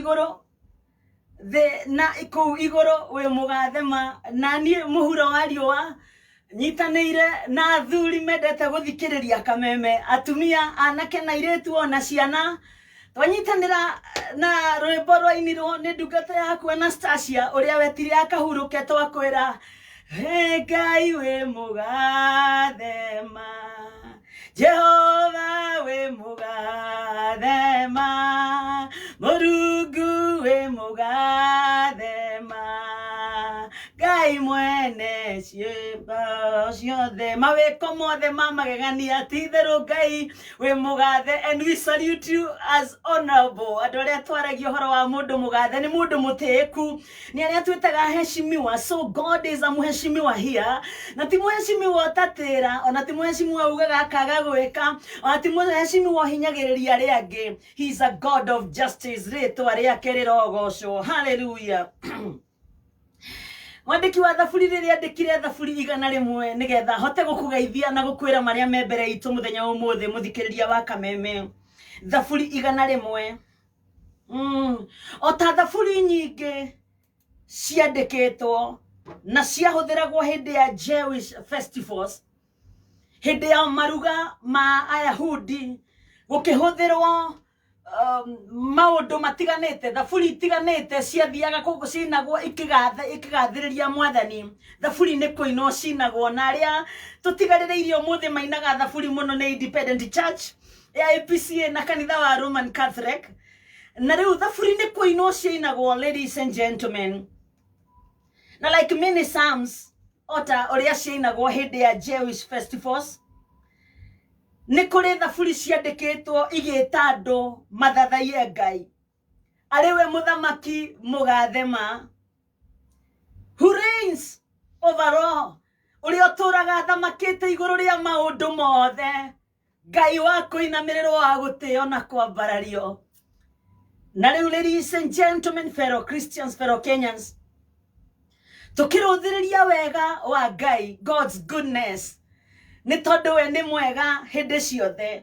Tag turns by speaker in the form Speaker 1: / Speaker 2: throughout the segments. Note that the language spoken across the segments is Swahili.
Speaker 1: igoro the na iku igoro we mugathema na ni muhuro wa riwa nyitanire na athuri mendete guthikiriria kameme atumia anake na iretu ona ciana twanyitanira na rwimbo rwainirwo ni ndungata yaku Anastasia uria wetire akahuruke twakwira Ngai we mugathema Jehova we mugathema Murugu we mugathema Ngai mwene ciemba ciothe mawiko mothe mamagegania titherũ Ngai we mugathe. And we salute you as honorable. Andũ arĩa twaragia ũhoro wa mũndũ mũgathe nĩ mũndũ mũtĩĩku, nĩ arĩa twĩtaga heshimiwa. So God is a mũheshimiwa here, na ti mũheshimiwa ũtatĩra, ona ti mũheshimiwa ugaga akaga gwĩka, ona ti mũheshimiwa ũhinyagĩrĩria arĩa angĩ. He is a God of justice. Rĩĩtwa rĩake rĩrogocwo. Hallelujah. Mwandiki wa thaburi rĩrĩa andĩkire thaburi 100 nĩgetha hote gũkũgeithia na gũkwĩra marĩa me mbere itũ mũthenya ũmũthĩ mũthikĩrĩria wa Kameme. Thaburi 100 o ta thaburi nyingĩ ciandĩkĩtwo na ciahũthĩragwo hĩndĩ ya Jewish festivals, hĩndĩ ya maruga ma Ayahudi, gũkĩhũthĩrwo maũndũ matiganĩte, thaburi itiganĩte ciathiaga kũgũ cinagwo ikĩgathĩrĩria Mwathani. Thaburi nĩ kũinwo cinagwo, na arĩa tũtigarĩrĩirio mũthĩ mainaga thaburi mũno nĩ Independent Church ya APCA na kanitha wa Roman Catholic. Na rĩu thaburi nĩ kũinwo cinagwo, ladies and gentlemen, na like many psalms ota ũrĩa cinagwo hĩndĩ ya Jewish festivals, nĩ kũrĩ thaburi ciandĩkĩtwo igĩta andũ mathathaie Ngai arĩwe mũthamaki mũgathema, who reigns over all, ũrĩa ũtũraga thamakĩte igũrũ rĩa maũndũ mothe, Ngai wa kũinamĩrĩrwo wa gũtĩo na kwambarario. Na rĩu, ladies and gentlemen, fellow Christians, fellow Kenyans, tũkĩrũthĩrĩria wega wa Ngai, God's goodness, nĩ tondũ we nĩ mwega hĩndĩ ciothe.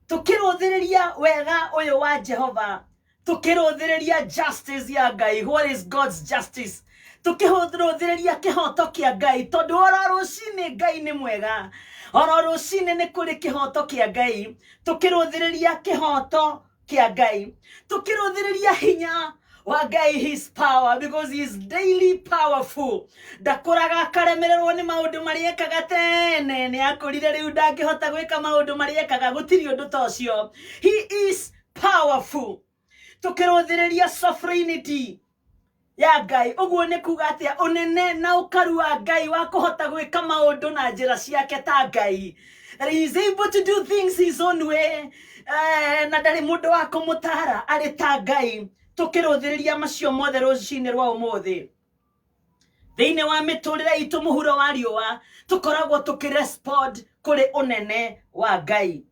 Speaker 1: Tũkĩrũthĩrĩria wega ũyũ wa Jehova, tũkĩrũthĩrĩria justice ya Ngai. What is God's justice? Tũkĩrũthĩrĩria kĩhoto kĩa Ngai, tondũ oro rũcinĩ Ngai nĩ mwega, oro rũcinĩ nĩ kũrĩ kĩhoto kĩa Ngai. Tũkĩrũthĩrĩria kĩhoto kĩa Ngai, tũkĩrũthĩrĩria hinya wa Ngai, his power, because he is daily powerful. Ndakũraga akaremererwo nĩ maũndũ marĩa ekaga tene, nĩ akũrire rĩu ndangĩhota gwĩka maũndũ marĩa ekaga, gũtirĩ ũndũ ta ũcio. He is powerful. Tũkĩrũthĩrĩria sovereignty ya Ngai, ũguo nĩ kuga atĩa ũnene na ũkaru wa Ngai wa kũhota gwĩka maũndũ na njĩra ciake ta Ngai. He is able to do things his own way, na ndarĩ mũndũ wa kũmũtara arĩ ta Ngai. Tũkĩrũthĩrĩria macio mothe rũcinĩ rwa ũmũthĩ, thĩinĩ wa mĩtũrĩre itũ mũhuro wa riũa, tũkoragwo tũkĩrespond kũrĩ ũnene wa Ngai,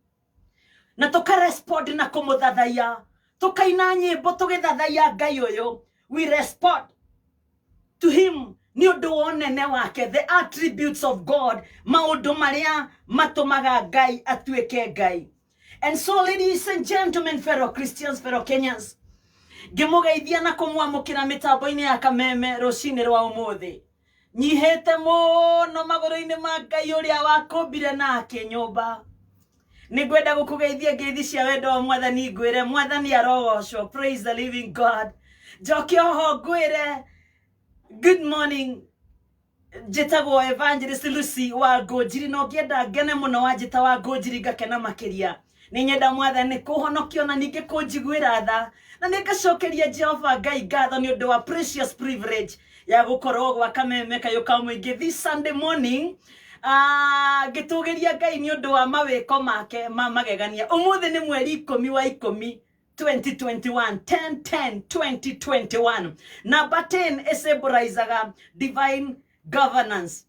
Speaker 1: na tũkarespond na kũmũthathaia, tũkaina nyĩmbo tũgĩthathaia Ngai ũyũ. We respond to him nĩ ũndũ wa ũnene wake, the attributes of God, maũndũ marĩa matũmaga Ngai atuĩke Ngai. And so, ladies and gentlemen, fellow Christians, fellow Kenyans, ngĩmũgeithia na kũmwamũkĩra mĩtambo-inĩ ya Kameme rũcinĩ rwa ũmũthĩ. Nyihĩte mũno magũrũ-inĩ ma Ngai ũrĩa wakũmbire na akĩnyũmba. Nĩngwenda gũkũgeithia ngeithi cia wendo wa Mwathani, ngwĩre Mwathani arogocwo. Praise the living God. Njoke oho ngwĩre good morning, njĩtagwo Evangelist Lucy wa Ngũnjiri, no ngĩenda ngene mũno wa njĩta wa Ngũnjiri ngakena makĩria. Nĩ nyenda Mwathani kũhonokio na ningĩ kũnjiguĩra tha, na nĩngacokeria Jehova Ngai ngatho nĩ ũndũ wa precious privilege ya gũkorwo gwa Kameme kayũka mũingĩ this Sunday morning, ngĩtũgĩria Ngai nĩ ũndũ wa mawĩko make ma magegania. Ũmũthĩ nĩ mweri 10 wa 10 2021, 10/10/2021. Number 10 ĩsymbolizaga divine governance.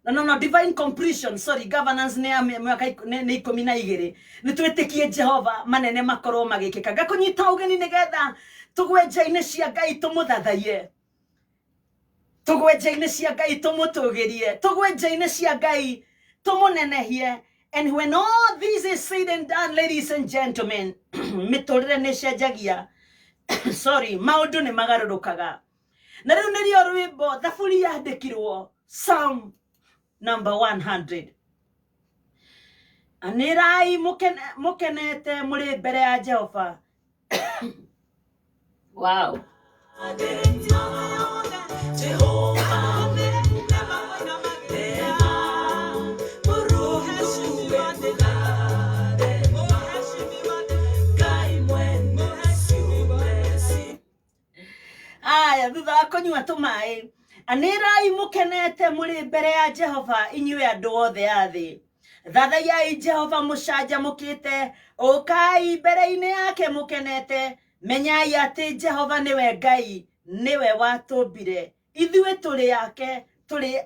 Speaker 1: No, divine completion, sorry, governance nĩ mwaka nĩ 12. Nĩ twĩtĩkie Jehova manene makorwo magĩkĩka. Ngakũnyita ũgeni nĩgetha tũgwe nja-inĩ cia Ngai tũmũthathaie, tũgwe nja-inĩ cia Ngai tũmũtũgĩrie, tũgwe nja-inĩ cia Ngai tũmũnenehie. And when all this is said and done, ladies and gentlemen, mĩtũrĩre nĩ cenjagia. sorry, maundu ni magarurukaga. Na riu nirio rwimbo thaburi yandikirwo Psalm number 100. Anirai mukenete muri mbere ya Jehova. Wow. Aya thutha konyua tumai. Anirai mukenete muri mbere ya Jehova inyue andu othe athi. Thathaiyai Jehova mucanjamukite, ukai mbere-ini yake mukenete. Menyai ati Jehova niwe Ngai, niwe watumbire. Ithuĩ turi yake, turi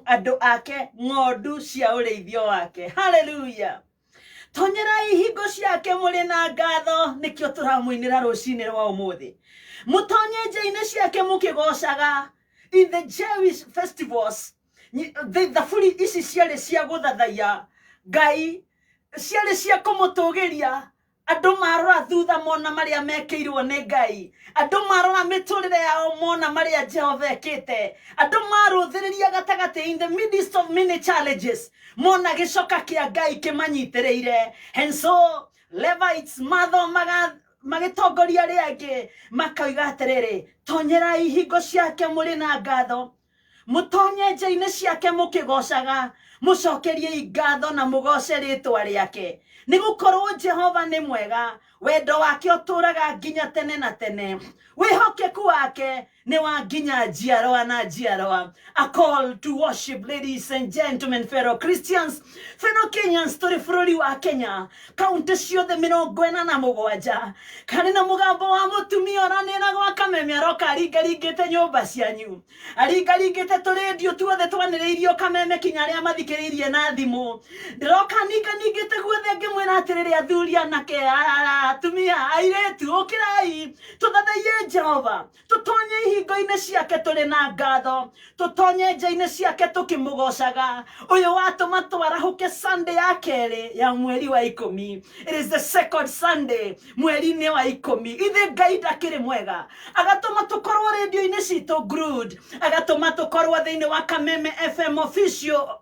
Speaker 1: andu ake, ng'ondu cia ũrĩithio wake. Hallelujah. Tonyerai hingo ciake muri na ngatho, nikio turamuinira rucini rwa umuthi. Mutonye nja-inĩ ciake mukigocaga. In the Jewish festivals, the furi ici ciarĩ cia gũthathaiya Ngai, ciarĩ cia kũmũtũgĩria. Andũ marora thutha mona marĩa mekĩirwo nĩ Ngai. Andũ marora mĩtũrĩre yao mona marĩa Jehova ekĩte. Andũ marũthĩrĩria gatagatĩ in the midst of many challenges. Mona gĩcoka kĩa Ngai kĩmanyitĩrĩire. And so Levites magĩtongoria arĩa angĩ makoiga atĩrĩrĩ, tonyerai hingo ciake mũrĩ na ngatho. Mutonye nja-inĩ ciake mũkĩgocaga. Mũcokerie ngatho na mũgoce rĩĩtwa rĩake. Nĩgũkorwo Jehova nĩ mwega, wendo wake ũtũũraga nginya tene na tene. Wĩhokeku wake nĩ wa nginya njiarwa na njiarwa. A call to worship, ladies and gentlemen, fellow Christians, fellow Kenyans, tũrĩ bũrũri wa Kenya, kaunti ciothe 47. Karĩ na mũgambo wa mũtumia ũranĩra gwa kameme aroka aringaringĩte nyũmba cianyu. Aringaringĩte tũrĩndio tuothe twanĩrĩirio kameme kinya arĩa mathikĩrĩirie na thimũ. Ndĩroka ningĩte guothe ngĩmwĩra atĩrĩrĩ athuri anake, atumia, airĩtu, ũkĩrai tũthathaiye Jehova. Tũtonye ihingo-inĩ ciake tũrĩ na ngatho. Tũtonye nja-inĩ ciake tũkĩmũgocaga. Ũyũ watũma twarahũke Sunday ya kerĩ ya mweri wa 10. It is the second Sunday mweri-inĩ wa 10. Ithe Ngai ndakĩrĩ mwega. Agatũma tũkorwo radio-inĩ citũ glued. Agatũma tũkorwo thĩinĩ wa Kameme FM official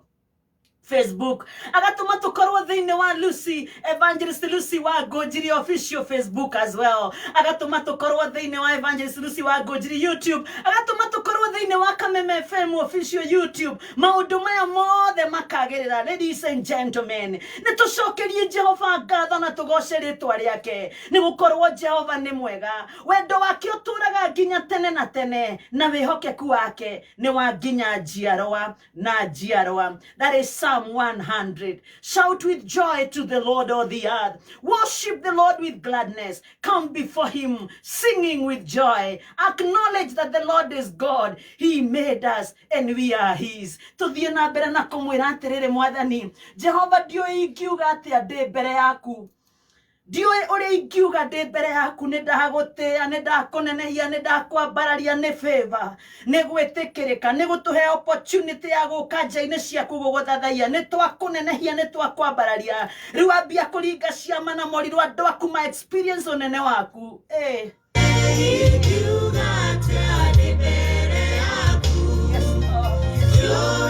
Speaker 1: Facebook. Agatũma tũkorwo thĩinĩ wa Lucy, Evangelist Lucy wa Ngũnjiri official Facebook as well. Agatũma tũkorwo thĩinĩ wa Evangelist Lucy wa Ngũnjiri YouTube. Agatũma tũkorwo thĩinĩ wa Kameme FM official YouTube. Maũndũ maya mothe makagĩrĩra. Ladies and gentlemen, nĩtũcokerie Jehova ngatho na tũgoce rĩĩtwa rĩake. Nĩgũkorwo Jehova nĩ mwega. Wendo wake ũtũũraga nginya tene na tene, na wĩhokeku wake nĩ wa nginya njiarwa na njiarwa. That is Psalm 100. Shout with joy to the Lord, all the earth. Worship the Lord with gladness. Come before him singing with joy. Acknowledge that the Lord is God. He made us and we are his. Tuthiĩ na mbere na kũmwĩra atĩrĩrĩ Mwathani, Jehova ndiũĩ ingiuga atĩa ndĩ mbere yaku. Ndiũĩ ũrĩa ingiuga ndĩ mbere yaku. Nĩndagũtĩĩa, nĩndakũnenehia, nĩndakwambararia nĩ favor, nĩ gwĩtĩkĩrĩka, nĩ gũtũhe opportunity ya gũka nja-inĩ ciaku gũgũthathaiya. Nĩtwakũnenehia, nĩtwakwambararia. Rĩu ambia kũringa ciama na morirũ andũ aku ma experience ũnene waku.
Speaker 2: Yo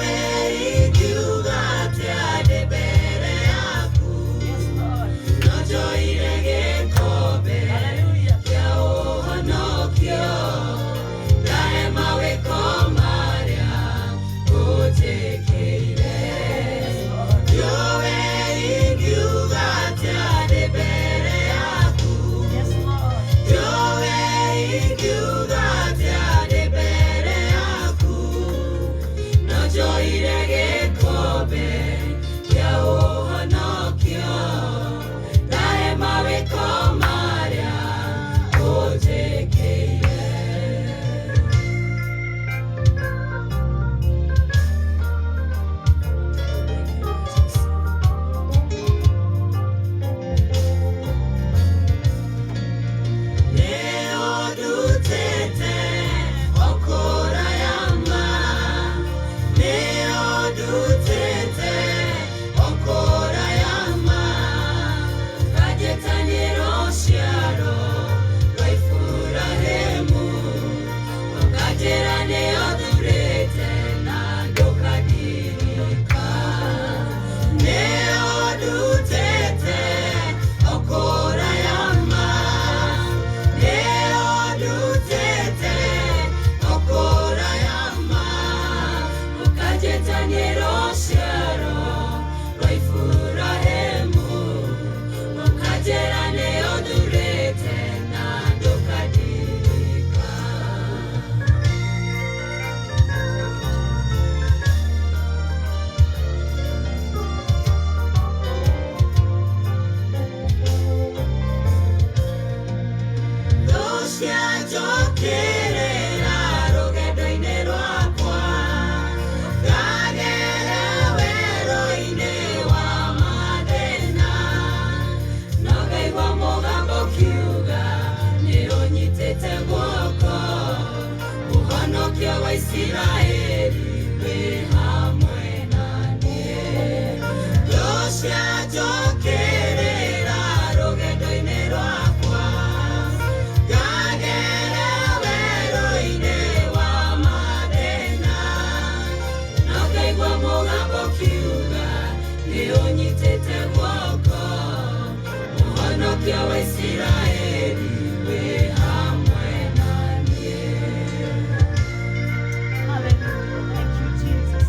Speaker 1: cianjokerera rũgendo-inĩ rwakwa ngagera werũ-inĩ wa mathĩna no ngaigua mũgambo ũkiuga nĩ ũnyitĩte guoko mũhonokia wa Isiraeli wĩ hamwe na niĩ cianjokerera rũgendo-inĩ rwakwa ngagera werũ-inĩ wa mathĩna no ngaigua mũgambo ũkiuga nĩ ũnyitĩte guoko mũhonokia wa Isiraeli wĩ hamwe na niĩ. Hallelujah. Thank you, Jesus.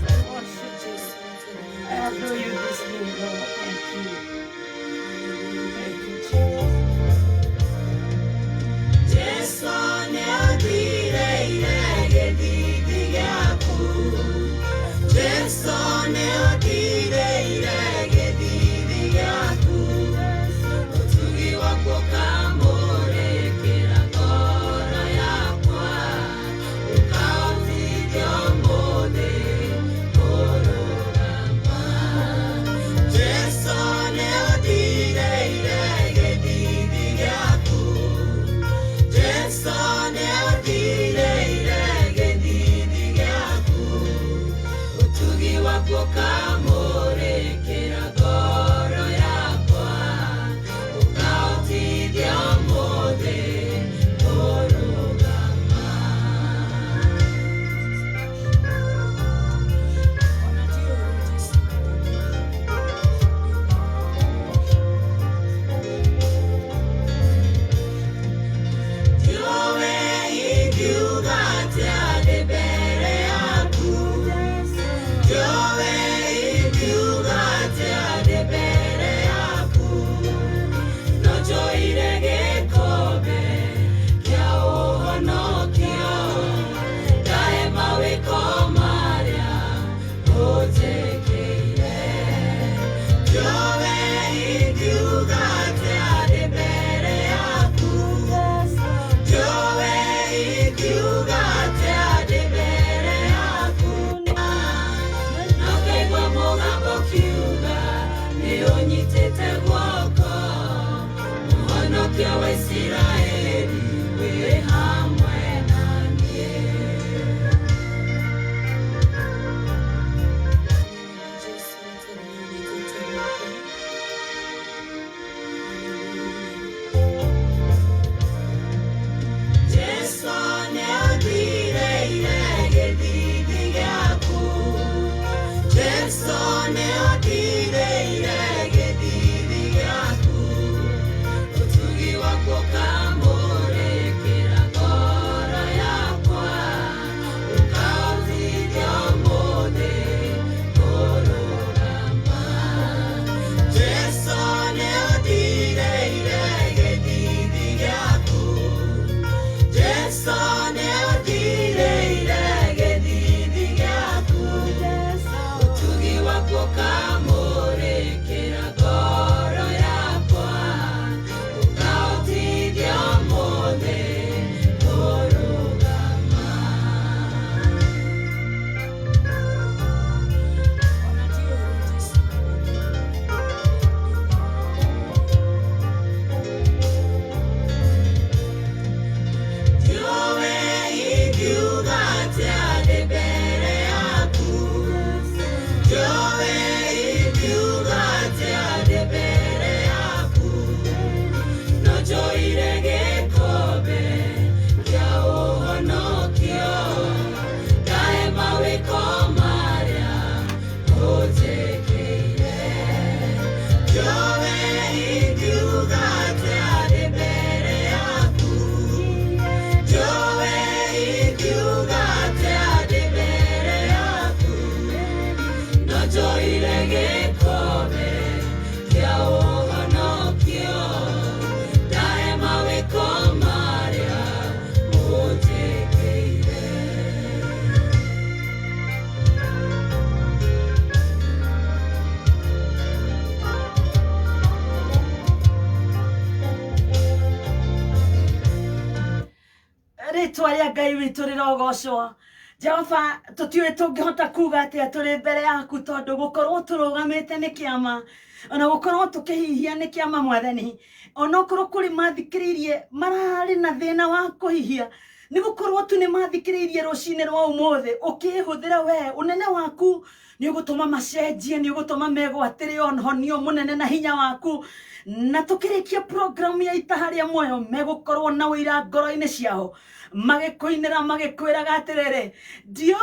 Speaker 1: ritwa ria Ngai witũ rirogocwo. Jehova tutiwe tungihota kuga atia turi mbere yaku tondu gukorwo turugamite ni kiama ona gukorwo tukihihia ni kiama mwathani ona gukorwo kuri mathikiririe marari na thina wa kuhihia ni gukorwo tu ni mathikiririe rucine rwa umuthi ukihuthira we unene waku ni ugutuma macenjie ni ugutuma megwatire onhonio munene na hinya waku na tukirikia program ya itaharia moyo megukorwo na wira ngoro-ini ciao magikuinira magikwiraga atiriri ndioi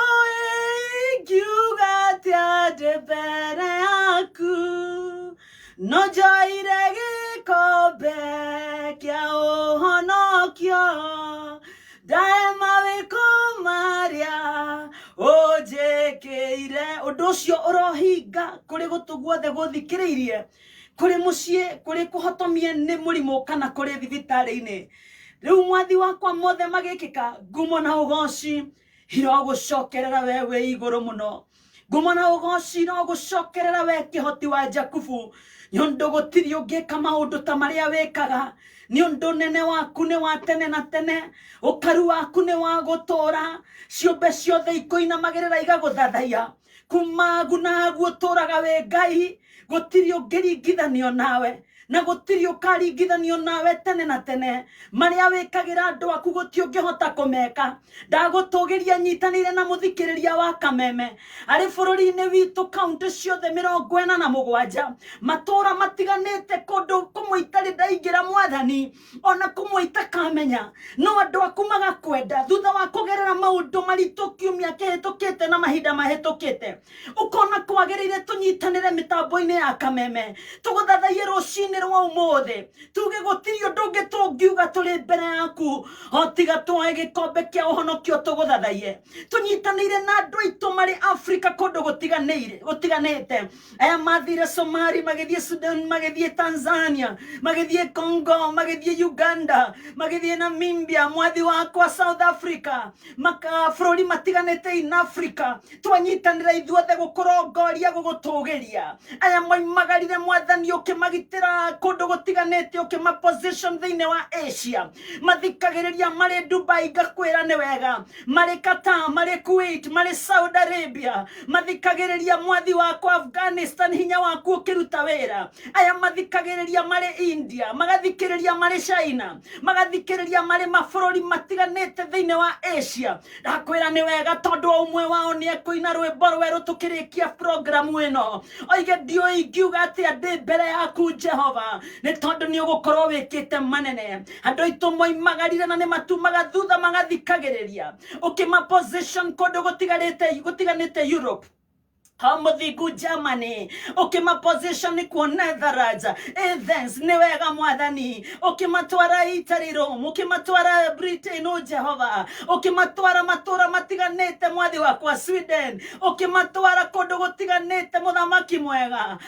Speaker 1: ngiuga atia ndi mbere yaku no njoire gikombe kia uhonokio ndae mawiko maria unjikire undu ucio urohinga kuri gutu guothe guthikiriirie kuri mucii kuri kuhotomie ni murimu kana kuri thibitari-ini riu mwathi wakwa mothe magikika ngumo na ugoci irogucokerera we iguru muno ngumo na ugoci irogucokerera we kihoti wa Jakubu niondu gutiri ungika maundu ta maria wikaga niondu nene waku ni wa tene na tene ukaru waku ni wa gutura ciumbe ciothe ikoinamagirira igaguthathaiya kuma gunagu uturaga we Ngai gutiri ungiringithanio nawe na gutiri ukaringithanio nawe tene na tene maria wikagira andu aku guti ungihota kumeka ndagutugiria nyitanire na muthikiriria wa Kameme ari bururi-ini witu kaunti ciothe 47 matura matiganite kundu kumwe itari ndaingira mwathani ona kumwe itakamenya no andu aku magakwenda thutha wa kugerera maundu maritu kiumia kihitukite na mahinda mahitukite ukona kwagirire tunyitanire mitambo-ini ya Kameme tuguthathaie rucini rwa umuthi tuge gutiri undu ungi tungiuga turi mbere yaku otiga twae gikombe kia uhonokio tuguthathaie tunyitanire na andu aitu mari Africa kundu gutiganite aya mathire Somali magithie Sudan magithie Tanzania magithie Congo magithie Uganda magithie Namibia mwathi wakwa South Africa bururi matiganite in Africa twanyitanire ithuothe gukurongoria gugutugiria aya moimagarire mwathani ukimagitira kundu gutiganite ukima position thiine wa Asia mathikagiriria mari Dubai ngakwira ni wega mari Qatar mari Kuwait mari Saudi Arabia mathikagiriria mwathi wakwa Afghanistan hinya waku ukiruta wira aya mathikagiriria mari India magathikiriria mari China magathikiriria mari mabururi matiganite thiine wa Asia ndakwira ni wega tondu umwe wao ni ekuina rwimbo rweru tukirikia program ino oige ndio ingiuga atia ndi mbere yaku Jehova ni tondu ni ugukorwo wikite manene andu aitu moimagarire na ni matumaga thutha magathikagiriria ukima position kundu gutiganite Europe Hamuthigu Germany ukima position ni ku Netherlands Athens ni wega mwathani ukimatwara Italy Rome ukimatwara Britain o Jehova ukimatwara matura matiganite mwathi wakwa Sweden ukimatwara kundu gutiganite muthamaki mwega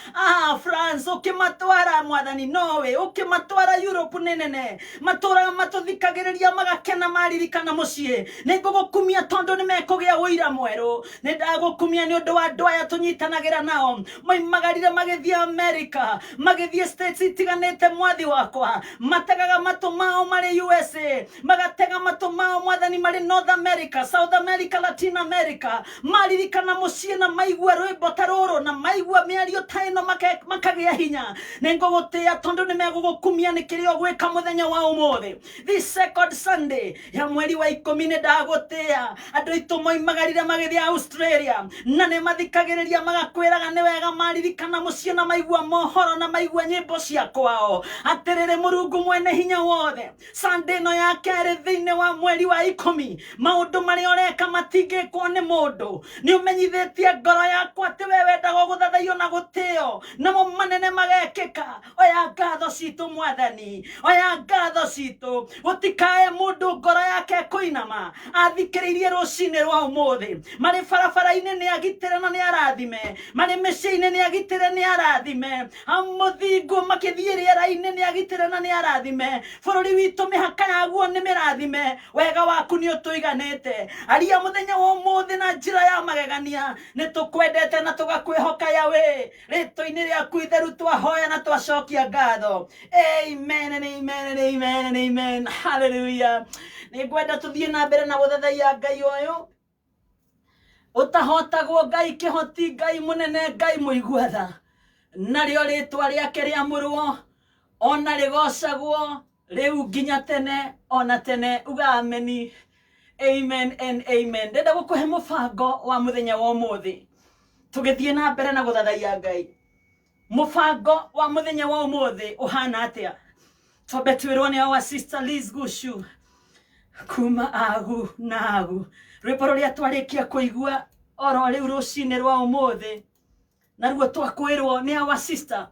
Speaker 1: France ukimatwara mwathani Norway ukimatwara Europe nenene matura matuthikagiriria magakena maririkana mucii ningugukumia tondu ni mekugia uira mweru nindagukumia ni undu wa ndoya tunyitanagira nao moimagarire magithie America magithie states itiganite mwathi wakwa mategaga matu mao mari USA magatega matu mao mwathani mari North America South America Latin America maririkana mucii na maigua rwimbo taruru na maigua miario taino makagia hinya ningugutia tondu ni megugukumia ni kirio gwika muthenya wa umuthi this second Sunday ya mweri wa 10 ndagutia andu aitu moimagarire magithie Australia na ni mathikagiriria magakwiraga ni wega maririkana mucii na maigua mohoro na maigua nyimbo cia kwao atiriri Murungu mwene hinya wothe Sunday no ya keri thiine wa mweri wa 10 maundu mari oreka matingikwo ni mundu ni umenyithitie ngoro yakwa ati we wendaga guthathaio na gutio namo manene magekika oya ngatho citu mwathani oya ngatho citu gutikae mundu ngoro yake kuinama athikiririe rucini rwa umuthi mari barabara-ini ni agitire na ni arathime mari micii-ini ni agitire ni arathime amuthingu makithie riera-ini ni agitire na ni arathime bururi witu mihaka yaguo ni mirathime wega waku ni utuiganite aria muthenya wa umuthi na njira ya magegania ni tukwendete na tugakwihoka yawe ritwa-ini riaku itheru twahoya na twacokia ngatho amen and amen and amen and amen hallelujah Nĩ ngwenda tũthiĩ na mbere na gũthathaiya Ngai ũyũ. Ũtahotagwo Ngai kĩhoti, Ngai mũnene, Ngai mũigua tha. Narĩo rĩtwa rĩake rĩamũrwo, ona rĩgocagwo, rĩu nginya tene, ona tene. Uga ameni. Amen and amen. Ndenda gũkũhe mũbango wa mũthenya wa ũmũthĩ. Tũgĩthiĩ na mbere na gũthathaiya Ngai. Mũbango wa mũthenya wa ũmũthĩ ũhana atĩa? Twambe twĩrwo nĩ wa Sister Liz Gushu. Kuma agu na agu. Rwĩmbo rũrĩa twarĩkia kũigua oro rĩu rũcinĩ rwa ũmũthĩ. Naruo twakwĩrwo nĩ wa Sister.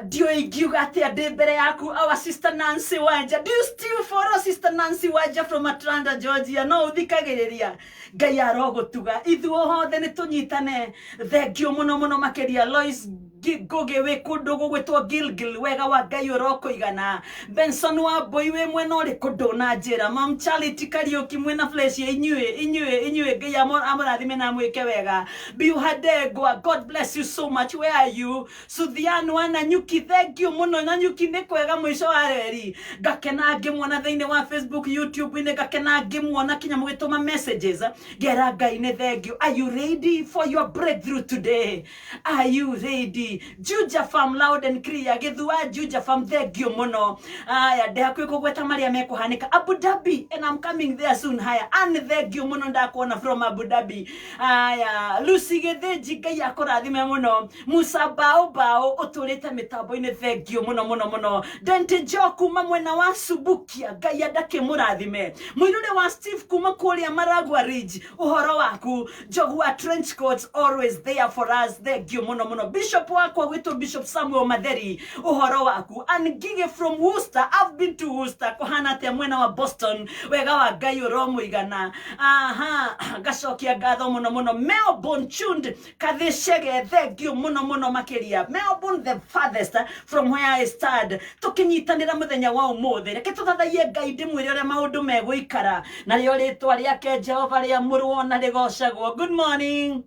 Speaker 1: Ndiyo ingiuga atĩa ndĩ mbere yaku, our Sister Nancy Wanja. Do you still follow Sister Nancy Wanja from Atlanta, Georgia? No uthikagĩrĩria. Ngai arogũtuga. Ithuothe nĩ tũnyitane. Thengio mũno mũno makĩria. Lois Ngugi wĩ kũndũ gũgwĩtwo Gilgil, wega wa Ngai ũrokũigana. Benson Wambui wĩ mwena ũrĩkũ ndũnanjĩra. Mom Charity Kariuki mwena flesh ya inyuĩ Ngai amũrathime na mwĩke wega. Biu Hadegwa, God bless you so much. Where are you? Suthian wa Nanyuki, thank you mũno. Nanyuki nĩ kwega mũico wa reri. Ngakena ngĩmuona thĩinĩ wa Facebook, YouTube-inĩ, ngakena ngĩmuona kinya mũgĩtũma messages. Ngera Ngai nĩ thank you. Are you ready for your breakthrough today? Are you ready? Juja Farm loud and clear. Githua Juja Farm, thank you muno. Aya ndakwe kugweta maria mekuhanika Abu Dhabi, and I'm coming there soon. Haya and thank you muno ndakuona from Abu Dhabi. Aya Lucy Getheji, Ngai akũrathime muno. Musa Bao ũtũrĩte mĩtambo-inĩ, thank you muno. Dente Jo kuma mwena wa Subukia, Ngai ndakĩmũrathime. Mũirũrĩ wa Steve kuma kũrĩa Maragua Ridge, ũhoro waku. Jogua Trench Coats always there for us, thank you muno. Bishop wako wito Bishop Samuel Maderi, uhoro waku. And Gige from Worcester, I've been to Worcester, kohana te mwena wa Boston, wega wa Ngai ũromũigana. Gacokia ngatho muno. Melbourne tuned Katheshege, thank you muno makĩria. Melbourne the farthest from where I stand. Tũkĩnyitanĩra mũthenya wa ũmũthĩ, reke tũthathaiye Ngai ndĩmwĩre ũrĩa maũndũ megũikara, narĩo rĩtwa rĩake Jehova rĩamũrwo na rĩgocagwo. Good morning.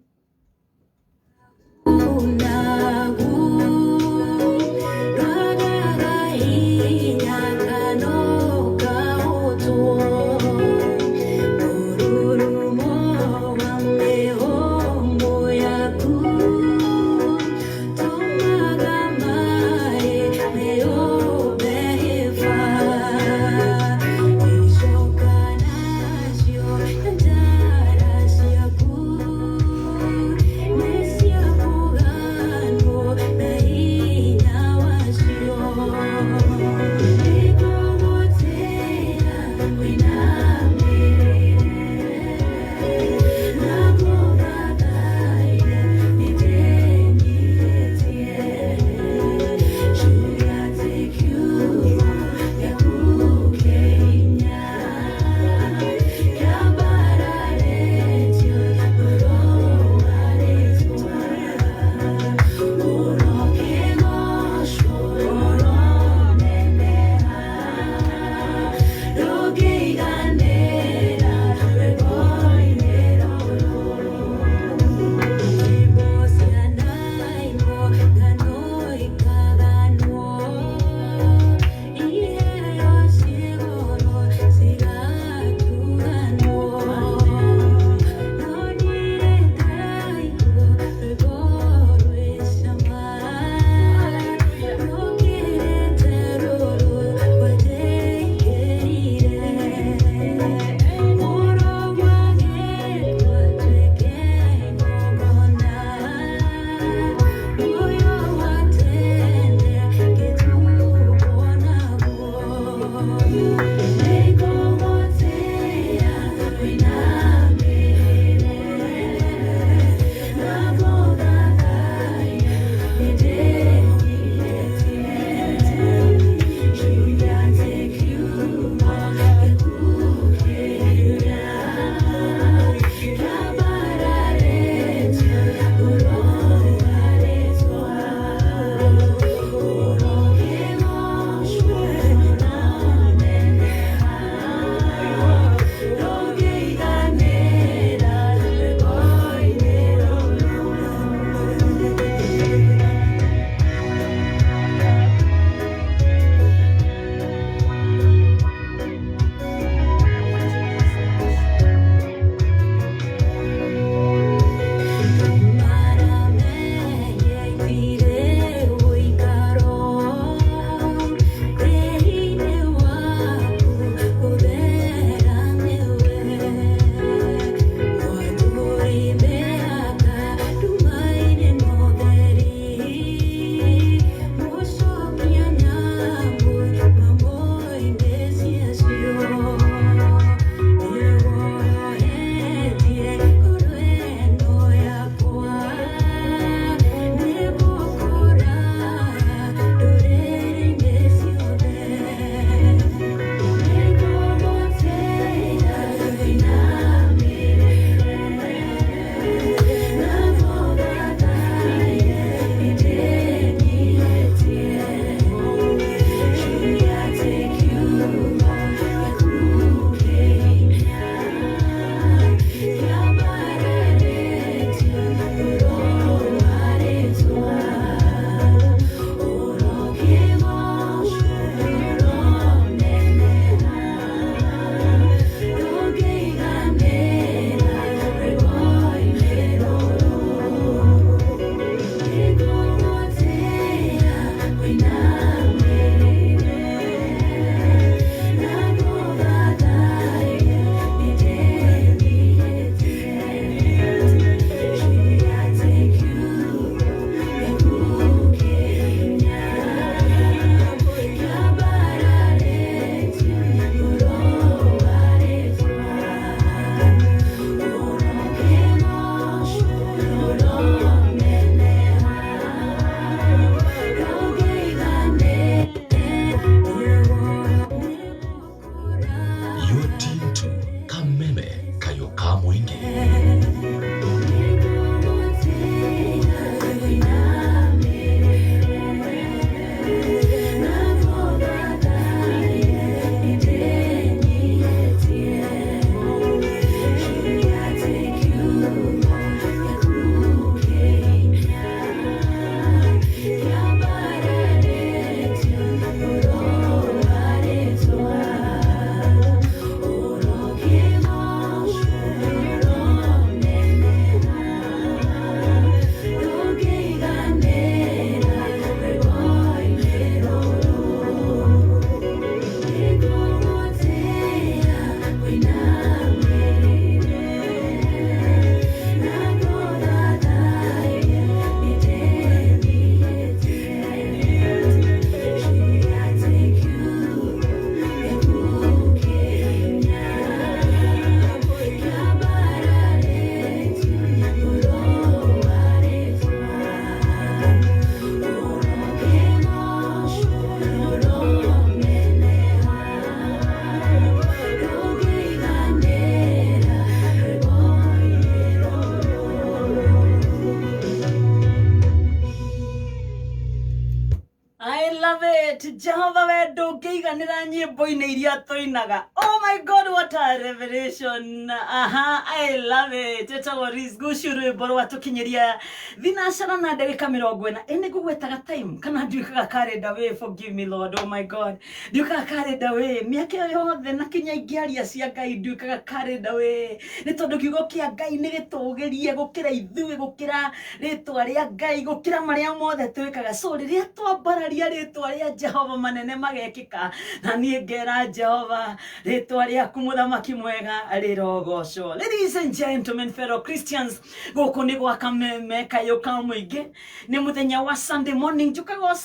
Speaker 1: Jehova wendo ngeiganira nyimbo-ini iria tuinaga. Oh my God, what a revelation. I love it. Etagwo Riz Gucio rwimbo rwatukinyiria thinacara na ndagika 40. Ene ngugwetaga time kana ndiukaga kalenda we, forgive me Lord. Oh my God, ndiukaga kalenda we miaka yothe na kinya ingiaria cia Ngai ndiukaga kalenda we, ni tondu kiugo kia Ngai ni gitugirie gukira ithuĩ, gukira ritwa ria Ngai, gukira maria mothe twikaga. So riria twambararia ritwa ria Jehova manene magekika, na niĩ ngera Jehova ritwa riaku muthamaki mwega rirogocwo. Ladies and gentlemen, fellow Christians, guku ni gwa kameme kayuka muingi, ni muthenya wa Sunday morning. Njukaga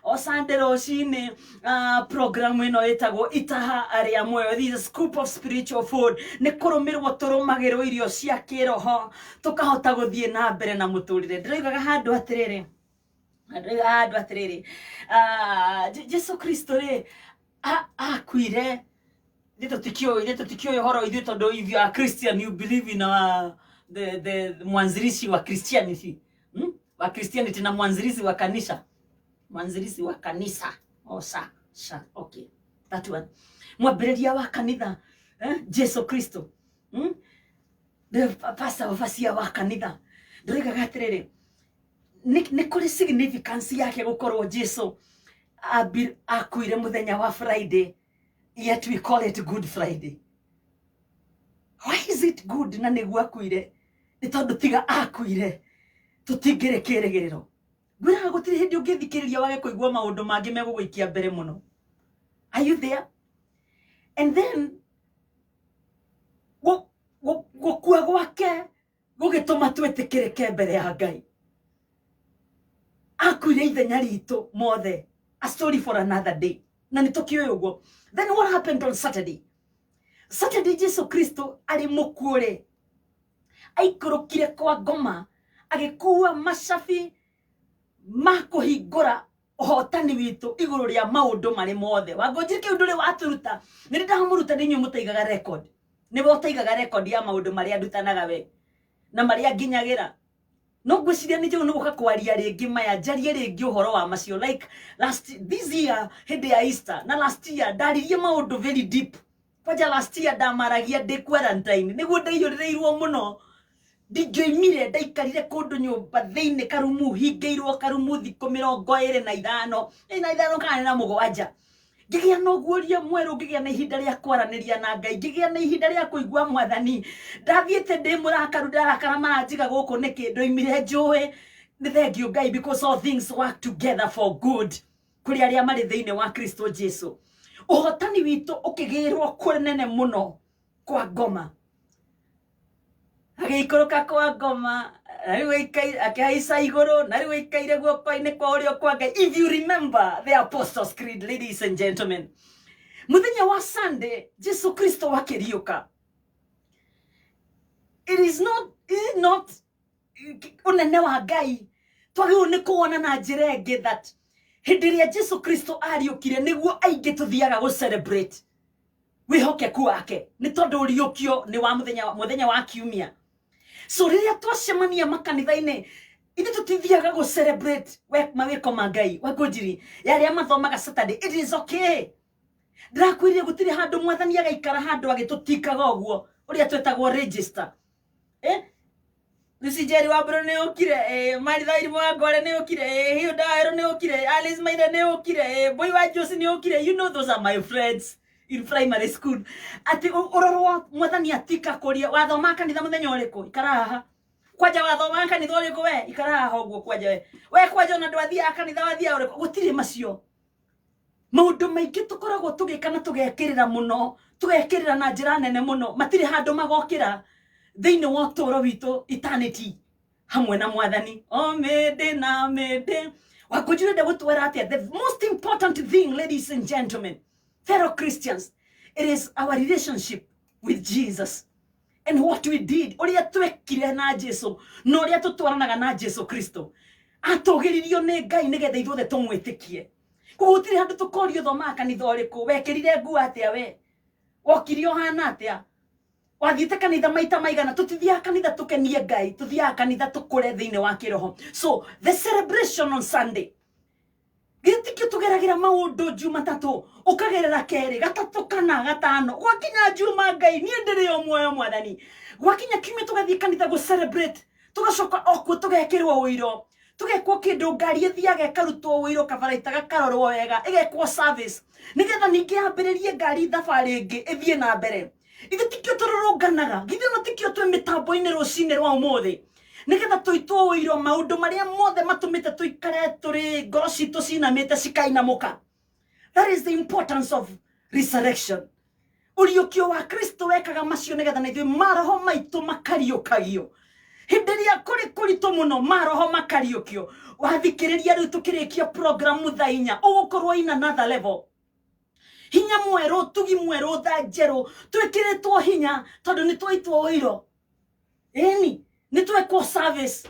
Speaker 1: o Sunday rocini. Program ino itagwo itaha aria moyo. This is a scoop of spiritual food. Ni kurumirwo turumagirwo irio cia kiroho tukahota guthie na mbere na muturire. Ndiroigaga handu atiriri, Jesu Kristo ri akuire. Nito tikio horo ithuĩ tondu if you are Christian, you believe in the mwanzilishi wa Christianity, wa Christianity na mwanzilishi wa kanisa, okay, that one, mwambĩrĩria wa kanitha, Jesu Kristo, the pastor of asia wa kanitha. Ndĩroigaga atĩrĩrĩ, ni kuri significance yake gukorwo Jesu akuire muthenya wa Friday, yet we call it Good Friday. Why is it good na niguo akuire? Ni tondu tiga akuire tutingire kĩrĩgĩrĩro. Ngwĩraga gũtirĩ hĩndĩ ũngĩthikĩrĩria wage kũigua maũndũ mangĩ megũgũikia mbere mũno. Are you there? And then gũkua gwake gũgĩtũma twĩtĩkĩrĩke mbere ya Ngai. Akuire ithenya ritũ mothe. A story for another day. Na nitokio uguo. Then what happened on Saturday? Saturday Jesu Kristo ari mukuore. Aikorokire kwa ngoma, agikuwa macabi makuhingura uhotani witu iguru ria maundu mari mothe. Wangonjire kiundu ri waturuta. Ni ndamuruta ninyu mutaigaga record. Ni botaigaga record ya maundu mari andutanaga we. Na mari anginyagira. No gwiciria ni no guka kwaria ringi maya jarie ringi uhoro wa macio, like this year hindi ya Easter na last year ndaririe maundu very deep. Kwaja last year ndamaragia ndi quarantine niguo ndaiyũrĩrĩirwo muno, ndingĩoimire ndaikarire kundu nyumba thiini karumu hingĩirwo karumu thikũ 25 kana na mũgwanja. Ngigĩa na ũguũria mwerũ, ngigĩa na ihinda rĩa kwaranĩria na Ngai, ngigĩa na ihinda rĩa kũigua Mwathani. Ndathiĩte ndĩ mũrakaru, ndarakara maranjiga gũkũ nĩkĩ, ndoimire njũĩ nĩ thengiũ Ngai, because all things work together for good kũrĩ arĩa marĩ thĩinĩ wa Kristo Jesu. Ũhotani witũ ũkĩgĩrwo kũnene mũno kwa ngoma. Agĩikũrũka kwa ngoma, akĩhaica igũrũ, na rĩu aikaire guoko-inĩ kwa ũrĩo kwa Ngai. If you remember the Apostles' Creed, ladies and gentlemen, muthenya wa Sunday Jesu Kristo wakĩriũka. It is not unene wa Ngai twagĩrĩirwo nĩ kuona na njĩra ĩngĩ that hĩndĩ ĩrĩa Jesu Kristo ariũkire nĩguo aingĩ tuthiaga gũ celebrate wĩhokeku wake, nĩ tondũ ũriũkio nĩ wa muthenya wa kiumia. So riria twacemania makanitha-inĩ ithuĩ tutithiaga gũ celebrate mawĩko ma Ngai. Wangonjiri yaria mathomaga Saturday, it is okay. Ndirakwĩrire gũtirĩ handũ Mwathani agaikara handũ agĩtũtikaga ũguo ũrĩa twetagwo register. Lucy Jerry Wambũrũ nĩ ũkire, Maritha Irimũ wa Ngware nĩ ũkire, Hilda Waĩrũ nĩ ũkire, Alice Maina nĩ ũkire, Boy wa Josi nĩ ũkire. You know those are my friends in primary school. Ati urorwo Mwathani atika kuria wathoma kanitha muthenya ũrĩkũ, ikara haha. Kwaja wathoma kanitha ũrĩkũ we, ikara haha ũguo kwaja we kwaja na ndwathia kanitha wathia ũrĩkũ. Gũtirĩ macio. Maũndũ maingĩ tũkoragwo tũgĩkana tũgekĩrĩra mũno, tũgekĩrĩra na njĩra nene mũno, matirĩ handũ magokĩra thĩinĩ wa ũtũũro witũ eternity hamwe na Mwathani. Omende na mende. Wangonjire ndagũtwĩra atĩa, the most important thing, ladies and gentlemen, fellow Christians, it is our relationship with Jesus and what we did. Ũrĩa twekire na Jesu na ũrĩa tũtwaranaga na Jesu Kristo. Atũgĩririo nĩ Ngai nĩgetha ithuothe tũmwĩtĩkie. Koguo gũtirĩ handũ tũkorio thoma kanitha ũrĩkũ, wekĩrire nguo atĩa we, wokirio hana atĩa, wathiĩte kanitha maita maigana. Tũtithiaga kanitha tũkenie Ngai, tũthiaga kanitha tũkũre thĩinĩ wa kĩroho. So the celebration on Sunday Gitikio tugeragira maundu Jumatatu ukagerera keri gatatu kana gatano gwakinya Juma Ngai ni ndiri o muoyo mwathani gwakinya Kiumia tugathie kanitha go celebrate tugacoka okuo tugekirwo uiro tugekwo kindu ngari ithiaga ikarutwo uiro kabaraita gakarorwo wega igekwo service nigetha ningi yambiririe ngari thabari ingi ithie na mbere gitikio tururunganaga githino tikio twe mitambo-ini rucini rwa umuthi nigetha tuitwo uiro maundu maria mothe matumite tuikare turi ngoro citu cinamite cikainamuka. That is the importance of resurrection. Uriukio wa Kristo wekaga macio nigetha na ithuĩ maroho maitu makariukagio hindi ria kuri kuritu muno maroho makariukio wathikiriria riu tukirikia program thainya ugukorwo in another level. Hinya mweru tugi mweru tha njeru twikiritwo hinya tondu ni twaitwo uiro eni ni twekwo service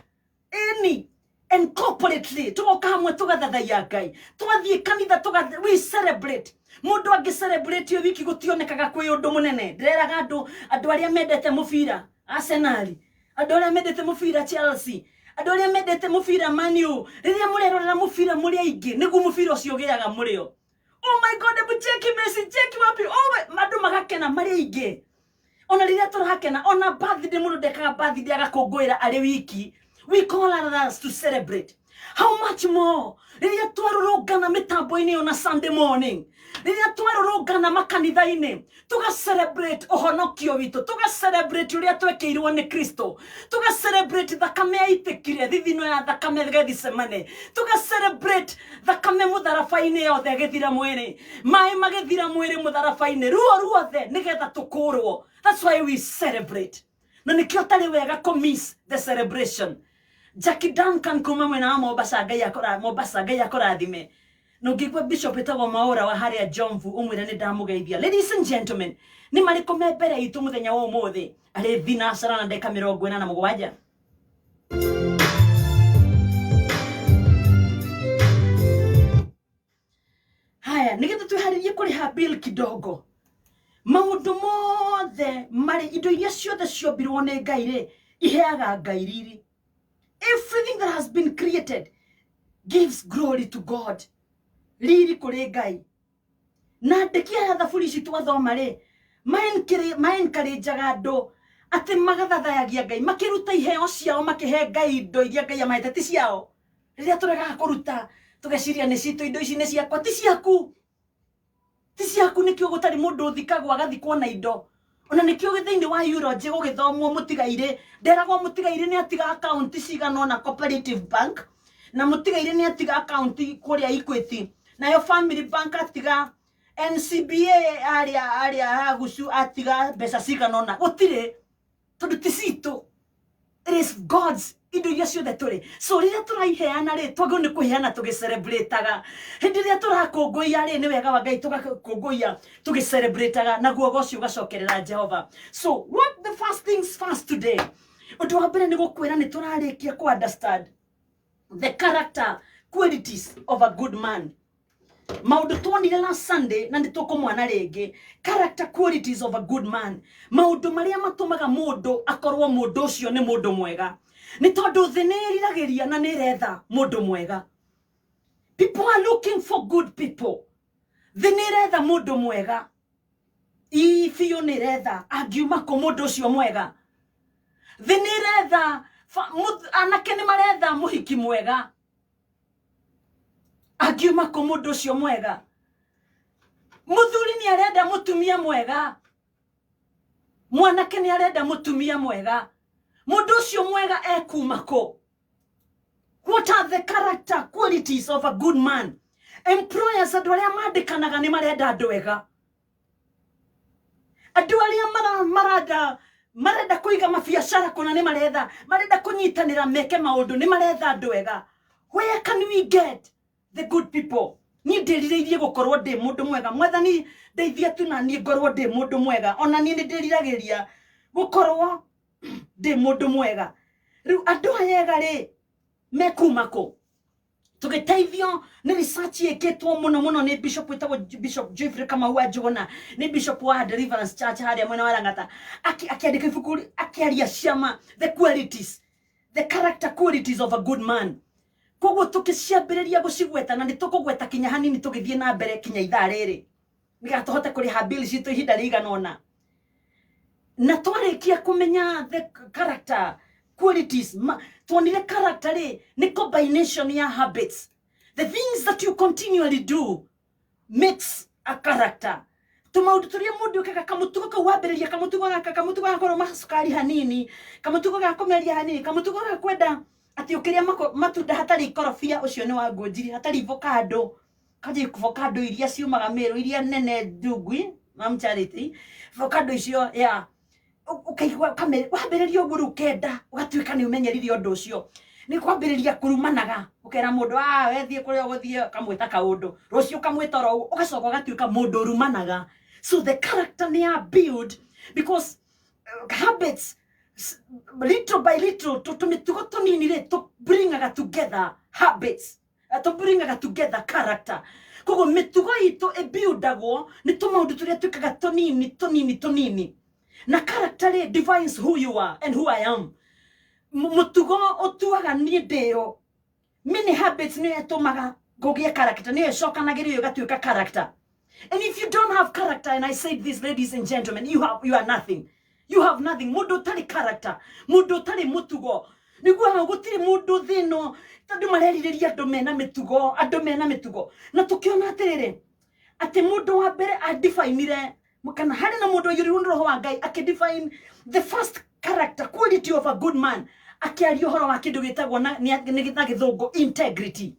Speaker 1: eni and corporately tugoka hamwe tugathathaiya Ngai twathie kanitha we celebrate mundu angi celebrate yo wiki gutionekaga kwi undu munene ndireraga andu aria mendete mubira Arsenal andu aria mendete mubira Chelsea andu aria mendete mubira Man U riria murerorera mubira muri aingi niguo mubira ucio ugiaga murio. Oh my God, ebu cheki Messi, cheki wapi. Oh, madu magakena mari aingi. Ona riria turakena, ona birthday mundu ndekaga birthday agakungwira ari wiki. We call others to celebrate. How much more? Riria twarurungana mitambo-ini on a Sunday morning. Riria twarurungana makanitha-ini. Tuga celebrate uhonokio witu. Tuga celebrate uria twekeirwo ni Kristo. Tuga celebrate thakame aitikire thithino ya thakame Gethsemane. Tuga celebrate thakame mutharabai-ini yothe githira mwiri. Mai magithira mwiri mutharabai-ini. Ruo ruothe nigetha tukurwo. That's why we celebrate. Na nikio tari wega miss the celebration. Jackie Duncan kuma mwena wa Mombasa Ngai akorathime. Nungigwa Bishop etago Maura wa haria Jomvu umwira ni ndamugeithia. Ladies and gentlemen, ni mariko me mbere itu muthenya wa umuthi ari thinacara na ndeka 47. Haya, nigetha twiharirie kuriha bill kidogo. Maundu mothe mari indo iria ciothe ciombirwo ni Ngai ri iheaga Ngai riri. Everything that has been created gives glory to God. Riri kuri Ngai. Na ndekia ya thaburi ici twathoma ri ma-encourageaga andu ati magathathayagia Ngai makiruta iheo ciao makihe Ngai indo iria Ngai amahete ti ciao. Riria turegaga kuruta tugeciria ni citu indo ici ni ciakwa ti ciaku. Ti ciaku nikio gutari mundu thikagwo agathikwo na indo. Ona nikio githiini wa eulogy gugithomwo mutigaire nderagwo mutigaire ni atiga account cigano na Cooperative Bank na mutigaire ni atiga account kuria Equity na yo Family Bank atiga NCBA aria hagucu atiga mbeca cigano na gutire tondu ti citu. It is God's indo iria ciothe turi. So riria turaiheana ri twagwo ni kuheana tugicelebrateaga. Hindi riria turakungũia ri ni wega wa Ngai tugakungũia tugicelebrateaga na guo gocio gacokerera Jehova. So what the first things first today. Undu wa mbere ni gukwira ni turarikia ku understand the character qualities of a good man. Maundu tuonire last Sunday na nitukumwana ringi character qualities of a good man. Maundu maria matumaga mundu akorwo mundu ucio ni mundu mwega. Ni tondu thi niriragiria na niretha mundu mwega. People are looking for good people. Thi niretha mundu mwega. Ifio niretha angiuma ku mundu ucio mwega. Thi niretha anake ni maretha muhiki mwega. Angiuma ku mundu ucio mwega. Muthuri ni arenda mutumia mwega. Mwanake ni arenda mutumia mwega. Mundu ucio mwega ekuma ku. What are the character qualities of a good man? Employers andu aria mandikanaga ni marenda andu wega. Andu aria marenda kuiga mabiacara kuna ni marenda kunyitanira meke maundu ni maretha andu wega. Where can we get the good people? Ni ndiririirie gukorwo ndi mundu mwega. Mwathani ndeithia tu na ni ngorwo ndi mundu mwega. Ona ni ndiriragiria gukorwo ndi mundu mwega. Riu andu ayega ri mekuma ku. Tugiteithio ni research yeketwo muno ni Bishop witagwo Bishop Jeffrey Kamau Njuguna ni Bishop wa Deliverance Church haria mwena wa Lang'ata akiandika ibuku akiaria ciama the qualities, the character qualities of a good man. koguo tukiciambiriria gucigweta na nitukugweta kinya hanini tugithie na mbere kinya ithaa riri niga tuhote kuriha bills itu ihinda riganona na twarikia kumenya the character qualities tuonire character ri ni combination ya habits. The things that you continually do makes a character. Tumaudu turia mundu kaka kamutugo ka wambiriria kamutugo gakoro masukari hanini kamutugo gakomeria hanini kamutugo gakwenda ati ukiria matunda hatari ikorofia ucio ni wa ngonjiri hatari avocado kaje avocado iria ciumaga Meru iria nene ndungui mam Charity avocado icio ya ukaigwa kamera wambiriria uguru kenda ugatuika ni umenyerire undu ucio ni kwambiriria kurumanaga ukera mundu wethie kuria uguthie kamwita kaundu rucio kamwita ro ugacoka ugatuika mundu rumanaga. So the character they are built because habits little by little to bring together habits to bring together character kogo mitugo ito e buildagwo ni tumaundu turia twikaga tonini na character defines who you are and who I am. Mutugo otuaga ni ndeo many habits ni etumaga gogie character ni ecokanagirio gatuika character. And if you don't have character, and I say this, ladies and gentlemen, you are nothing. You have nothing. Mudo tali character. Mudo tali mutugo. Niguwa gutiri mudo thino. Tadu mareriria domena metugo. Na tukiona atirire. Ate mudo wa bere a define mukana hari na mudo yuri roho wa Ngai define the first character quality of a good man. Akiario horo wa kindu gitagwo na githungu integrity.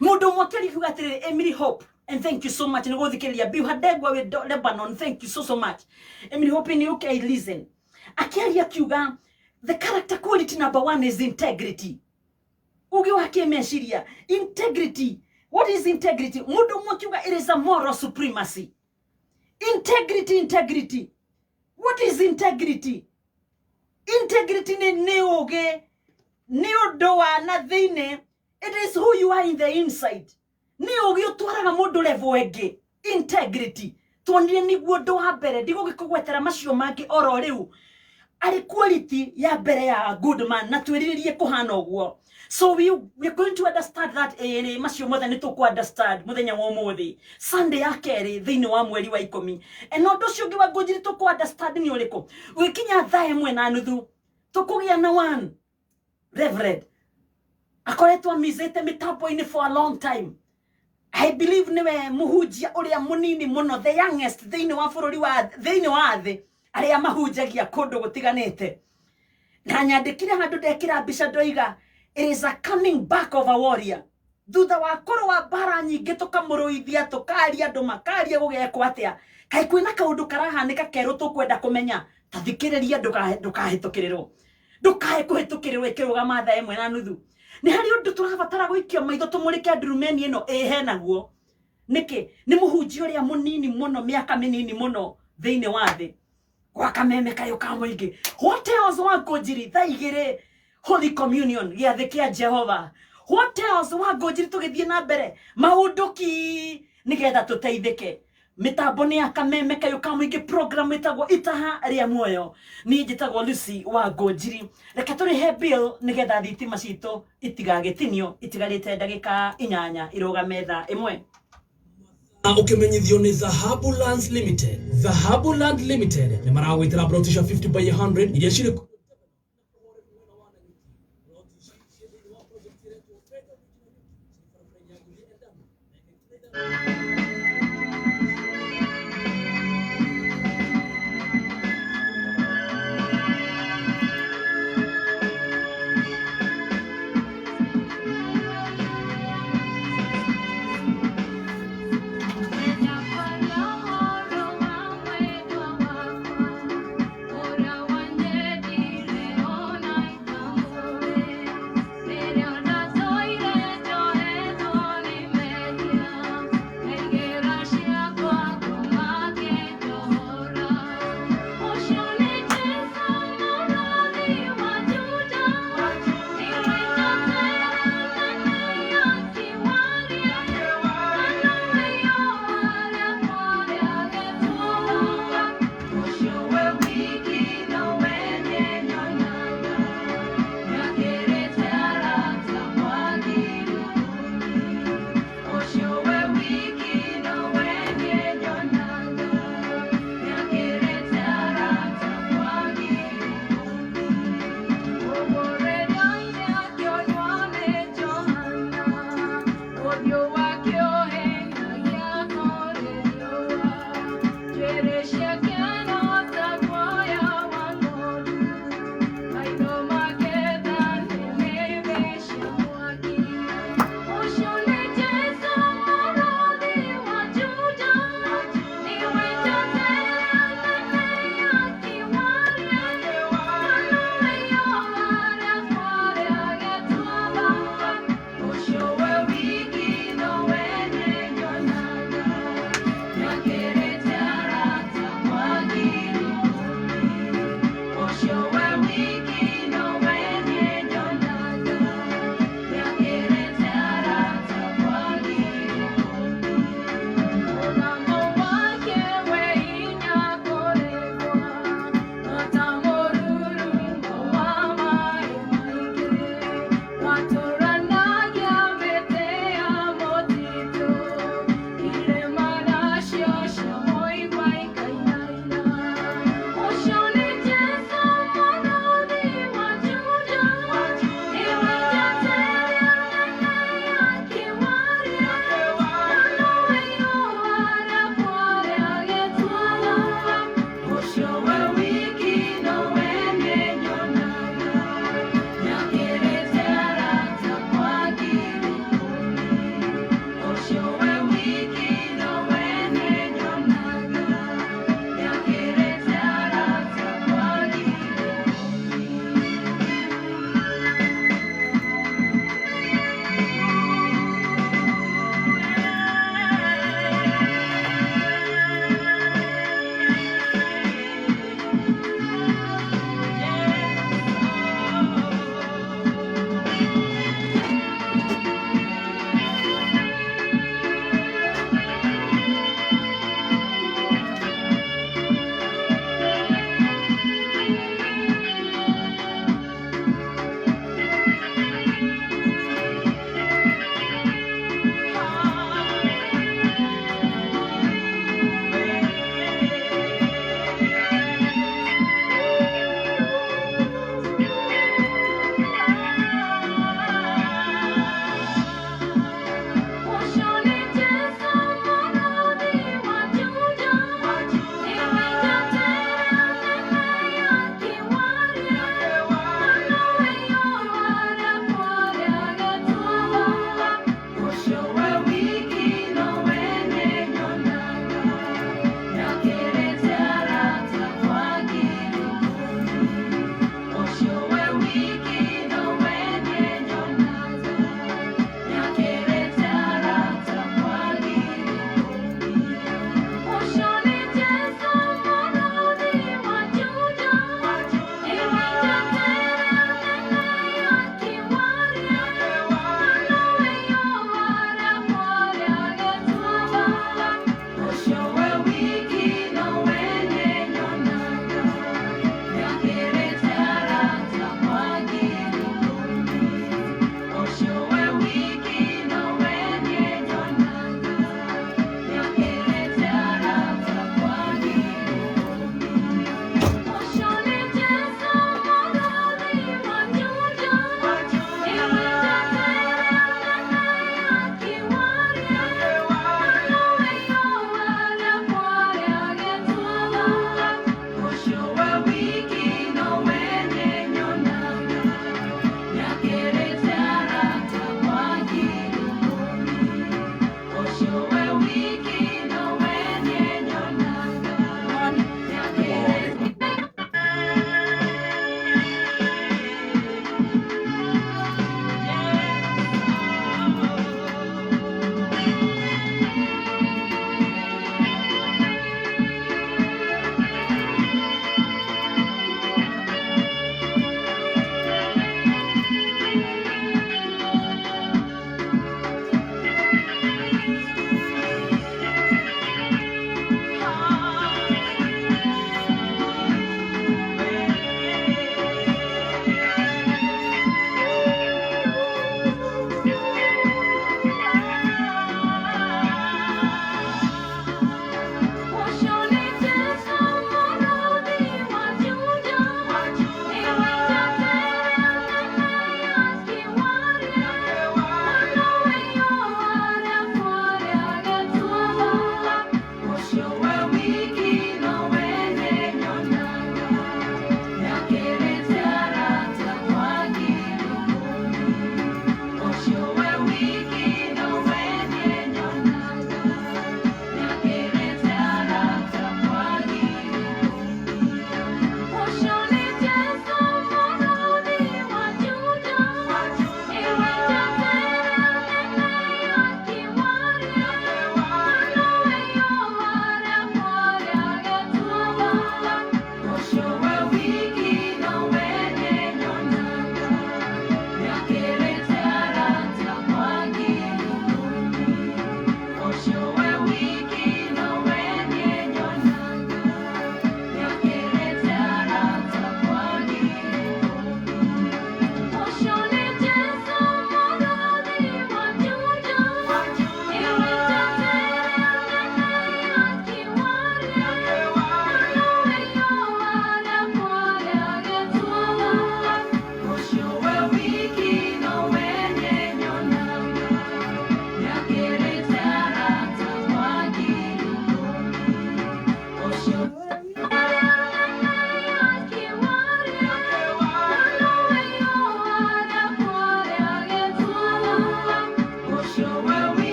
Speaker 1: Mudo mwakeri kuga atirire Emily Hope. And thank you so much. Bihadegwa with Lebanon. Thank you so much. Emily Hope in UK, listen. Akiaria kiuga, the character quality number 1 is integrity. Ugi wake meshiria. Integrity. What is integrity? Mudo mwakiuga, it is a moral supremacy. Integrity. What is integrity? Integrity ne oge, ne odoa na dhine. It is who you are in the inside. Ni ogio twaraga mundu level enge integrity tuonire niguo ndo wa mbere ndigo gikugwetera macio mangi oro riu ari quality ya mbere ya good man na twiriririe kuhana ogwo. So we're going to understand that macio mothe ni tuku understand muthenya wa umuthi Sunday ya keri thini wa mweri wa 10 and no ndocio ngi wa ngonjiri tuku understand ni uriku wikinya thaa imwe na nuthu tukugia na one reverend akoretwa mizete mitambo-ini for a long time. I believe niwe muhujia uria munini muno the youngest thini wa bururi wa thini wa thi aria mahujagia kundu gutiganite na nyandikire handu ndekira mbica ndoiga it is a coming back of a warrior. Thutha wa koro wa bara nyingi tukamuruithia tukaria andu makaria gugekwo atia kai kwina kaundu karahanika keru tukwenda kumenya tathikiriria ndukahitukiriro ndukahe kuhitukiriro ikiruga mathaa imwe na nuthu. Ni hari undu turabatara guikio maitho tumurike ndurumeni ino henaguo niki ni muhunjia uria munini muno miaka minini muno thiini wa thi kwa kameme kayo ka muingi what else wa ngonjiri thaigire Holy Communion giathi kia Jehova what else wa ngonjiri tugithie na mbere maunduki nigetha tuteithike mitambo ni akameme kayo ka muingi program itagwo itaha ria muoyo ni njitagwo Lucy wa ngonjiri reka turihe bill nigetha thitima citu itigagitinio itigarite ndagika 8 irugame thaa imwe.
Speaker 2: Ukimenyithio ni Dhahabu Lands Limited. Dhahabu Land Limited ni marawitira brotisha 50 by 100 iria ciri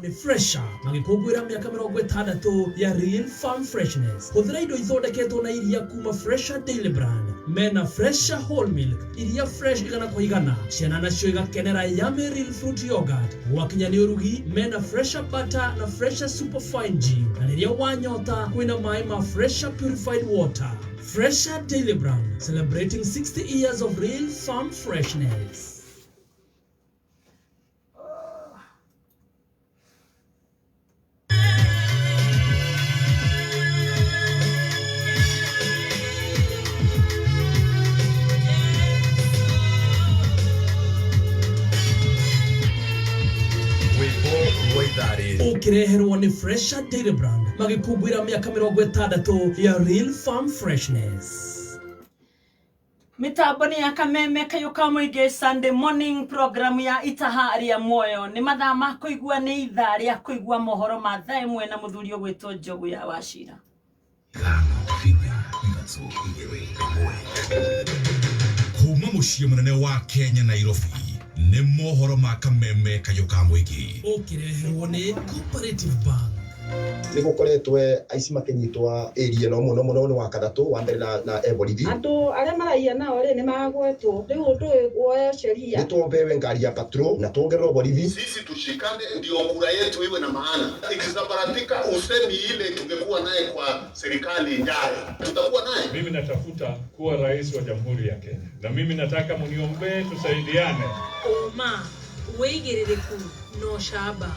Speaker 2: Ni fresher magikubwira miaka 60 ya Real Farm Freshness. Huthira indo ithondeketwo na iria kuma Fresher Daily Brand. Mena Fresher Whole Milk, iria fresh igana kwa igana. Ciana nacio igakenera Yummy Real Fruit Yogurt. Wakinya ni urugi, mena Fresher Butter na Fresher Superfine Ghee. Na riria wanyota kwina mai ma Fresher Purified Water. Fresher Daily Brand, celebrating 60 years of Real Farm Freshness. Ukireherwo ni Fresher Daily Brand magikubwira miaka 60 ya Real Farm Freshness.
Speaker 1: Mitambo ni ya Kameme Kayuka Muingi Sunday morning program ya Itahari ya Moyo ni mathaa ma kuigua ni ithaa ria kuigua mohoro ma thaa imwe na muthuri ugwitwo Njogu ya Wachira.
Speaker 3: Kuma muciĩ munene wa Kenya Nairobi ni mohoro ma Kameme Kayuka Muingi.
Speaker 2: Ukireherwo ni Cooperative Bank.
Speaker 4: Nigukoretwe aici makinyitwa area no muno ni wa Kathatu wa mbere na eborithi.
Speaker 5: Andu aria maraia nao ni magwetwo riu nduoya sheria.
Speaker 4: Nitumbewe ngari ya patrol na tuongererwo borithi.
Speaker 6: Sisi tushikane ndio kura yetu iwe na maana. Ikisambaratika usemi ile tungekuwa naye kwa serikali ijayo. Tutakuwa naye.
Speaker 7: Mimi natafuta kuwa rais wa Jamhuri ya Kenya. Na mimi nataka muniombee tusaidiane.
Speaker 8: Oma, uigiririku no shaba.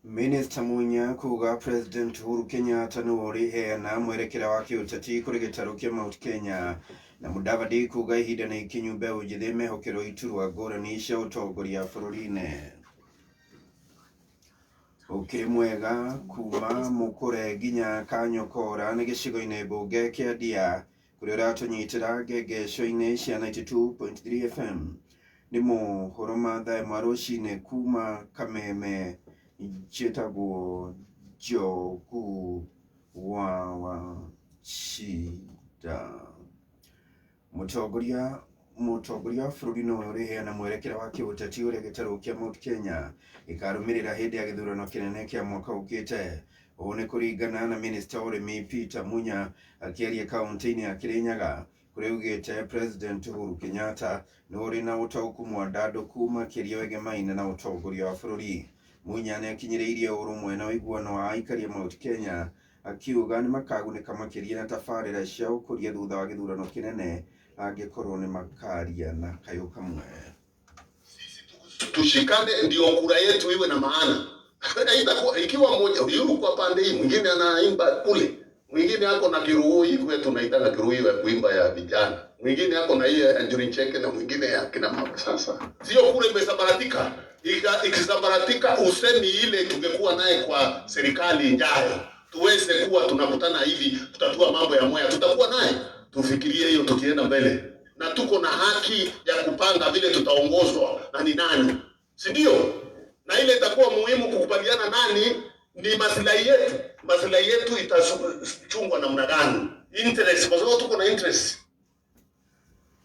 Speaker 9: Minister Munya kuga President Uhuru Kenyatta nuri heana mwerekera wa kiuteti kuri gitaro kia Mount Kenya na Mudavadi kuga ihinda ni ikinyumbe ujithime hokero iturwa ngurani cia utongoria bururi-ini. Ukimwega kuma mukure ginya Kanyokora ni gicigo-ini bunge kia Dia kuri uratunyitira ngengeco-ini cia 92.3 FM ni mohoro ma thaa imwe rucini kuma Kameme Chetago Njogu wa Wachira. Mutongoria bururi no uriheana mwerekera wa kiuteti uria gitaro kia Mount Kenya ikarumirira hindi ya githurano kinene kia mwaka ukite. Uũ ni kuringana na Minister Urimi Peter Munya akiaria kaunti-ini ya Kirinyaga kuria ugite President Uhuru Kenyatta nuri na utauku mwandandu kuma kiria wegemaine na utongoria wa bururi. Munya ni akinyiriirie urumwe na wiguano wa aikari Mount Kenya akiuga ni makagunĩka makĩria na tabarĩra cia ũkũria thutha wa gĩthurano kĩnene angĩkorwo ni makaria na kayo kamwe.
Speaker 6: Tushikane ndio kura yetu iwe na maana. Ikiwa mmoja yuko kwa pande hii, mwingine anaimba kule, mwingine ako na kirui kwetu tunaita kirui ya kuimba ya vijana, mwingine ako na hiyo Anjuri Cheke na mwingine ya kina mama. Sasa sio kule imesambaratika. Ikisambaratika usemi ile tungekuwa naye kwa serikali ijayo tuweze kuwa tunakutana hivi tutatua mambo ya Mwea, tutakuwa naye tufikirie hiyo tukienda mbele, na tuko na haki ya kupanga vile tutaongozwa na ni nani, si ndio? Na ile itakuwa muhimu kukubaliana nani ni maslahi yetu itachungwa namna gani, interest, kwa sababu tuko na interest.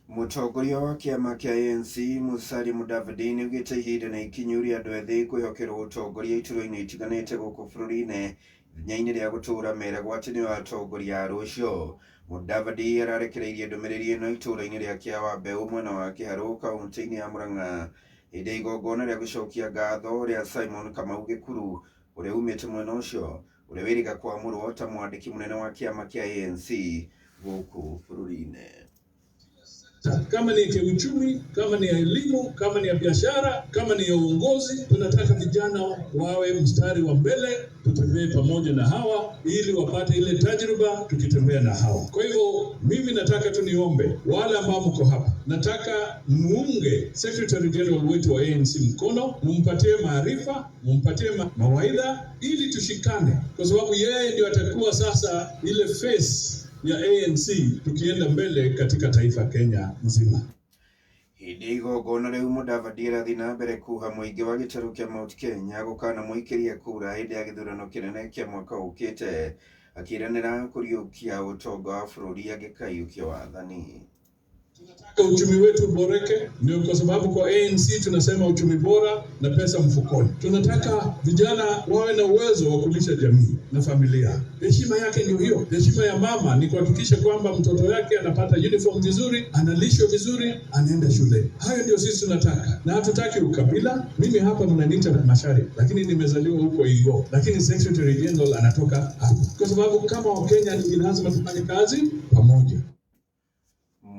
Speaker 9: Mutongoria wa kiama kia ANC Musalia Mudavadi ni ugite ihinda na ikinyuria andu ethi kwihokerwo utongoria iturwa-ini itiganite guku bururi-ini ithenya-ini ria gutura mera gwatanio ya atongoria a rucio. Mudavadi ararekereirie ndumiriri ino itura-ini ria Kiawambe mwena wa Kiharu kaunti-ini ya Murang'a hindi igongona ria gucokia ngatho ria Simon Kamau Gikuru uria umite mwena ucio uria wiriga kwamurwo ta mwandiki munene wa kiama kia ANC guku bururi-ini.
Speaker 7: Kama ni kiuchumi, kama ni elimu, kama ni biashara, kama ni uongozi, tunataka vijana wawe mstari wa mbele, tutembee pamoja na hawa ili wapate ile tajriba tukitembea na hawa. Kwa hivyo mimi nataka tuniombe wale ambao mko hapa, nataka muunge Secretary General wetu wa ANC mkono, mumpatie maarifa, mumpatie mawaidha ili tushikane, kwa sababu yeye ndio atakuwa sasa ile face ya ANC tukienda mbele katika taifa Kenya nzima.
Speaker 9: Hidigo gona rĩu Mudavadi arathi na mbere kuha mũingĩ wa gĩtarũ kĩa Mount Kenya gũkana mũikĩria kura hĩndĩ ya gĩthurano kĩnene kĩa mwaka ũkĩte, akĩranĩra kũriũkia ũtonga wa bũrũri agĩkaiũkia wathani.
Speaker 7: Tunataka uchumi wetu uboreke, ndio kwa sababu kwa ANC tunasema uchumi bora na pesa mfukoni. Tunataka vijana wawe na uwezo wa kulisha jamii na familia. Heshima yake ndio hiyo. Heshima ya mama ni kuhakikisha kwamba mtoto yake anapata uniform vizuri, analishwa vizuri, anaenda shule. Hayo ndio sisi tunataka. Na hatutaki ukabila. Mimi hapa mnaniita Mashariki, lakini nimezaliwa huko Igo. Lakini Secretary General anatoka hapa. Kwa sababu kama Wakenya ni lazima tufanye kazi pamoja.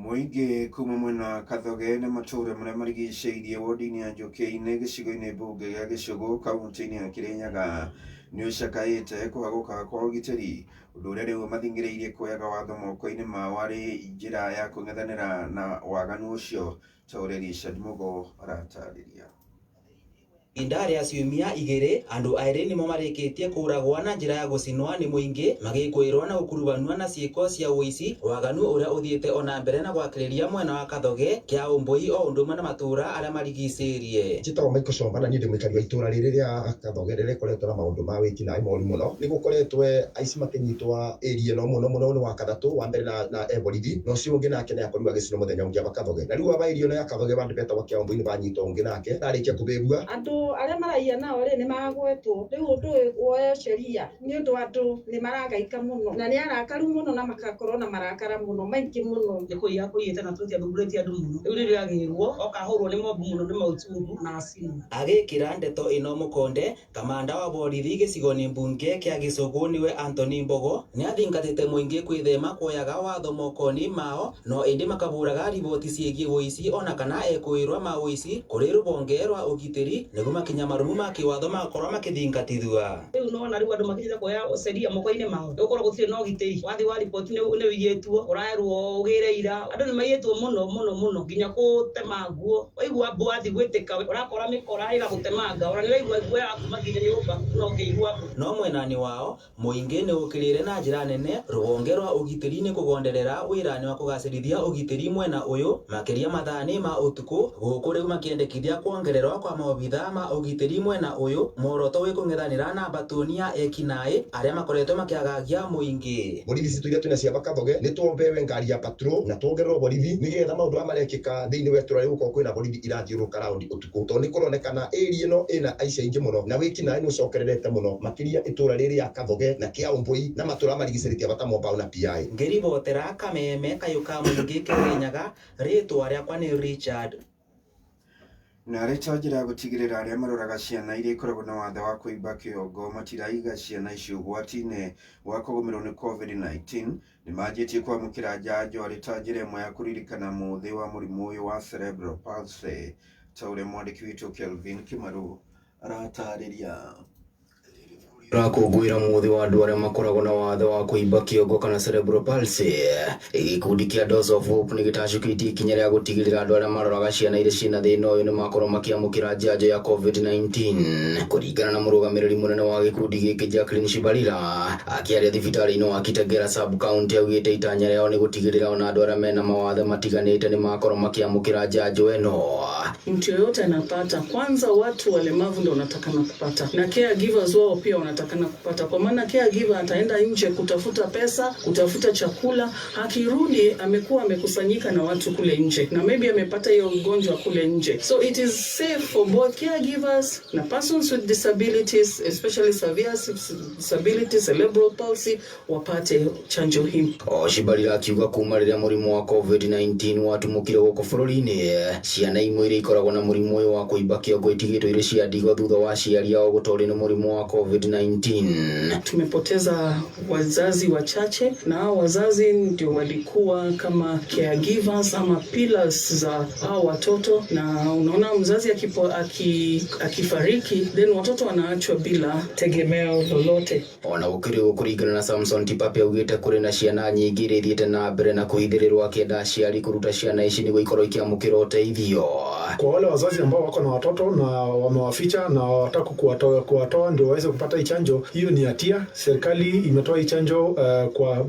Speaker 9: Mũingĩ kuma mwena wa Kathoge na matũũra marĩa marigicĩirie wodi-inĩ ya Njũkĩ-inĩ gĩcigo-inĩ mbunge gĩa Gĩcũgũ kaunti-inĩ ya Kĩrĩnyaga nĩ ũcakaĩte kũhagũka kwa ũgitĩri, ũndũ ũrĩa rĩu mathingĩrĩirie kuoyaga watho moko-inĩ mao arĩ njĩra ya kũng'ethanĩra na waganu ũcio, ta ũrĩa Richard Mugo aratarĩria.
Speaker 10: Ihinda rĩa ciumia igĩrĩ, andũ aĩrĩ nĩmo marĩkĩtie kũragwo na njĩra ya gũcinwo nĩ mũingĩ magĩkũĩrwo na gũkurubanio na ciĩko cia ũici, waganu ũrĩa ũthiĩte ona mbere na gwakĩrĩria mwena wa Kathoge, Kĩaũmbũi o ũndũ ũmwe na matũũra arĩa marigicĩirie.
Speaker 4: Njĩtagwo Michael Somba na niĩ ndĩ mũikari wa itũũra rĩrĩ rĩa Kathoge rĩrĩa rĩkoretwo na maũndũ ma wĩkinaĩ moru mũno. Nĩ gũkoretwo aici makĩnyitwo area ĩno mũno nĩ wa Kathatũ, wa mbere na eborithi, na ũcio ũngĩ nake nĩ akorirwo agĩcinwo mũthenya ũngĩ wa Kathoge. Na rĩu aba area ĩno ya Kathoge bandũ betagwo Kĩaũmbũi nĩ banyitwo ũngĩ nake narĩkia kũbĩbua.
Speaker 5: Andũ arĩa maraia nao nĩ magwetwo, rĩu ũndũ ũyũ woyo sheria nĩ ũndũ andũ nĩ maragaika mũno na nĩ arakaru mũno na makakorwo na marakara mũno maingĩ mũno.
Speaker 1: Nĩ kũiya kũiyĩte na tũtia thugurĩtie andũ mũno. Rĩu rĩrĩa agĩrwo okahũrwo nĩ mobu mũno nĩ mautungu na acinwo.
Speaker 10: Agĩkĩra ndeto ĩno mũkonde, kamanda wa borithi gĩcigo-inĩ mbunge kĩa Gĩcũgũ nĩwe Anthony Mbogo nĩ athingatĩte mũingĩ kwĩthema kuoyaga watho moko-inĩ mao, no ĩndĩ makabũraga riboti ciĩgiĩ ũici ona kana ekũĩrwo ma ũici kũrĩ rũhonge rwa ũgitĩri nĩguo makinya marũmu ma kĩwatho makorwo makĩthingatithua.
Speaker 1: Rĩu no na rĩu andũ makĩnyita kuoya sheria moko-inĩ mao. Ũkorwo gũtirĩ na ũgitĩri. Wathi wa riboti nĩ wĩiyĩtwo, ũraerwo ũgĩre ira. Andũ nĩ maiyĩtwo mũno nginya gũtema nguo. Waigua mbu wathi gwĩtĩka ũrakora mĩkora ĩgagũtemanga. Ona nĩ waigua nguo yaku makinya nyũmba no ũkĩigua. No
Speaker 10: mwena-inĩ wao mũingĩ nĩ ũkĩrĩire na njĩra nene rũhonge rwa ũgitĩri nĩ kũgonderera wĩra-inĩ wa kũgacĩrithia ũgitĩri mwena ũyũ makĩria mathaa-inĩ ma ũtukũ, gũkũ rĩu makĩendekithia kuongererwo kwa maobithaa ma ũgitĩri mwena ũyũ, muoroto wĩ kũng'ethanĩra na mbatũni ya ekinaĩ arĩa makoretwo makĩagagia mũingĩ.
Speaker 4: Borithi citũ iria twĩna cia Kathoge nĩ tuombewe ngari ya patrol na tuongererwo borithi nĩgetha maũndũ arĩa marekĩka thĩinĩ wa itũũra rĩu gũkorwo kwĩna borithi irathiũrũrũka raundi ũtukũ, tondũ nĩ kũronekana area ĩno ĩna aici aingĩ mũno na wĩkinaĩ nĩ ũcokererete mũno makĩria itũũra rĩrĩ ya Kathoge na Kĩaũmbũi na matũũra marigicĩrĩtie bata Mombau na PI.
Speaker 10: Ngĩribotera Kameme kayũ ka mũingĩ Kĩrĩnyaga, rĩtwa rĩakwa nĩ Richard.
Speaker 9: Na arĩta njĩra ya gũtigĩrĩra arĩa maroraga ciana iria ikoragwo na wathe wa kũimba kĩongo matiraiga ciana icio ũgwati-inĩ wa kũgũmĩrwo nĩ COVID-19 nĩ manjĩtie kwamũkĩra njanjo arĩ ta njĩra ĩmwe ya kũririkana mũthĩ wa mũrimũ ũyũ wa cerebral palsy, ta ũrĩa mwandĩki witũ Kelvin Kimaru aratarĩria.
Speaker 10: Rakũngũĩra mũthĩ wa andũ arĩa makoragwo na wathe wa kũimba kĩongo kana cerebral palsy, gĩkundi kĩa Doors of Hope nĩ gĩtacũkĩtie ikinya rĩa gũtigĩrĩra andũ arĩa maroraga ciana iria ciĩna thĩna ũyũ nĩ makorwo makĩamũkĩra njanjo ya COVID-19. Kũringana na mũrũgamĩrĩri mũnene wa gĩkundi gĩkĩ Jacqueline Shibalila akĩaria thibitarĩ-inĩ wa Kitengela sub county, augĩte itanya rĩao nĩ gũtigĩrĩra ona andũ arĩa mena mawathe matiganĩte nĩ makorwo makĩamũkĩra njanjo ĩno.
Speaker 11: Mtu yoyote anapata, kwanza watu walemavu ndio wanatakana kupata na caregivers wao pia wanatakana kupata, kwa maana caregiver ataenda nje kutafuta pesa, kutafuta chakula, akirudi amekuwa amekusanyika na watu kule nje na maybe amepata hiyo ugonjwa kule nje. So it is safe for both caregivers na persons with disabilities, especially severe disabilities, cerebral palsy, wapate chanjo hii.
Speaker 10: Shibalila akiuga kuma rĩrĩa mũrimũ wa COVID-19 watumũkire gũkũ bũrũri-inĩ, ciana imwe iria ikoragwo na mũrimũ ũyũ wa kũimba kĩongo itigĩtwo irĩ cia ndigwa thutha wa aciari ao gũtoorio nĩ mũrimũ wa COVID-19 COVID-19.
Speaker 11: Tumepoteza wazazi wachache, na hao wazazi ndio walikuwa kama caregivers ama pillars za hao watoto, na unaona mzazi akifariki then watoto wanaachwa bila tegemeo lolote.
Speaker 10: Ona ukiri kurigana na Samson Tipape ugite kuri na ciana nyingi rithiete na mbere na kuhithirirwa kienda ciari kuruta ciana ici ni guikoro ikiamukira uteithio.
Speaker 12: Kwa wale wazazi ambao wako na watoto na wamewaficha na wataka kuwatoa ndio waweze kupata chanjo, hiyo ni hatia. Serikali imetoa chanjo kwa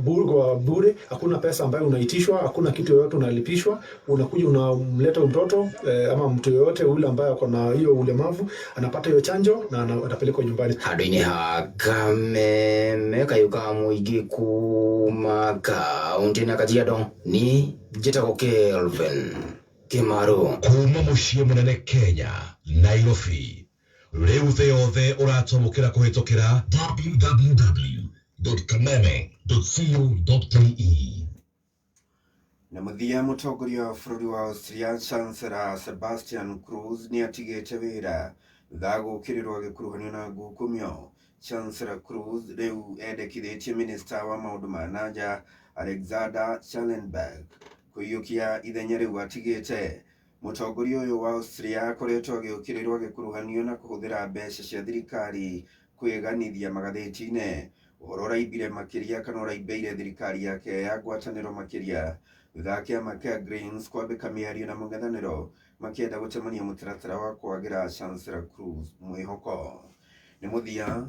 Speaker 12: bure, hakuna pesa ambayo unaitishwa, hakuna kitu yoyote unalipishwa. Unakuja unamleta mtoto ama mtu yoyote ule ambaye ako na hiyo ulemavu anapata hiyo chanjo na atapelekwa nyumbani.
Speaker 10: Haduini hakame kayuka muigi kumaka untina Kajiado ni Jetago Kelvin Kimaru
Speaker 3: kuma muciĩ munene Kenya Nairobi. Riu thĩ yothe ũratomũkĩra kũhĩtũkĩra www.kameme.co.ke.
Speaker 9: Na muthia mutongoria wa bũrũri wa Austria Chancellor Sebastian Kurz ni atigĩte wĩra thutha gũkĩrĩrwo gĩkuruhanio na ngukumio. Chancellor Kurz rĩu endekithĩtie minister wa maũndũ ma nanja Alexander Schallenberg kũiyũkia ithenya rĩu atigĩte. Mutongoria ũyũ wa Austria akoretwo agĩũkĩrĩrwo gĩkuruhanio na kũhũthĩra mbeca cia thirikari kwĩganithia magathĩti-inĩ. Ũhoro ũraimbire makĩria kana ũraimbeire thirikari yake ya ngwatanĩro makĩria thutha kĩama kĩa Greens kwambĩka mĩario na mũng'ethanĩro makĩenda gũtemania mũtaratara wa kwagĩra Chancellor Kurz mwĩhoko. Nĩ mũthia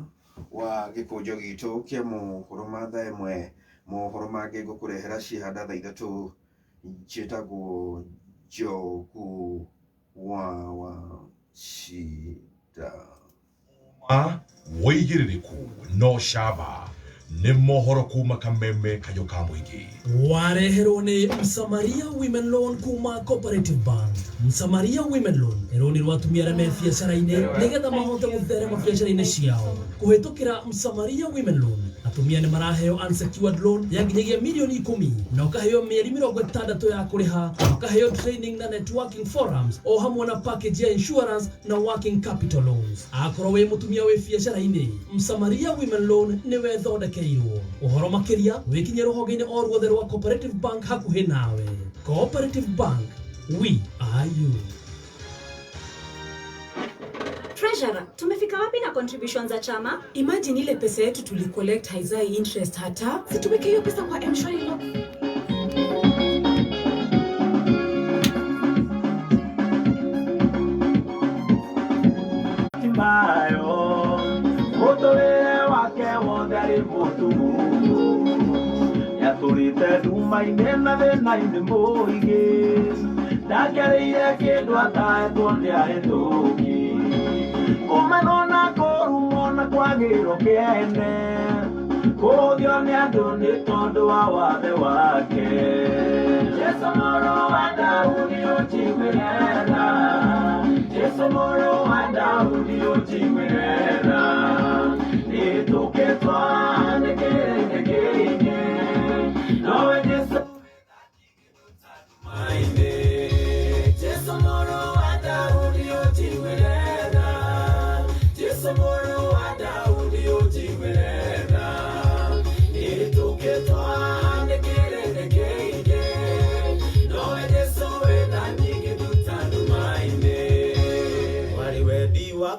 Speaker 9: wa gĩkũnjo gitũ kĩa mohoro ma thaa ĩmwe. Mohoro mangĩ ngũkũrehera ciĩhanda thaa ithatũ njĩtagwo Njogu wa Shida.
Speaker 3: Wĩigĩrĩrĩku no camba nĩ mohoro kuma Kameme Kayuka Mũingĩ.
Speaker 2: Wareherwo nĩ Msamaria Women Loan kuma Cooperative Bank. Msamaria Women Loan ĩronirwo atumia arĩa me biacara-inĩ nĩgetha mahote gũtherema biacara-inĩ ciao. Kũhĩtũkĩra Msamaria Women Loan, atumia nĩ maraheo unsecured loan ya nginyagia mirioni 10 na ukaheo mĩeri 60 ya kũrĩha, ukaheo training na networking forums o hamwe na package ya insurance na working capital loans. Akorwo wĩ mũtumia wĩ biacara-inĩ, Msamaria Women Loan nĩ wethondekeirwo. Ũhoro makĩria wĩkinye rũhonge-inĩ o ruothe rwa Cooperative Bank hakuhĩ nawe. Cooperative Bank, we are you.
Speaker 13: Treasurer, tumefika wapi na contributions za chama? Imagine ile pesa yetu tulicollect haizai interest hata. Situweke hiyo pesa kwa M-Shwari lock.
Speaker 14: Timbayo, motore wake wodari motu. Ya turite duma inena thena ine moige. Ndakereire kindu ataetwo ni ahĩtũki. Kumenona kũrumwo kwagĩrwo kĩene, kũthio nĩ andũ nĩ tondũ wa wathe wake. Jesu mũrũ wa Daudi ũnjiguĩre, Jesu mũrũ wa Daudi ũnjiguĩre, nĩtũkĩtwo nĩ kĩrĩndĩ kĩingĩ, nowe Jesu Jesu mũrũ wa Daudi ũnjiguĩre.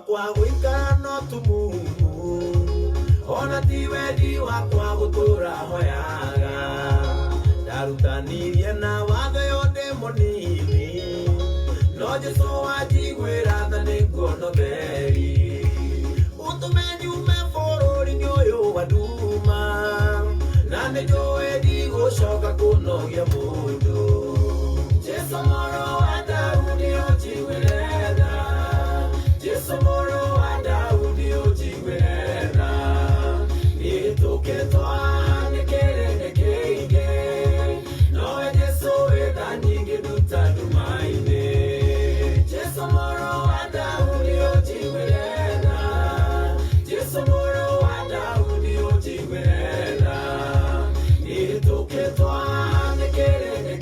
Speaker 14: Kwa wika no tumumu ona ti wendi wakwa gutura hoyaga ndarutanirie na watho yothe munini no Jesu wanjiguĩra tha nĩnguona theri ũtũme nyume bũrũri-inĩ ũyũ wa nduma na nĩnjũĩ ndigũcoka kũnogia mũndũ. Jesu mũrũ wa Daudi ũnjiguĩre, Jesu mũrũ wa Daudi ũnjiguĩre, nĩtũkĩtwo nĩ kĩrĩndĩ kĩingĩ, nowe Jesu wĩ tha nyingĩ nduta nduma-inĩ. Jesu mũrũ wa Daudi ũnjiguĩre, Jesu mũrũ wa Daudi ũnjiguĩre, nĩtũkĩtwo nĩ kĩrĩndĩ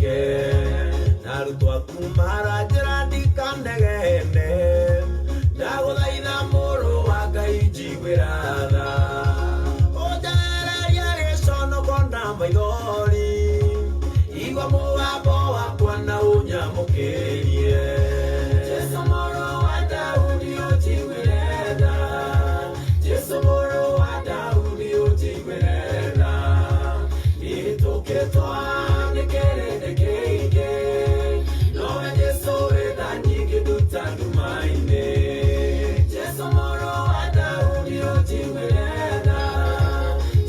Speaker 14: ke narutwa kumara njira ndikanegene ndaguthaitha muru wa Ngai njiguĩra tha ũnjehererie gĩconoko na maithori igua mũgambo wakwa na ũnyamũkĩrie Jesu mũrũ wa Daudi ũnjiguĩre tha Jesu mũrũ wa Daudi ũnjiguĩre tha nĩtũkĩtwo nĩ kĩrĩndĩ kĩingĩ nowe Jesu wĩ tha nyingĩ nduta nduma-inĩ Jesu mũrũ wa Daudi ũnjiguĩre tha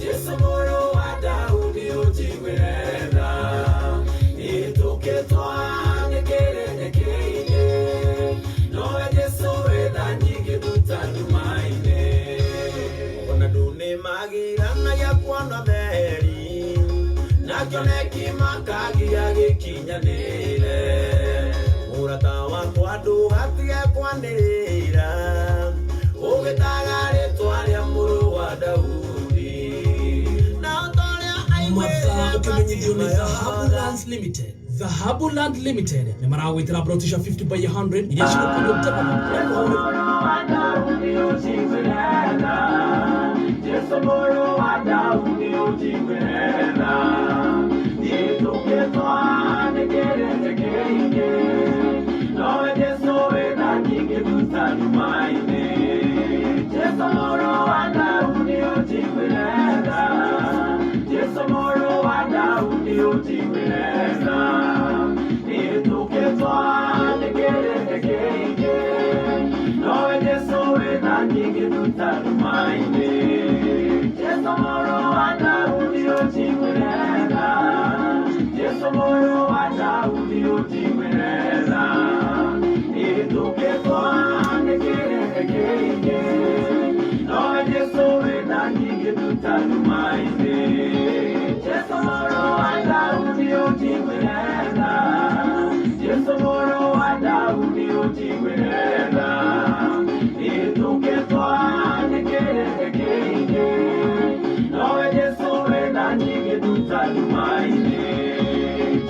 Speaker 14: Jesu mũrũ wa Daudi ũnjiguĩre tha nĩtũkĩtwo nĩ kĩrĩndĩ kĩingĩ nowe Jesu wĩ tha nyingĩ nduta nduma-inĩ ona ndũnĩmagiranagia kuona theri nakĩo nĩkĩmakagia gĩkinyanĩre mũrata wakwa ndũgatige kwanĩrĩra ũgĩtaga rĩtwa rĩa mũrũ wa Daudi na ũtorĩa
Speaker 2: mathaa ũkĩmenyithio nĩ Dhahabu Lands Limited. Dhahabu Land Limited nĩ maragwĩtĩra brotisha 50 by 100 iria cigũkũrio
Speaker 14: Jesu mũrũ wa Daudi ũnjiguĩre tha nĩtũkĩtwo nĩ kĩrĩndĩ kĩingĩ nowe Jesu wĩ tha nyingĩ nduta nduma-inĩ Jesu mũrũ wa Daudi ũnjiguĩre tha Jesu mũrũ wa Daudi ũnjiguĩre tha nĩtũkĩtwo nĩ kĩrĩndĩ kĩingĩ nowe Jesu wĩ tha nyingĩ nduta nduma-inĩ Jesu mũrũ wa Daudi ũnjiguĩre tha Jesu mũrũ wa Daudi ũnjiguĩre tha nĩtũkĩtwo nĩ kĩrĩndĩ kĩingĩ nowe Jesu wĩ tha nyingĩ nduta nduma-inĩ Jesu mũrũ wa Daudi ũnjiguĩre tha Jesu mũrũ wa Daudi ũnjiguĩre tha nĩtũkĩtwo nĩ kĩrĩndĩ kĩingĩ nowe Jesu wĩ tha nyingĩ nduta nduma-inĩ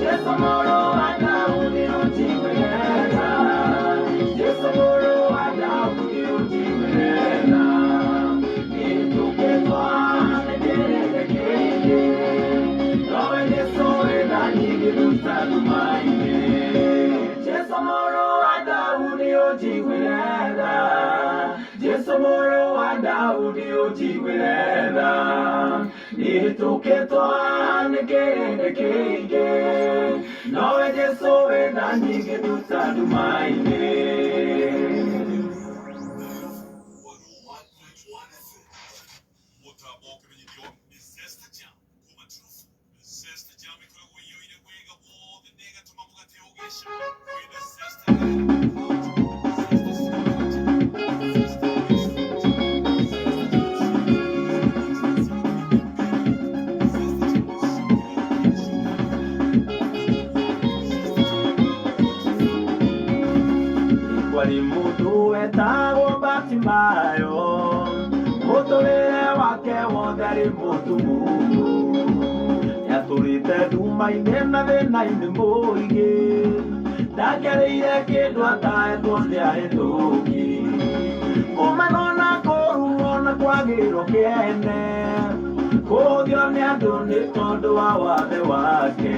Speaker 14: Jesu mũrũ wa Daudi ũnjiguĩre tha Jesu mũrũ wa Daudi ũnjiguĩre tha nĩtũkĩtwo nĩ kĩrĩndĩ kĩingĩ nowe Jesu wĩ tha nyingĩ nduta nduma-inĩ Jesu mũrũ wa Daudi ũnjiguĩre tha Jesu mũrũ wa Daudi ũnjiguĩre tha nĩtũkĩtwo nĩ kĩrĩndĩ kĩingĩ nowe Jesu wĩ tha nyingĩ nduta nduma-inĩ Kwari mũndũ wetagwo Batimayo mũtũrĩre wake wothe arĩ mũtumumu nĩatũrĩte nduma-inĩ na thĩna-inĩ mũingĩ ndakereire kĩndũ atahetwo nĩ ahĩtũki kũmena na kũruo na kwagĩrwo kĩene kũhũthio nĩ andũ nĩ tondũ wa wathe wake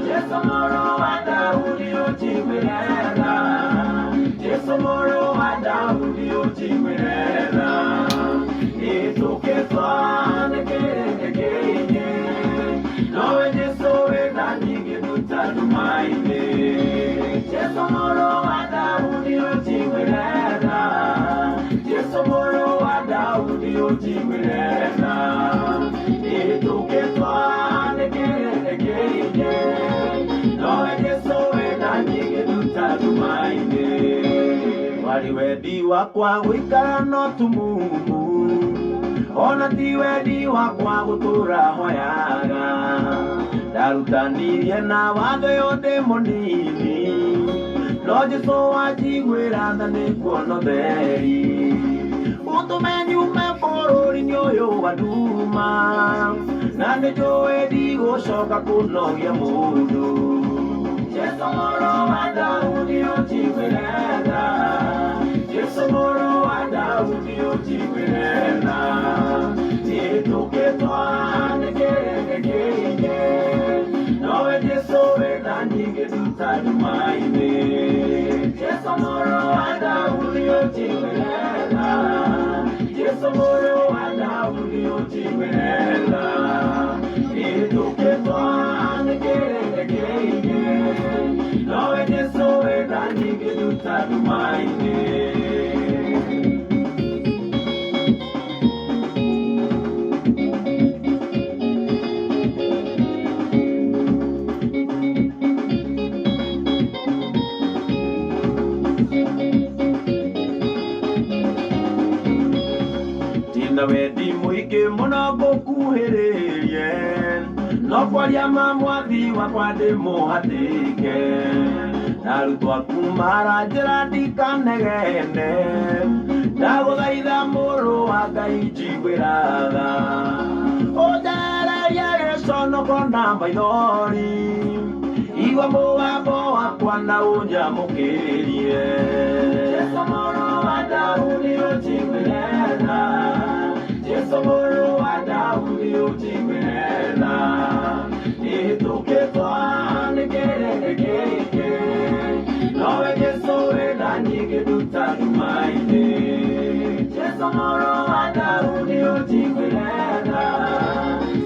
Speaker 14: Jesu mũrũ wa Daudi ũnjiguĩre tha Jesu mũrũ wa Daudi ũnjiguĩre tha nĩtũkĩtwo nĩ kĩrĩndĩ kĩingĩ nowe Jesu wĩ tha nyingĩ nduta nduma-inĩ Jesu mũrũ wa Daudi ũnjiguĩre tha Jesu mũrũ wa Daudi ũnjiguĩre tha nĩtũkĩtwo nĩ kĩrĩndĩ kĩingĩ nowe Jesu wĩ tha nyingĩ nduta nduma-inĩ warĩ wendi wakwa gũikara no tumumu ona ti wendi wakwa gũtũũra hoyaga ndarutanirie na watho ũyũ ndĩ mũnini no Jesu wanjiguĩra tha nĩkuona ũtheri ũtũme nyume bũrũri-inĩ ũyũ wa nduma na nĩ njũĩ ndigũcoka kũnogia mũndũ. Jesu mũrũ wa Daudi ũnjiguĩre tha, Jesu mũrũ wa Daudi ũnjiguĩre tha, nĩtũkĩtwo nĩ kĩrĩndĩ kĩingĩ, nowe Jesu wĩna nyingĩ nduta nduma-inĩ. Jesu mũrũ wa Daudi ũnjiguĩre tha, Jesu mũrũ wa Daudi ũnjiguĩre tha, nĩtũkĩtwo nĩ kĩrĩndĩ kĩingĩ, nowe Jesu wĩna nyingĩ nduta nduma-inĩ. Tina wendi mũingĩ mũno ngũkuhĩrĩrie, no kwaria ma mwathi wakwa ndĩmũhatĩke, na arutwo aku maranjĩra ndikanegene, ndagũthaitha mũrũ wa Ngai njiguĩra tha, ũnjehererie gĩconoko na maithori, igua mũgambo wakwa na ũnjamũkĩrie. Jesu mũrũ wa Daudi ũnjiguĩre tha, Jesu mũrũ wa Daudi ũnjiguĩre tha, nĩtũkĩtwo nĩ kĩrĩndĩ kĩingĩ, nowe Jesu wĩna nyingĩ nduta nduma-inĩ. Jesu mũrũ wa Daudi ũnjiguĩre tha,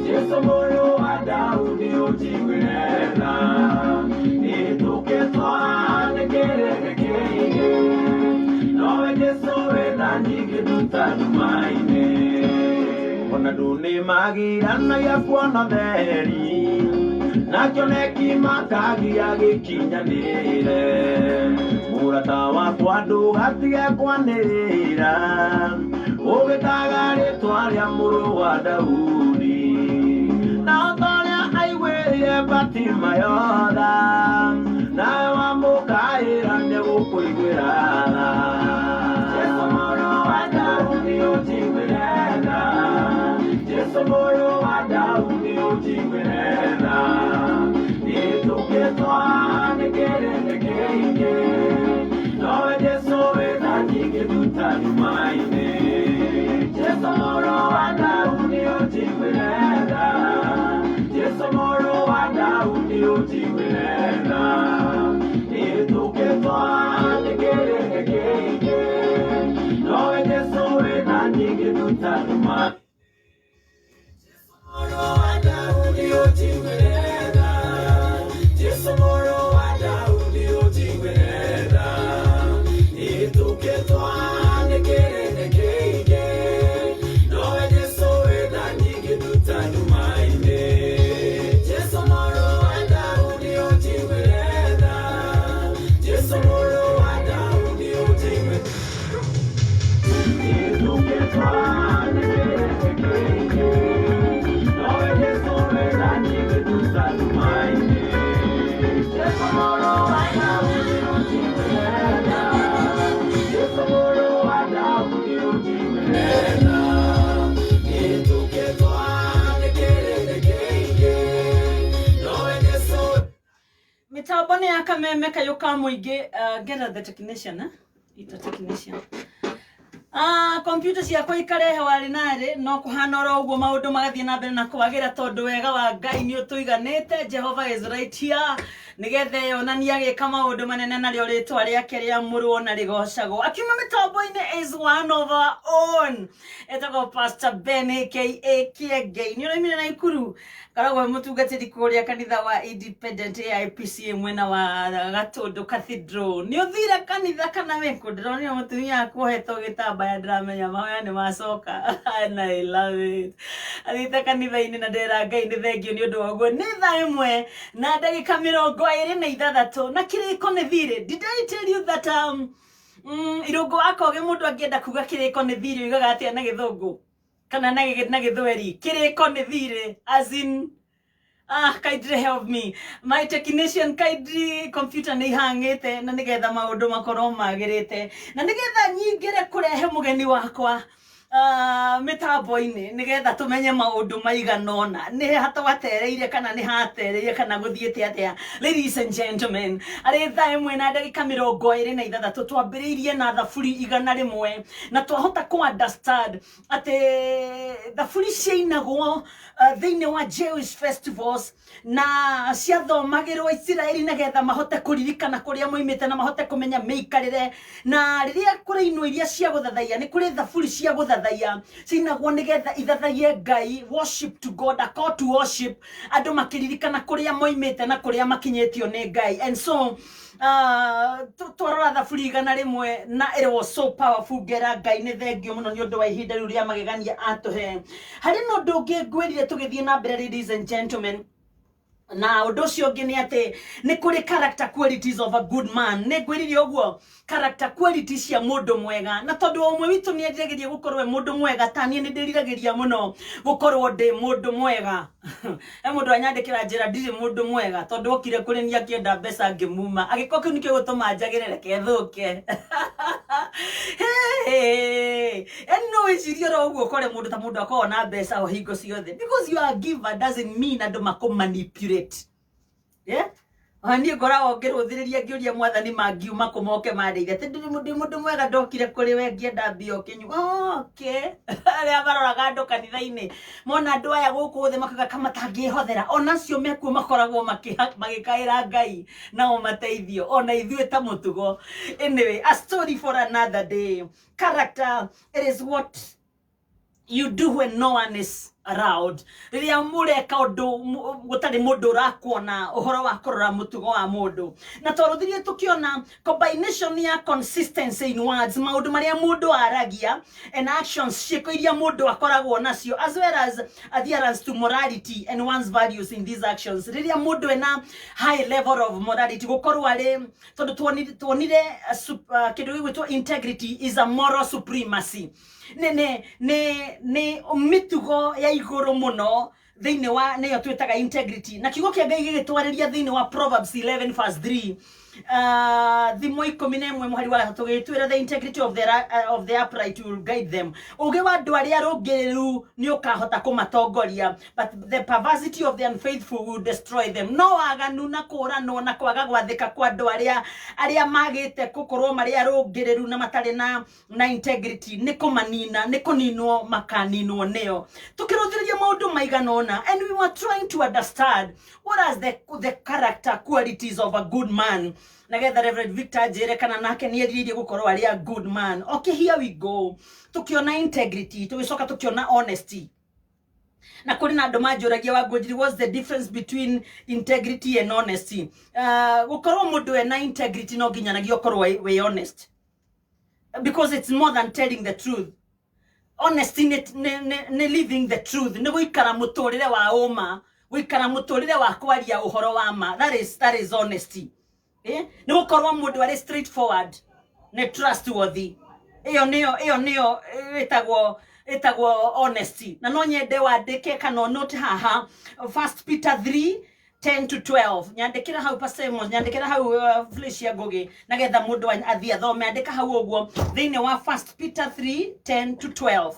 Speaker 14: Jesu mũrũ wa Daudi ũnjiguĩre tha, nĩtũkĩtwo nĩ kĩrĩndĩ kĩingĩ, nowe Jesu wĩna nyingĩ nduta nduma-inĩ. Ona ndũnĩmagiranagia kuona theri, nakĩo neki makagia gĩkinyanĩre, mũrata wakwa ndũgatige kwanĩrĩra, ũgĩtaga rĩtwa rĩa mũrũ wa Daudi, na ta ũrĩa aiguĩrire Batimayo tha, nawe wamũkaĩra nĩgũkũiguĩra tha. Jesu mũrũ wa Daudi ũnjiguĩre tha, Jesu mũrũ wa Daudi ũnjiguĩre tha, nĩtũkĩtwo nĩ kĩrĩndĩ kĩingĩ, nowe Jesu wĩna nyingĩ nduta nduma-inĩ. Jesu mũrũ wa Daudi ũnjiguĩre tha, Jesu mũrũ wa Daudi ũnjiguĩre tha, nĩtũkĩtwo nĩ kĩrĩndĩ kĩingĩ, nowe Jesu wĩna nyingĩ nduta nduma-inĩ. Jesu mũrũ wa Daudi ũnjiguĩre tha, Jesu mũrũ wa Daudi ũnjiguĩre tha, nĩtũkĩtwo nĩ kĩrĩndĩ kĩingĩ, nowe Jesu wĩna nyingĩ nduta nduma-inĩ. Jesu mũrũ wa Daudi ũnjiguĩre tha, Jesu mũrũ wa Daudi ũnjiguĩre tha, nĩtũkĩtwo nĩ kĩrĩndĩ kĩingĩ, nowe Jesu wĩna nyingĩ nduta nduma-inĩ. Jesu mũrũ wa Daudi ũnjiguĩre tha, Jesu mũrũ wa Daudi ũnjiguĩre tha, nĩtũkĩtwo nĩ kĩrĩndĩ kĩingĩ, nowe Jesu.
Speaker 1: Mitambo nĩ ya kameme kayũka mũingĩ. Get the technician, ita technician. Computer ciakwa ikarehe warĩ narĩ, no kũhana oro ũguo maũndũ magathiĩ na mbere na kwagĩra tondũ wega wa Ngai nĩ ũtũiganĩte. Jehovah is right here, nĩgetha yonania agĩka maũndũ manene narĩo rĩtwa rĩake rĩamũrwo na rĩgocagwo. Akiuma mĩtambo-inĩ is one of our own, etagwo Pastor Ben aka Kĩengei. Nĩ ũraimire Naikuru, karagwo mũtungatĩri kũrĩa kanitha wa Independent AIPC mwena wa Gatũndũ Cathedral. Nĩ ũthire kanitha kana wĩkũ? Ndĩronire mũtumia akuohetwo gĩtambaya, ndĩramenya mahoya nĩ macoka. And I love it. Athĩte kanitha-inĩ na ndĩra Ngai nĩ thengio nĩ ũndũ wa ũguo. Nĩ thaa ĩmwe na ndagĩka 26 na kĩrĩko nĩ thirĩ. Did I tell you that irũngũ akoge mũndũ angĩenda kuga kĩrĩko nĩ thirĩ oigaga atĩa na gĩthũngũ kana na gĩthweri? Kĩrĩko nĩ thirĩ, as in kindly help me my technician, kindly computer nĩ ihangĩte na nĩgetha maũndũ makorwo magĩrĩte na nĩgetha nyingĩre kũrehe mũgeni wakwa mitambo-ini nigetha tumenye maundu maiganona ni hatawatereire kana ni hatereire kana guthiete atia. Ladies and gentlemen, ari thaa imwe na ndagika 26 twambiriirie na thaburi 100 na twahota ku understand ati thaburi ciainagwo thiini wa Jewish festivals na ciathomagirwo Israeli nigetha mahote kuririkana kuria moimite na mahote kumenya meikarire. Na riria kuri ino iria cia guthathaiya ni kuri thaburi cia guthathaiya cinagwo nigetha ithathaie Ngai, worship to God, a call to worship, andu makiririkana kuria moimite na kuria makinyetio ni Ngai. And so twarora thaburi 100 na it was so powerful. Ngera Ngai ni thengio muno ni undu wa ihinda riu ria magegania atuhe. Hari no ndungi ngwirire tugithie na mbere, ladies and gentlemen. Na undu ucio ungi ni ati ni kuri character qualities of a good man. Ni ngwirire uguo character qualities cia mundu mwega, na tondu umwe witu ni endegerie gukorwo mundu mwega, tani ni ndiriragiria muno gukorwo ndi mundu mwega. Mundu anyandikira njira ndiri mundu mwega tondu okire kuri ni akienda mbeca ngimuma agikoke nikio gutuma njagirire kethuke. No icirio ro uguo kore mundu ta mundu akona mbeca o hingo ciothe, because you are a giver doesn't mean andu makumanipulate. Yeah, ani ngoragwo ngiruthiriria ngiuria mwathani mangiuma kumoke mandeithia ti ndi mundu mwega ndokire kuri we ngienda mbio kinyu. Okay, aria baroraga andu kanitha-ini mona andu aya guku the makaga kama tangihothera onacio mekuo makoragwo magikaira Ngai nao mateithio ona ithuĩ ta mutugo. Anyway, a story for another day. Character, it is what you do when no one is around. Riria mureka undu gutari mundu rakuona uhoro wa kurora mutugo wa mundu, na twaruthirie tukiona combination ya consistency in words, maundu maria mundu aragia, and actions ciiko iria mundu akoragwo nacio, as well as adherence to morality and one's values in these actions. Riria mundu ena high level of morality, gukorwo ari tondu tuonire kindu gigwitwo integrity is a moral supremacy. Ne mitugo ya iguru muno thiini wa neyo twitaga integrity, na kiugo kia Ngai gigitwariria thiini wa Proverbs 11 verse 3. Thimo 11 muhari wa 3 gitwira the integrity of the upright will guide them. Uge wa andu aria rungiriru ni ukahota kumatongoria, but the perversity of the unfaithful will destroy them. No aganu na kurano na kwaga gwathika kwa andu aria magite kukorwo mari arungiriru na matari na integrity ni kumanina ni kuninwo makaninwo neo. Tukiruthiria maundu maiganona, and we were trying to understand what are the character qualities of a good man. Nagetha Reverend Victor Jere kana nake ni eririe gukorwo ari a good man. Okay, here we go. Tukiona integrity, tugicoka tukiona honesty. Na kuri na andu manjuragia wangujiri, what's the difference between integrity and honesty? Gukorwo mundu ena integrity no nginyanagia ukorwo we honest, because it's more than telling the truth. Honesty ne living the truth, ne guikara muturire wa uma, guikara muturire wa kwaria uhoro wa ma. That is honesty. Ne gukorwo mundu ari straightforward, ne trustworthy. Iyo nio etagwo honesty. Na no nyende wandike kana note haha 1 Peter 3:10 to 12. Nyandikira hau pasemo, nyandikira hau flesh ya goge nagetha mundu athia thome, andika hau uguo thiini wa 1 Peter 3:10 to 12.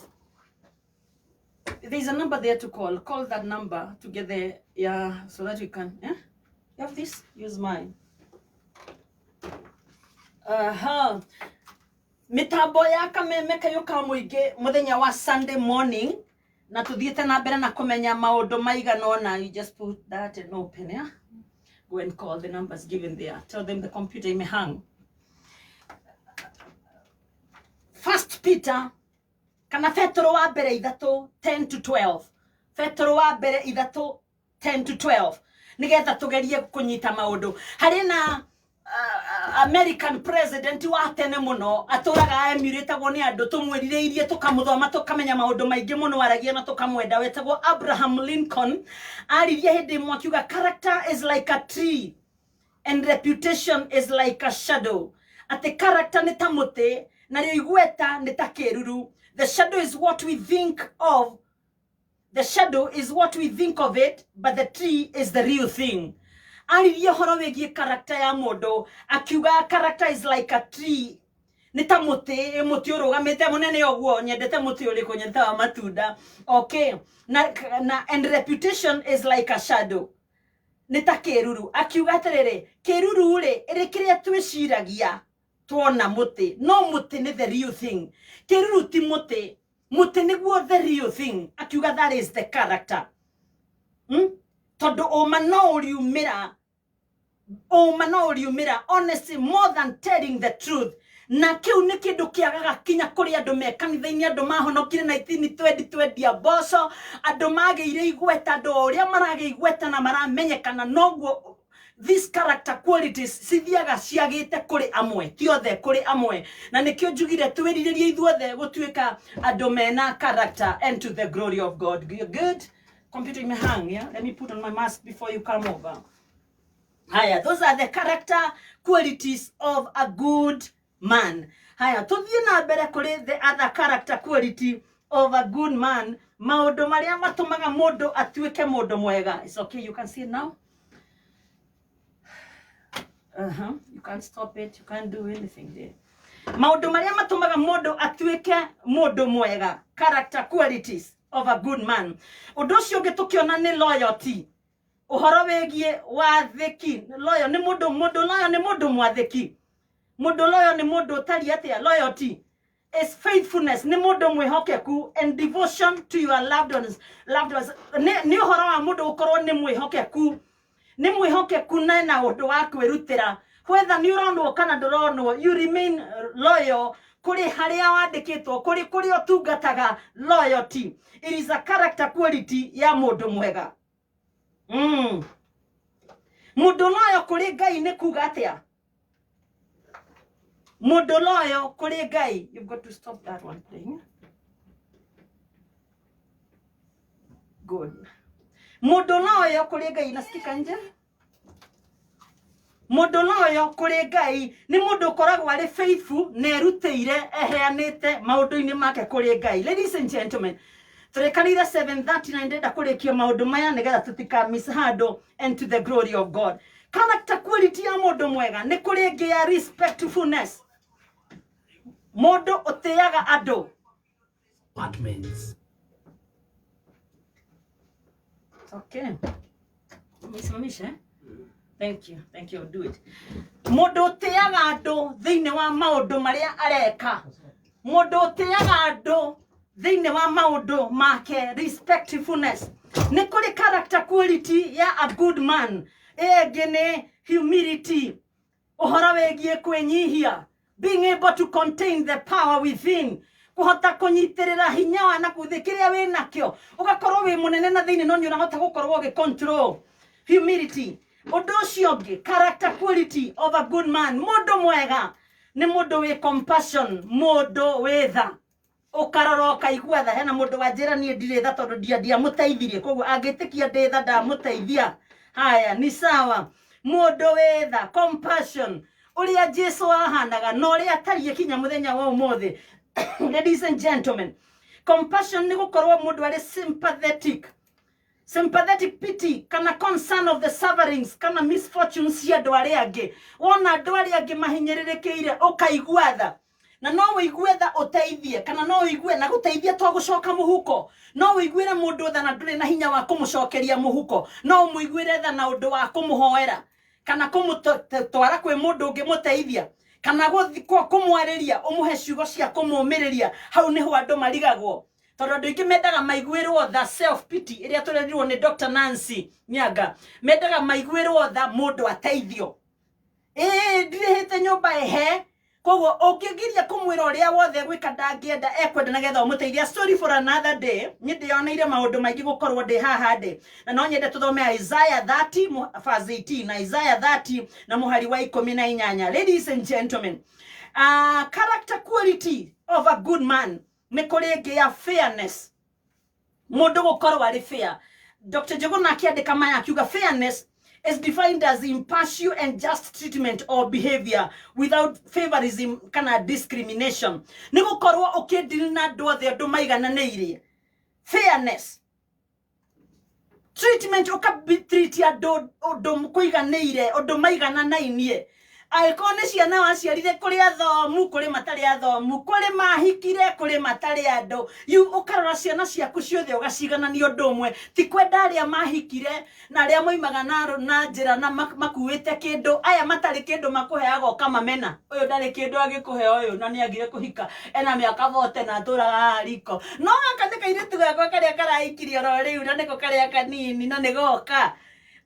Speaker 1: There's a number there to call. Call that number to get there, yeah, so that you can, yeah? You have this? Use mine. Mitambo ya kameme kayuka muingi muthenya wa Sunday morning, na tuthiete na mbere na kumenya maundu maiganona. You just put that and open, yeah? Go and call the numbers given there. Tell them the computer may hang. 1 Peter kana Petro wa mbere 3:10 to 12. Petro wa mbere 3:10 to 12. Nigetha tugerie kunyita maundu. Hari na American president wa tene muno aturaga emuritagwo ni andu tumwirireirie tukamuthoma tukamenya maundu maingi muno aragia na tukamwenda, wetagwo Abraham Lincoln. Aririe hindi mwe akiuga character is like a tree and reputation is like a shadow. Ate character ni ta muti na rio igweta ni ta kiruru. The shadow is what we think of. The shadow is what we think of it, but the tree is the real thing. Aririe horo wegie character ya mundu akiuga character is like a tree nita muti urugamite munene ogwo nyendete muti uriko nyenda wa matunda. Okay, and reputation is like a shadow. Nita kiruru akiuga atiriri kiruru ri rikiria twiciragia tuona muti no muti ni the real thing. Kiruru ti muti niguo the real thing. Akiuga that is the character. Todo oma no uliumira honestly more than telling the truth. Na kiu ni kindu kiagaga kinya kuri andu me kanitha-ini andu mahonokire na itini 2020 aboso andu mageire igweta andu uria marage igweta na maramenyekana noguo this character qualities sithiaga ciagite kuri amwe tiothe kuri amwe na nikio njugire twiriririe ithuothe gutuika andu mena character and to the glory of God. Good. Computer in my hand, yeah? Let me put on my mask before you come over. Haya, those are the character qualities of a good man. Haya, tuthie na mbere kuri the other character quality of a good man. Maundu maria matumaga mundu atuike mundu mwega. It's okay, you can see it now. You can't stop it. You can't do anything there. Maundu maria matumaga mundu atuike mundu mwega. Character qualities of a good man. Undu ucio ungi tukiona ni loyalty. Uhoro wegie wathiki. Loyal ni mundu loyal ni mundu mwathiki. Mundu loyal ni mundu tari atia. Loyalty is faithfulness. Ni mundu mwihokeku and devotion to your loved ones. Ni uhoro wa mundu ukorwo ni mwihokeku. Ni mwihokeku na undu wa kwirutira. Whether ni uronwo kana nduronwo, you remain loyal. Kuri haria wandikitwo kuri otungataga loyalty. It is a character quality ya mundu mwega. Mundu loyal kuri Ngai ni kuga atia? Mundu loyal kuri Ngai. You've got to stop that one thing. Good. Mundu loyal kuri Ngai nasikika nje? Mundu loyal kuri Ngai ni mundu koragwo ari faithful na erutire eheanite maundu-ini make kuri Ngai. Ladies and gentlemen, turekanire 7:39 ndenda kurikia maundu maya nigetha tutika miss handle and to the glory of God. Character quality ya mundu mwega ni kuri Ngai ya respectfulness. Mundu uteaga andu.
Speaker 2: Apartments.
Speaker 1: Okay. Misimamisha. Thank you. I'll do it. Mundu uteaga andu thiine wa maundu maria areka. Mundu uteaga andu thiine wa maundu make. Respectfulness. Ni kuri character quality ya a good man. Egene humility. Uhoro wegie kwenyihia. Being able to contain the power within. Kuhota kunyitirira hinya wa na kuthikiria we nakio. Ugakorwo we munene na thiine no nyurahota gukorwo ge control. Humility. Undu ucio ungi, character quality of a good man. Mundu mwega ni mundu we compassion, mundu we tha. Ukarora ukaigua tha. Hena mundu wanjira nie ndire tha tondu ndia muteithirie. Koguo angitikia ndi tha ndamuteithia. Haya, ni sawa. Mundu we tha, compassion. Uria Jesu ahanaga no uria tarie kinya muthenya wa umuthi. Ladies and gentlemen, compassion ni gukorwo mundu ari sympathetic. Sympathetic pity, kana concern of the sufferings, kana misfortunes ya andu aria angi. Wona andu aria angi mahinyirirekeire ukaigua tha. Na no wigue tha uteithie, kana no wigue na guteithia to gucoka muhuko. No wiguire mundu tha na nduri na hinya wa kumucokeria muhuko. No muiguire tha na undu wa kumuhoera. Kana kumutwara kwe mundu ungi muteithia. Kana guthikwo kumwariria umuhe ciugo cia kumumiriria. Hau niho andu marigagwo. Tondu andu ingi mendaga maiguirwo tha self pity iria turerirwo ni Dr. Nancy Nyaga. Mendaga maiguirwo tha mundu ateithio. Ndirihite nyumba ehe. Koguo ungigiria kumwira uria wothe gwika ndangienda ekwenda nagetha umuteithia. Story for another day. Nindioneire maundu maingi gukorwo ndi haha ndi. Na no nyende tuthome Isaiah 30 verse 18 na Isaiah 30 na muhari wa 18. Ladies and gentlemen, character quality of a good man ni kuri Ngai ya fairness. Mundu gukorwo ari fair. Dr. Njuguna akiandika maya akiuga fairness is defined as impartial and just treatment or behavior without favorism kana discrimination. Ni gukorwo ukidili na andu othe andu maigananiire. Fairness. Treatment ukabitreat andu kuiganiire, andu maigananainie. Aikone ciana waciarire kuri athomu kuri matari athomu kuri mahikire kuri matari ando ukarora ciana ciaku ciothe ugacigana ni undu umwe ti kwenda aria mahikire na aria moimaga na njira na makuite kindu aya matari kindu makuheaga ukamamena uyu ndari kindu agikuhe uyu na ni agire kuhika ena miaka vote na turaga riko no akathika iritu gakwa karia karaikirio ro riu na niko karia kanini na nigoka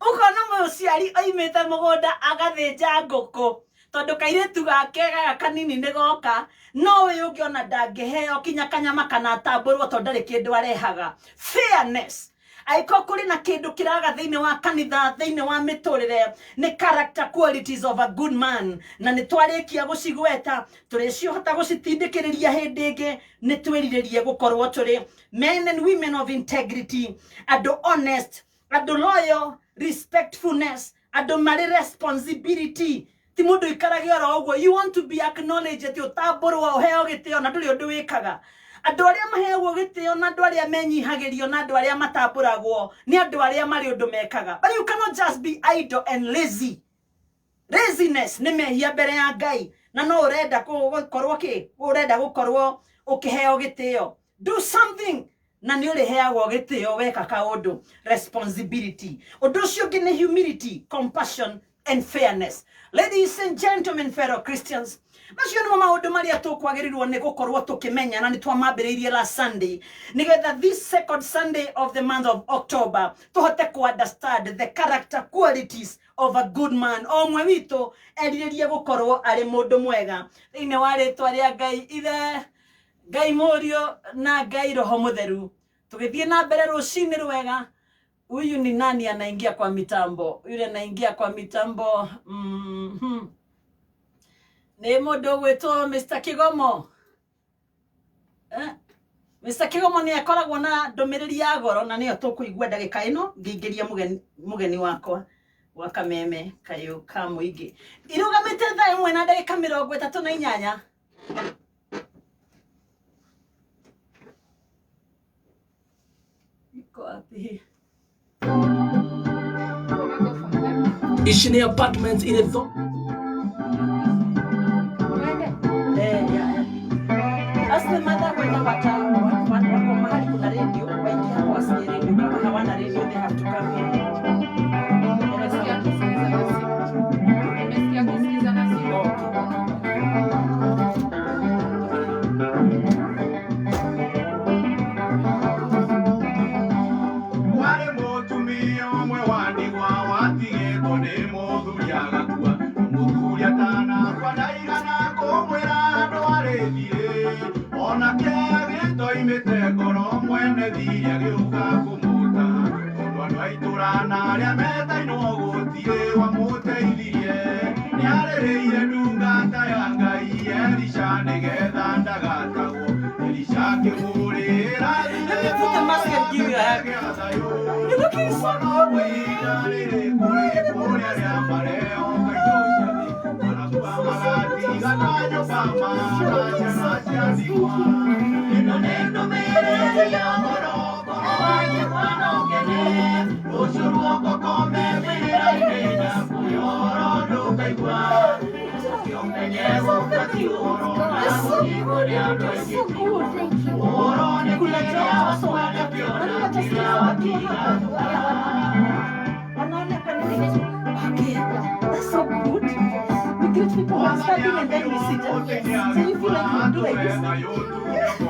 Speaker 1: ukona muciari oimite mugunda agathinja nguku tondu kairetu gake kanini nigoka no we ungiona ndangiheo kinya kanyama kana tamburwo tondu ndari kindu arehaga fairness aiko kuri na kindu kiraga thiini wa kanitha thiini wa miturire ni character qualities of a good man na ni twarikia gucigweta turicio hota gucitindikiriria hindi ingi ni twiriririe gukorwo turi men and women of integrity and honest and loyal respectfulness and mari responsibility ti mundu ikarage oro uguo you want to be acknowledged ati utamburwa uheo gitio na nduri undu wikaga andu aria maheagwo gitio na andu aria menyihagirio na andu aria matamburagwo ni andu aria mari undu mekaga but you cannot just be idle and lazy. Laziness ni mehia mbere ya Ngai na no urenda gukorwo ki urenda gukorwo ukiheo gitio. Do something na ni uriheagwo gitio weka kaundu. Responsibility undu ucio ngi ni humility, compassion and fairness. Ladies and gentlemen, fellow Christians, macio nimo maundu maria tukwagirirwo ni gukorwo tukimenya na ni twamambiriirie last Sunday nigetha this second Sunday of the month of October tuhote ku understand the character qualities of a good man. Omwe witu eriririe gukorwo ari mundu mwega thiini wa ritwa ria Ngai ithe Ngai Murio na Ngai Roho Mutheru. Tugithie na mbere rucini rwega. Huyu ni nani anaingia kwa mitambo? Yule anaingia kwa mitambo ni mundu gwitwo Mr. Kigomo. Mr. Kigomo ni akoragwo na ndumiriri ya goro na niyo tukuigua ndagika ino ngiingiria mugeni wakwa wa Kameme kayo ka muingi. Irugamite thaa imwe na ndagika 38. Iko wapi?
Speaker 2: Ici ni apartments ile zo.
Speaker 1: Asante mada kwenda wako mahali kuna radio waingia hapo wasikie radio kama hawana radio they have to come here.
Speaker 14: Wale motumia omwe wandigwa watigitwo ni muthuri agakua muthuri atana kwadaigana kumwira andu arithire ona kiagito imite ngoro mwene thiri agiuka kumuta tondu andu aiturana aria metainwo gutire wamuteithirie ni aririire ndungata ya Ngai Elisha nigetha ndagatagwo Elisha kimurira
Speaker 1: You're looking so that's so good. We greet people are starting and then we sit down. So you feel like you do like this.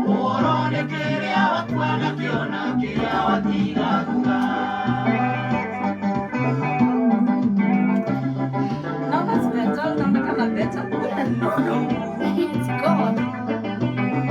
Speaker 14: Oro ne quería nakiona kila watiga kuga.
Speaker 1: Now that's better. Naonekana better. No. It's God.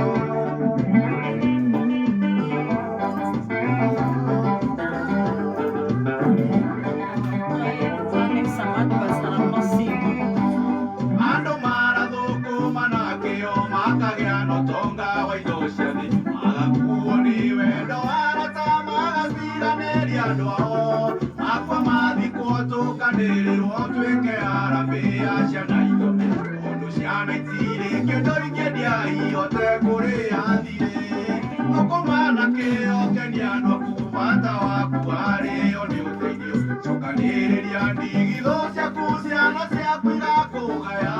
Speaker 14: Ando marathuku manakio makagĩa no tonga wa indo ciothe magakuo nĩ wendo warata magaciranĩria andũ ao makwa mathikwo tũkanĩrĩrwo twĩke harambĩ ya ciana itũ ũndũ ciana itirĩ kĩndũ ingĩendia ihote kũrĩa thirĩ ũkũmana kĩo kenia nwaku bata waku harĩo nĩ ũteithio cokanĩrĩria ndigithũ ciaku ciana ciaku igakũgaya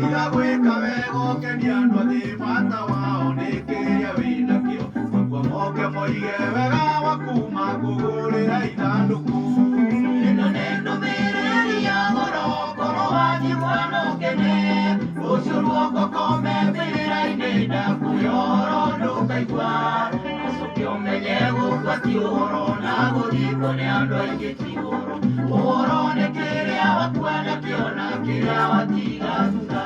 Speaker 14: igagwĩka wega ũkenia andũ athĩ bata wao nĩ kĩrĩa wĩnakĩo makwa moke moige wega waku makũgũrĩra ithandũku ĩno nĩ ndũmĩrĩri ya goro ngoro wanyitwo nũkene rũciũ ruokokome mbĩrĩra-inĩ ndakuohoro ndũkaigua acoke ũmenye gũkua ti ũhoro na gũthikwo nĩ andũ aingĩ ti ũhoro ũhoro nĩ kĩrĩa wakua nakĩo na kĩrĩa watiga thutha.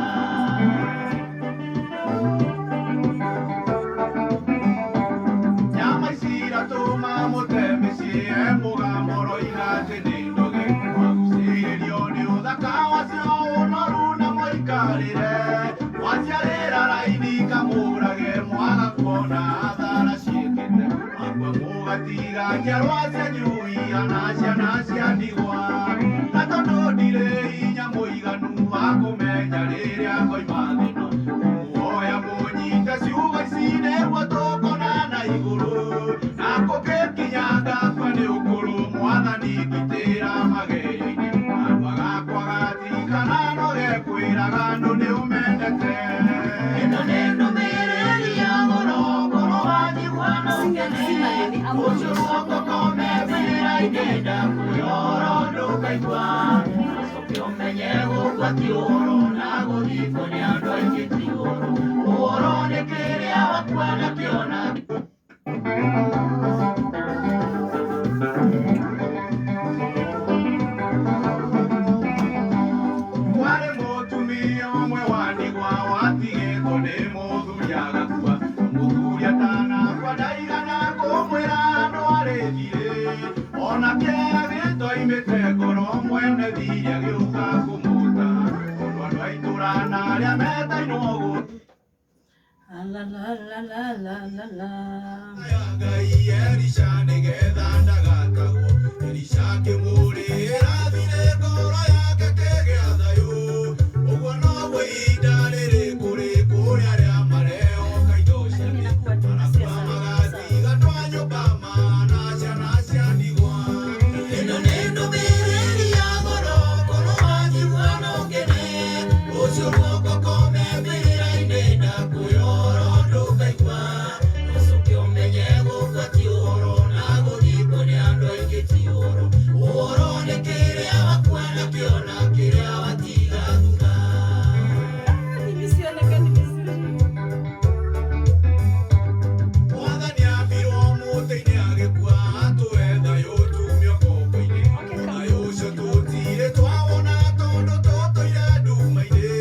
Speaker 14: Nyama ici iratũma mũte mĩciĩ mũgamoro igatĩ nĩ ndoge wagucĩrĩrio nĩ ũthaka wacio ũnoru na mũikarĩre waciarĩra raini kamũrage mwaga kuona thara ciĩkĩte makwa mũgatiga njiarwa cianyu ihana ciana cia ndigwa na tondũ ndirĩ hinya mũiganu wa kũmenya rĩrĩa ngoima thĩno mũhoya mũnyite ciugo ici nĩguo tũkonana igũrũ na kũngĩkinya ngakua nĩ ũkũrũ mwathani ngitĩra magerio-inĩ andũ agakwa gatikana noge kwĩraga andũ nĩ ũmendete ĩno nĩ ndũmĩrĩri ya goro ngoro wanyigua nũkene rũciũ ruokokome mbĩrĩra-inĩ ndakuohoro ndũkaigua acoke ũmenye gũkua ti ũhoro na gũthikwo nĩ andũ aingĩ ti ũhoro ũhoro nĩ kĩrĩa wakua nakĩo na warĩ mũtumia ũmwe wa ndigwa watigĩtwo nĩ mũthuri agakua mũthuri atanakua ndaigana kũmwĩra ndwarĩ thirĩ onake agĩtwo oimĩte ngoro mwene thirĩ agĩũka kũmũta tondũ andũ a itũra na arĩa metainwo gũkũ Ngai Elisha nĩgetha ndagatagwo Elisha akĩmũrĩra thirĩ ngoro yake kĩgĩa thayũ ũguo noguo ihinda rĩrĩ kũrĩ kũrĩa arĩa marehoka indo ciake marakua magatiga twa nyũmba mana ciana cia ndigwa ĩno nĩ ndũmĩrĩri ya goro ngoro wanyigua nũkene rũciũ ruokokome mbĩrĩra-inĩ ndakuohoro ndũkaigua ũcoke ũmenye gũkua ti ũhoro na gũthikwo nĩ andũ aingĩ ti ũhoro ũhoro nĩ kĩrĩa wakua nakĩo na kĩrĩa watiga thutha. Mwathani ambirwo mũtĩ-inĩ agĩkua atũhe thayũ tumio kombo-inĩ thayũ ũcio tũtirĩ twawona tondũ tũtũire nduma-inĩ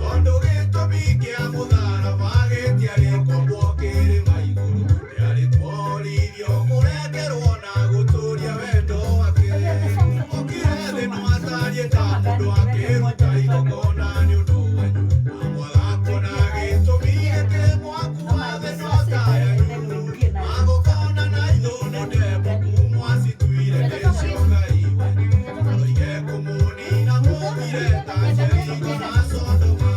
Speaker 14: tondũ gĩtũmi kĩa mũtharaba gĩtiarĩ kwambwo kĩrĩma igũrũ kĩarĩ kworithio kũrengerwo na gũtũũria wendo wake okire thĩ no atariĩ ta mũndũ akĩruta igongona nĩ ũndũ wanyu na mwagakuona gĩtũmi gĩkĩ mwakuua thĩ no tayanyu magũkona na ithũnũ ndemboku mwacituire nĩcio Ngai wanyu oige kũmũnina mũthire ta Jeriko na Sodoma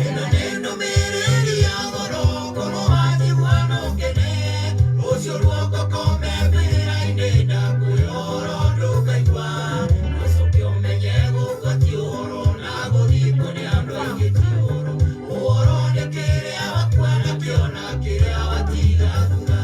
Speaker 14: ĩno nĩ ndũmĩrĩri ya goro ngoro wanyigua nũkene rũciũ ruokokome mbĩrĩra-inĩ ndakuohoro ndũkaigua ũcoke ũmenye gũkua ti ũhoro na gũthikwo nĩ andũ aingĩ ti ũhoro ũhoro nĩ kĩrĩa wakua nakĩo na kĩrĩa watiga thutha.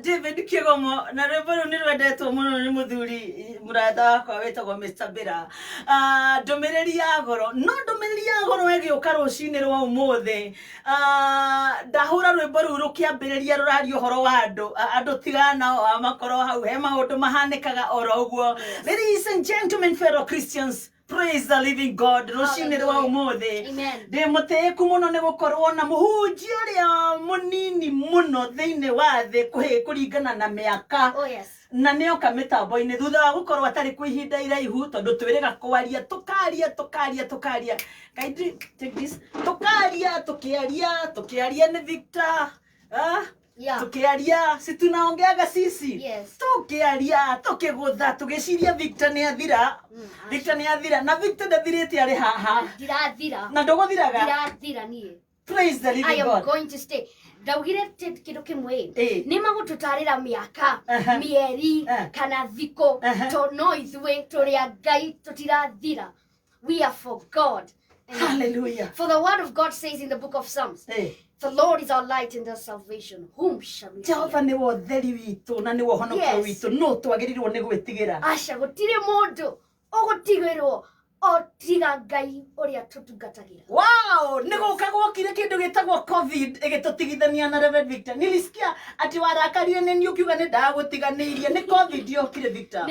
Speaker 1: David Kigomo na rwimbo ni rwendetwo muno ni muthuri murata wakwa wetagwo Mr. Bira. Ndomereri ya goro no ndomereri ya goro egiuka rucini rwa umuthi. Ndahura rwimbo ru rukiambiriria rurario horo wa andu tigana makoro hau he maundu mahanikaga oro uguo. Ladies and gentlemen, fellow Christians, praise the living God. Rucini rwa umuthi ndi muteku muno ni gukorwo na muhunji uria munini muno thiini wa thi kuringana na miaka. Na nio kamitambo-ini thutha wa gukorwo atari kwa ihinda iraihu tondu twiriga kwaria tukaria kaidi take this tukiaria ni Victor tukiaria si tunaongeaga sisi tukiaria tukigutha tugiciria Victor ni athira na Victor ndathirite ari haha
Speaker 15: ndirathira
Speaker 1: na ndogothiraga
Speaker 15: ndirathira nie.
Speaker 1: Praise the living God.
Speaker 15: I am going to stay. Ndaugire kindu kimwe ni magututarira miaka mieri kana thiko to no ithwe turi Ngai tutirathira. We are for God.
Speaker 1: Hallelujah.
Speaker 15: For the word of God says in the book of Psalms, the Lord is our light and our salvation. Whom shall we fear?
Speaker 1: Jehova ni wo theri witu na ni wo honokia witu no twagirirwo ni gwitigira.
Speaker 15: Asha gutire mundu ugutigirwo o tiga Ngai uria tutungatagira.
Speaker 1: Wow, nego kagwokire kindu gitagwo COVID igitutigithania na Reverend Victor. Nilisikia ati warakarire ni ukiuga ni ndagutiganirie ni COVID yokire Victor.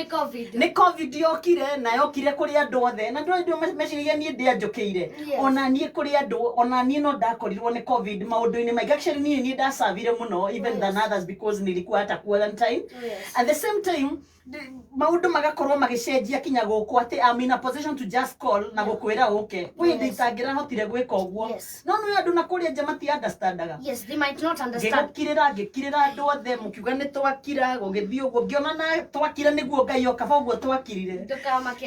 Speaker 1: Ni COVID yokire na yokire kuri andu othe na ndio meciria ni ndi anjukiire. Ona nie kuri andu ona nie no ndakorirwo ni COVID maundu-ini maingi. Actually ni ndasavire muno even than others because nilikuwa hata quarantine. At the same time maundu magakorwo magicenjia kinya guku ati I'm in a position to just call na gukwira okay we nditangira hotire gwika uguo no no andu na kuria jamati understandaga.
Speaker 15: Yes, they might not understand.
Speaker 1: Ngikirira andu othe mukiuga ni twakira gugithio uguo ngiona na twakira niguo Ngai okaba uguo twakirire.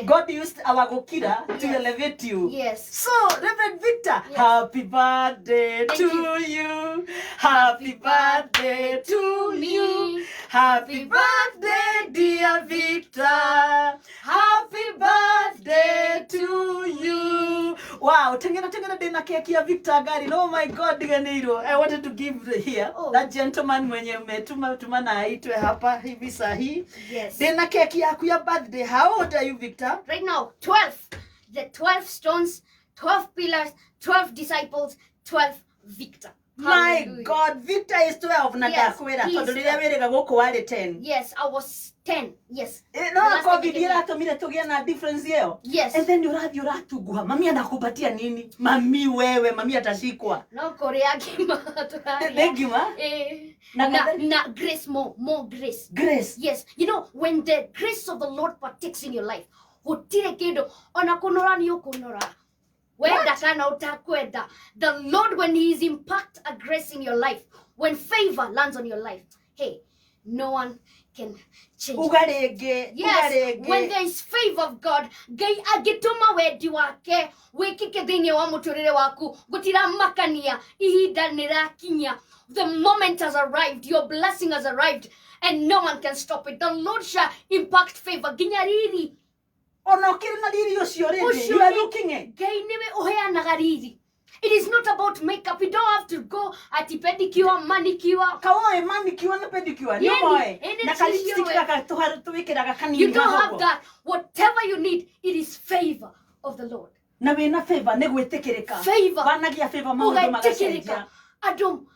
Speaker 1: God used our gukira to elevate you.
Speaker 15: Yes.
Speaker 1: So Reverend Victor, happy birthday to you. Happy birthday to me. Happy birthday dear Victor. Happy birthday to you. Wow, tengena dena keki ya Victor gari. Oh my God, diganiro. I wanted to give here that gentleman mwenye umetuma na aitwe hapa hivi sahi.
Speaker 15: Yes.
Speaker 1: Dena keki yaku ya birthday. How old are you, Victor?
Speaker 15: Right now, 12. The 12 stones, 12 pillars, 12 disciples, 12 Victor.
Speaker 1: My
Speaker 15: Hallelujah.
Speaker 1: God, Victor is 12 na dakwira tondu riria wiriga guku wari 10.
Speaker 15: Yes, I was 10. Yes.
Speaker 1: No, COVID iratumire tugie na difference yeo.
Speaker 15: Yes.
Speaker 1: And then uratuguha. Mami anakupatia nini? Mami wewe, mami atashikwa.
Speaker 15: No, korea gima.
Speaker 1: Gima?
Speaker 15: Na grace more grace.
Speaker 1: Grace.
Speaker 15: Yes. You know, when the grace of the Lord partakes in your life, hutire kido ona kunora ni ukunora. The Lord, when He is impact a grace in your life, when favor lands on your life, hey, no one can change it. Yes, when there is favor of God, Gai agituma wedi wake, wekike thini wa muturire waku, gutira makania, ihinda nirakinya. The moment has arrived, your blessing has arrived, and no one can stop it. The Lord shall impact favor. Ginyariri.
Speaker 1: You are looking at.
Speaker 15: It is not about makeup. You don't have to go at the pedicure, manicure.
Speaker 1: Manicure and pedicure.
Speaker 15: You don't have that. Whatever you need, it is favor of the Lord.
Speaker 1: Favor.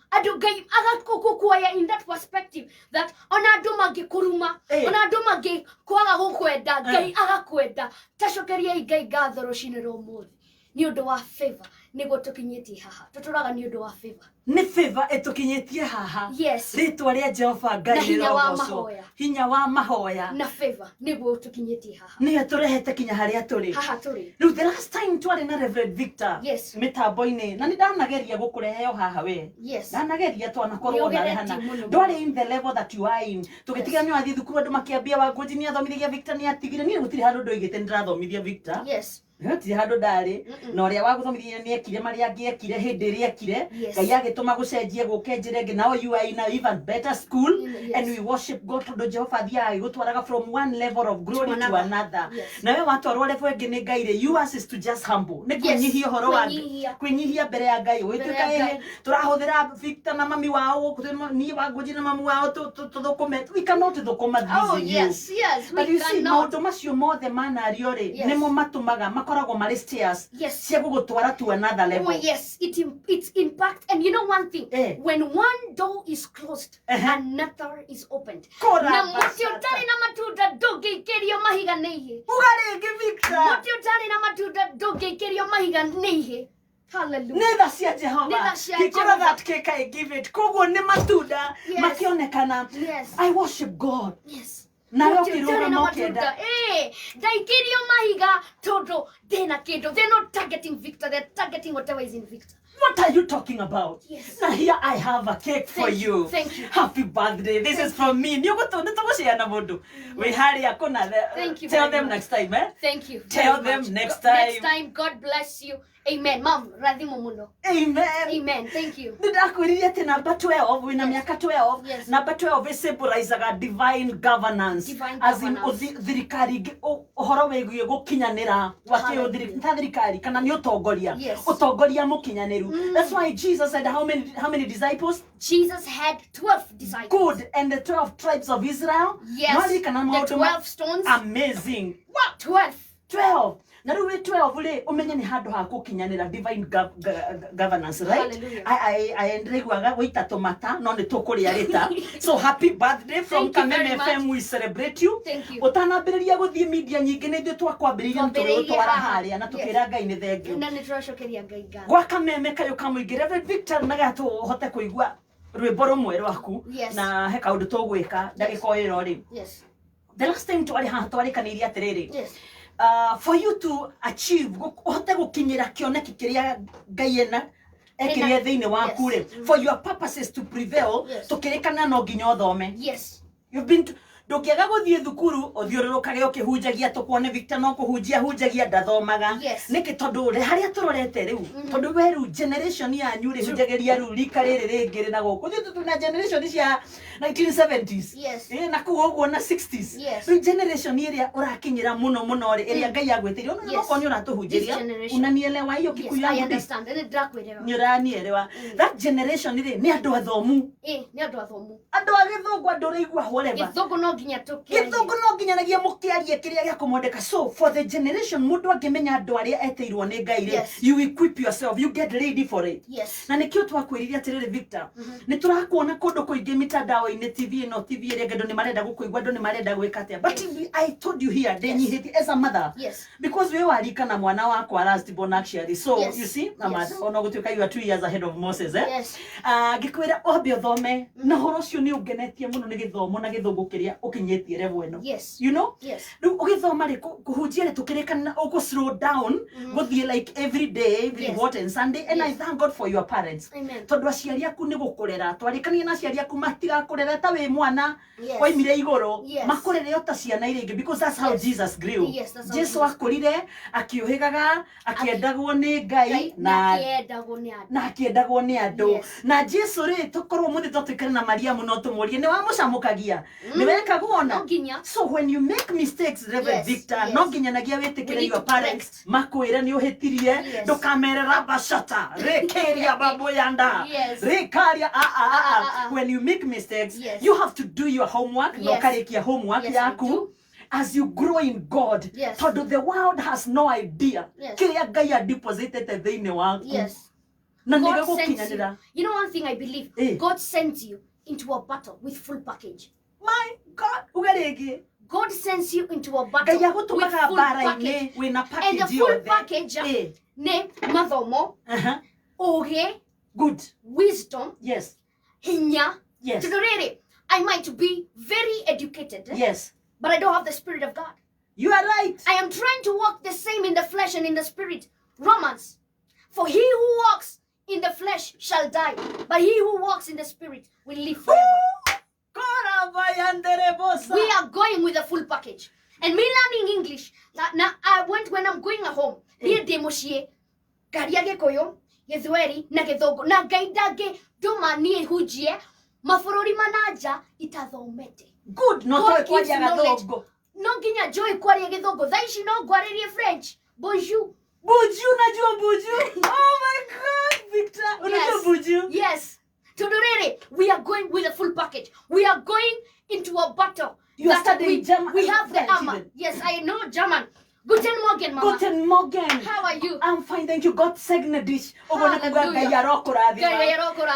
Speaker 15: Adum Gai agakukukwaya in that perspective that onaduma gikuruma onaduma gi kwaga gukwenda Gai agakwenda tacokeria Ngai ngatho rucini rumuthi ni undu wa favor nigo tukinyetie haha tuturaga ni undu wa favor
Speaker 1: ni favor etukinyetie haha.
Speaker 15: Yes.
Speaker 1: Ritwa ria Jehova Ngai hinya wa mahoya
Speaker 15: na favor nigo tukinyetie haha
Speaker 1: ni aturehete kinya haria turi
Speaker 15: haha turi.
Speaker 1: Riu the last time twari na Reverend Victor mitambo-ini na ni ndanageria gukureheo haha we.
Speaker 15: Yes.
Speaker 1: Ndanageria twanakorwo na rehana ndwari in the level that you are in tugitiga ni wathi thukuru andu makiambia wa ngoji ni athomithagia Victor ni atigire ni gutiri handu ndoigite ndirathomithia Victor.
Speaker 15: Yes.
Speaker 1: Hoti hado dali na uria waguthomithia ni ekire mari angiekire hindi ri ekire Ngai agituma gucenjie gukenjire now you are in an even better school and we worship God to Jehovah thia gutwaraga from one level of glory to another na we watwarwo level ingi ni Ngai ri yours is to just humble ni kunyihia horo wa kunyihia mbere ya Ngai wituka ehe turahuthira Victor na mami wao ni wanguji na mami wao tuthukume we cannot thukuma these but you see maundu macio mothe manario ri nimo matumaga makoragwo mari stairs cia gugutwara to another level.
Speaker 15: Oh yes, it's impact. And you know one thing, when one door is closed, another is opened. Na mutio tari na matuda doge kerio mahiga neihe.
Speaker 1: Ugarege Victor.
Speaker 15: Mutio tari na matuda doge kerio mahiga neihe. Hallelujah.
Speaker 1: Neither cia Jehova. Kikora that cake I give it. Koguo ni matuda makionekana. I worship God.
Speaker 15: Yes.
Speaker 1: Na yokiruga mokenda.
Speaker 15: Daikirio mahiga todo dena kedo. They're not targeting Victor, they're targeting whatever is in Victor.
Speaker 1: What are you talking about?
Speaker 15: Yes.
Speaker 1: Now here I have a cake for you.
Speaker 15: Thank you.
Speaker 1: Happy birthday. This is from me. We hurry akona.
Speaker 15: Thank you.
Speaker 1: Tell them next time, eh?
Speaker 15: Thank you.
Speaker 1: Tell them next time.
Speaker 15: Next time, God bless you. Amen. Mom, radhimo muno.
Speaker 1: Amen.
Speaker 15: Amen. Thank you.
Speaker 1: Ndidakwiririe ati number 12 wina miaka 12.
Speaker 15: Yes.
Speaker 1: Number 12 symbolizaga divine governance. As in thirikari uhoro weguye gukinyanira wakio thirikari kana ni utongoria. Utongoria mukinyaniru. That's why Jesus said how many disciples?
Speaker 15: Jesus had 12 disciples.
Speaker 1: Good. And the 12 tribes of Israel?
Speaker 15: Yes. The 12 stones.
Speaker 1: Amazing.
Speaker 15: What? 12.
Speaker 1: Na ruwe 12 le umenye ni handu ha gukinyanira divine governance, right? I endreguaga goita tomata no ni tukuria rita. So happy birthday from Kameme FM, we celebrate you.
Speaker 15: Thank you.
Speaker 1: Utanambiriria guthie media nyingi ni ndio twakwambiriria twara haria na tukira Ngai ni thengiu.
Speaker 15: Na ni turacokeria Ngai ngatho.
Speaker 1: Gwa Kameme kayo kamuingire Victor nagatu hote kuigua rwimbo rumwe rwaku na he kaundu tugwika ndagiko iro ri.
Speaker 15: Yes.
Speaker 1: The last time twari ha twari kaniria atiriri.
Speaker 15: Yes.
Speaker 1: For you to achieve uhote gukinyira kioneki kiria Ngai ena ekirie thiini waku ri for your purposes to prevail tukirikana no nginya uthome.
Speaker 15: Yes.
Speaker 1: You've been ndukiaga guthie thukuru uthiururukage ukihunjagia tukuone Victor no kuhunjagia ndathomaga niki tondu haria turorete riu tondu weru generation yanyu ri hunjagiria riu rika riri ringi na guku tuna generation cia 1970s na kuo guo na 60s riu generation iria urakinyira muno ri iria Ngai agwetirio no ko ni uratuhunjiria unanielewa hiyo Kikuyu yangu?
Speaker 15: I understand. And ndakwelewa.
Speaker 1: Nyuranielewa. That generation ri ni andu athomu.
Speaker 15: Ni andu athomu.
Speaker 1: Andu agithungu andu reigua whatever.
Speaker 15: Githungu no nginya tukiarie.
Speaker 1: Githungu no nginya nagia mukiarie kiria gia kumondeka. So for the generation mundu angimenya andu aria eteirwo ni Ngai ri you equip yourself, you get ready for it. Na nikio twakwiriria atiriri Victor ni turakuona kundu kuingi mitandao-ini TV no TV ria andu ni marenda gukuigwa andu ni marenda gwika atia but I told you here denyihiti as a mother because we warika na mwana wakwa last born actually so you see mama ono gutuika you are 2 years ahead of Moses gikwira obe thome na horo cio ni ungenetie muno ni githomo na githungu kiria ukinyetie level eno you know riu ugithoma ri kuhunjia ri tukirikana ugu slow down guthie like every day every what and Sunday and I thank God for your parents tondu aciari aku ni gukurera twarikania na aciari aku matiga kurera ta wi mwana oimire iguru makurere ota ciana iringi because that's how Jesus grew. Jesu akurire akiuhigaga akiendagwo ni Ngai na akiendagwo ni andu na Jesu ri tukorwo muthi tutikana na Mariamu no tumurie ni wamucamukagia ni wekagwo no so when you make mistakes Reverend Victor no nginya nagia witikire your parents makwire ni uhitirie ndukamerera bashata rekeria babu yanda rekaria when you make mistakes you have to do your homework no karikia homework yaku as you grow in God tondu the world has no idea kiria Ngai a deposited thiini waku na
Speaker 15: God sends you. You know one thing I believe God sends you into a battle with full package.
Speaker 1: My God, ugarege
Speaker 15: God sends you into a battle with full package. And the full package ne mathomo oge
Speaker 1: good
Speaker 15: wisdom hinya
Speaker 1: yes
Speaker 15: tudorere. I might be very educated but I don't have the Spirit of God.
Speaker 1: You are right.
Speaker 15: I am trying to walk the same in the flesh and in the Spirit. Romans, for he who walks in the flesh shall die, but he who walks in the Spirit will live forever. We are going with a full package. And me learning English. Now I went when I'm going home. Dear Demoshie, Gariage Koyo, Yezweri, Nagethongo, Nagaidage, Domani Hujie, Maforori Manaja, Itazomete.
Speaker 1: Good, no knowledge.
Speaker 15: No ginya joy kwa Yagethongo. That she know Guarani French. Bonjour.
Speaker 1: Bonjour, najua bonjour. Oh my God, Victor. Unajua bonjour?
Speaker 15: Yes. Tudorere, we are going with a full package. We are going into a battle.
Speaker 1: You are studying German.
Speaker 15: We have the armor. Yes, I know German. Guten Morgen, Mama.
Speaker 1: Guten Morgen.
Speaker 15: How are you?
Speaker 1: I'm fine, thank you. God segne dish.
Speaker 15: Hallelujah.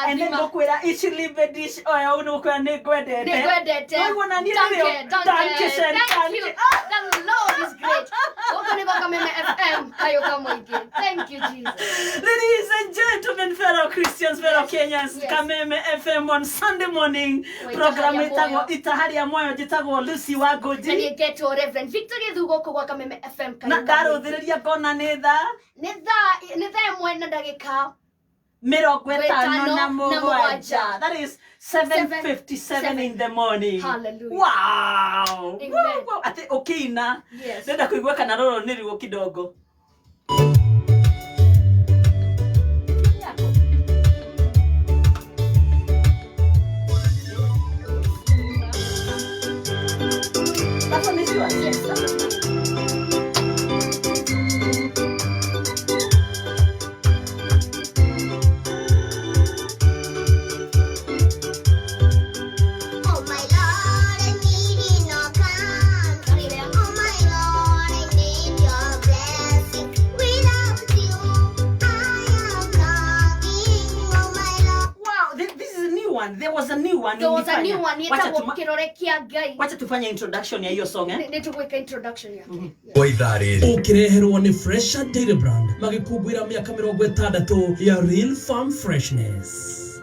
Speaker 1: And then bokwera ishili be dish. Oh, unukwa negwedete.
Speaker 15: Negwedete. Thank you. The Lord is great. Thank you, Jesus.
Speaker 1: Ladies and gentlemen, fellow Christians, fellow Kenyans, Kameme FM on Sunday morning. Program itahari ya moyo jitago Lucy Wagoji.
Speaker 15: And you get to Reverend Victor Yedugo kwa Kameme FM.
Speaker 1: Na daro dhireria kona netha
Speaker 15: emwe na ndagika
Speaker 1: 57. That is 7:57 in the morning.
Speaker 15: Hallelujah.
Speaker 1: Wow.
Speaker 15: Amen.
Speaker 1: Ate okina.
Speaker 15: Yes.
Speaker 1: Nenda kuigwa kana roro niriwo kidogo. That one is yours. Yes, that one. There was a new one. Wacha tufanye introduction ya hiyo song
Speaker 15: Nituweka introduction ya.
Speaker 2: Ukireherwo ni Fresha Daily Brand magikugwira miaka 60 ya Real Farm Freshness.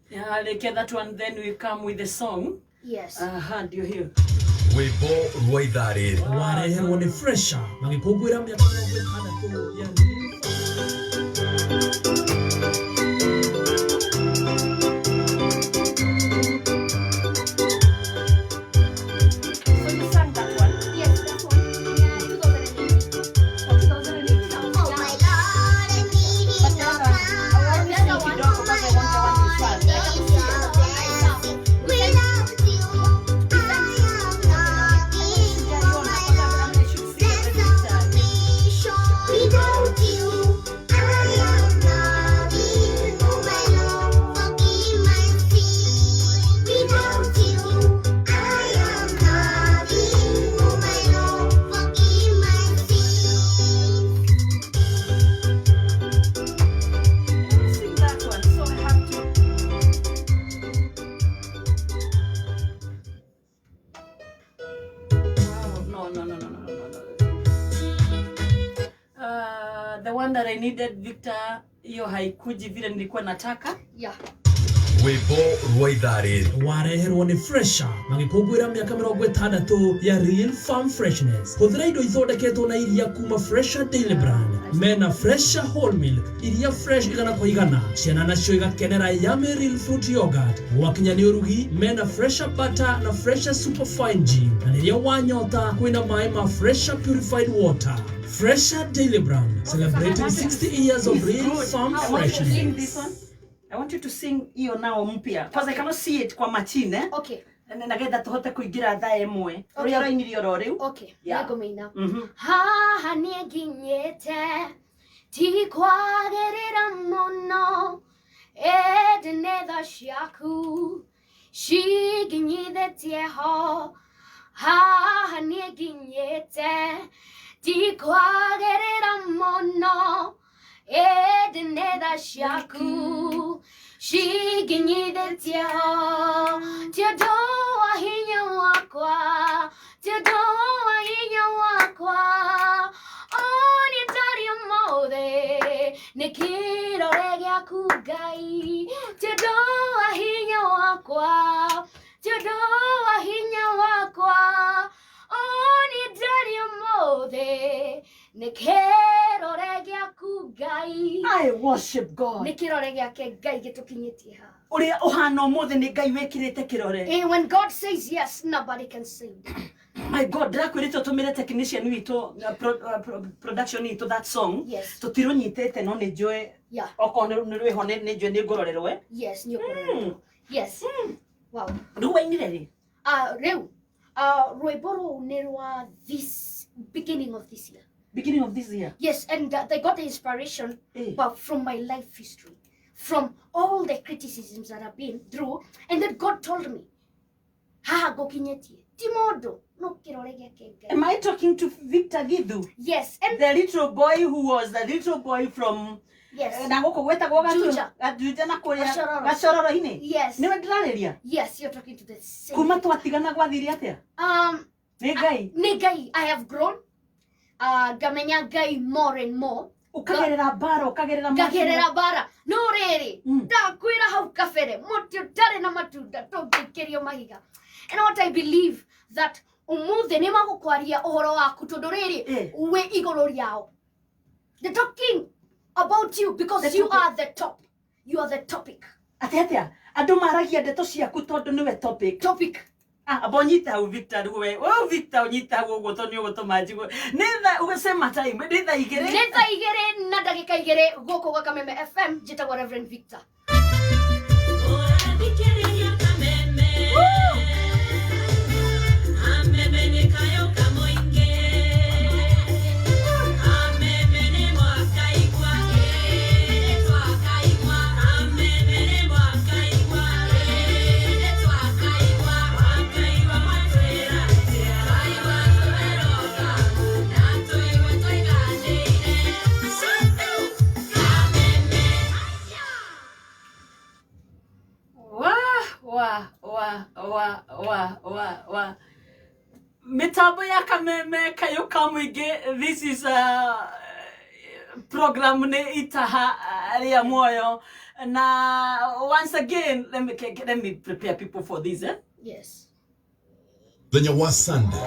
Speaker 1: Yeah, like that one, then we come with the song.
Speaker 15: Yes.
Speaker 1: Ndio hiyo.
Speaker 3: Wimbo rwa ithari.
Speaker 2: Wareherwo ni Fresha magikugwira miaka 60 ya Real Farm.
Speaker 1: The one that I needed, Victor, hiyo haikuji vile nilikuwa nataka.
Speaker 15: Yeah.
Speaker 3: Wimbo rwa ithari.
Speaker 2: Wareherwo ni Fresha magikugwira miaka 60 ya Real Farm Freshness. Huthira indo ithondeketwo na iria kuma Fresha Daily Brand. Mena Fresha Whole Milk, iria fresh igana kwa igana. Ciana nacio igakenera Yummy Real Fruit Yogurt. Wakinya ni urugi, mena Fresha Butter na Fresha Super Fine Gin. Na niria wanyota kwina mai ma Fresha Purified Water. Fresha Daily Brand, celebrating 60 years of Real Farm Freshness.
Speaker 1: I want you to sing hiyo nao mpya because I cannot see it kwa machine.
Speaker 15: Okay.
Speaker 1: And nagetha tuhote kuingira thaa imwe. Uri araingirio ro riu.
Speaker 15: Okay.
Speaker 1: Yeah.
Speaker 15: Nako meina. Ha nie ginyete ti kwagerera mono ednetha ciaku ciginyithetie ho. Ha nie ginyete ti kwagerera mono ednetha ciaku ciginyithetie ho. Tiodoa hinya wakwa, tiodoa hinya wakwa, oni tario mothe nikirore giaku Ngai. Tiodoa hinya wakwa, tiodoa hinya wakwa, oni tario mothe Nikirore giaku Ngai.
Speaker 1: I worship God.
Speaker 15: Nikirore giake Ngai gitukinyitie ha.
Speaker 1: Uria uhana mothe ni Ngai wekirite kirore.
Speaker 15: And when God says yes, nobody can say no.
Speaker 1: My God, drakwirito tumire technician witu production into that song.
Speaker 15: Yes.
Speaker 1: Tutironyitete no ni joy.
Speaker 15: Yeah.
Speaker 1: Okono ni hone ni joy ni ngororerwe.
Speaker 15: Yes, ni ngororerwe. Yes. Wow.
Speaker 1: Ruwainire.
Speaker 15: Reu. Roiboro nerwa this beginning of this year.
Speaker 1: Beginning of this year.
Speaker 15: Yes, and they got the inspiration but from my life history, from all the criticisms that I've been through, and then God told me, "Ha gokinyetie timodo no kirorege kenge."
Speaker 1: Am I talking to Victor Gidu?
Speaker 15: Yes, and
Speaker 1: the little boy who was the little boy from
Speaker 15: yes.
Speaker 1: Nagoko weta go Juja na kuria gashororo hine.
Speaker 15: Yes.
Speaker 1: Niwe ndirareria?
Speaker 15: Yes, you're talking to the same.
Speaker 1: Kuma twatigana gwathiri atia?
Speaker 15: Ngai, I have grown. Gamenya Ngai more and more.
Speaker 1: Ukagerera
Speaker 15: bara. No rere. Ndakwira hau kafere. Muti utare na matunda togekerio mahiga. And what I believe that umuthe ni magukwaria uhoro waku tondu riri we iguru riao. They're talking about you because you are the top. You are the topic.
Speaker 1: Atia. Andu maragia ndeto ciaku tondu niwe topic. Abonyita u Victor we. Oh Victor onyita go to ni ugoto majigo. Netha ugasema time. Netha igere
Speaker 15: na dakika igere goko kwa Kameme FM jitagwa Reverend Victor.
Speaker 1: Mitambo ya Kameme kayuka mwige. This is a program ne itaha ria moyo. Na once again, let me prepare people for this.
Speaker 15: Yes.
Speaker 3: Thenya wa Sunday.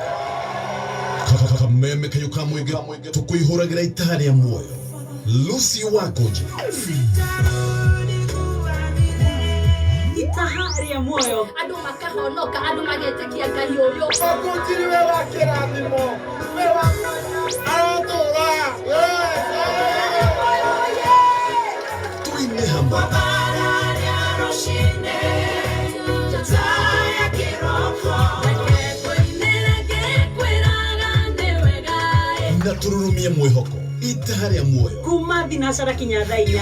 Speaker 3: Kameme kayuka mwige tukuihuragira itaha ria moyo. Lucy Wakoje.
Speaker 1: Itaha ria moyo.
Speaker 15: Adu makahonoka, adu magetekia kayoyo.
Speaker 14: Okutiriwe wakiranimo. Wewa arotora.
Speaker 3: Tuine hamba. Na tururumia mwihoko. Itaha ria moyo.
Speaker 1: Kuma thinacara kinya thaa 4.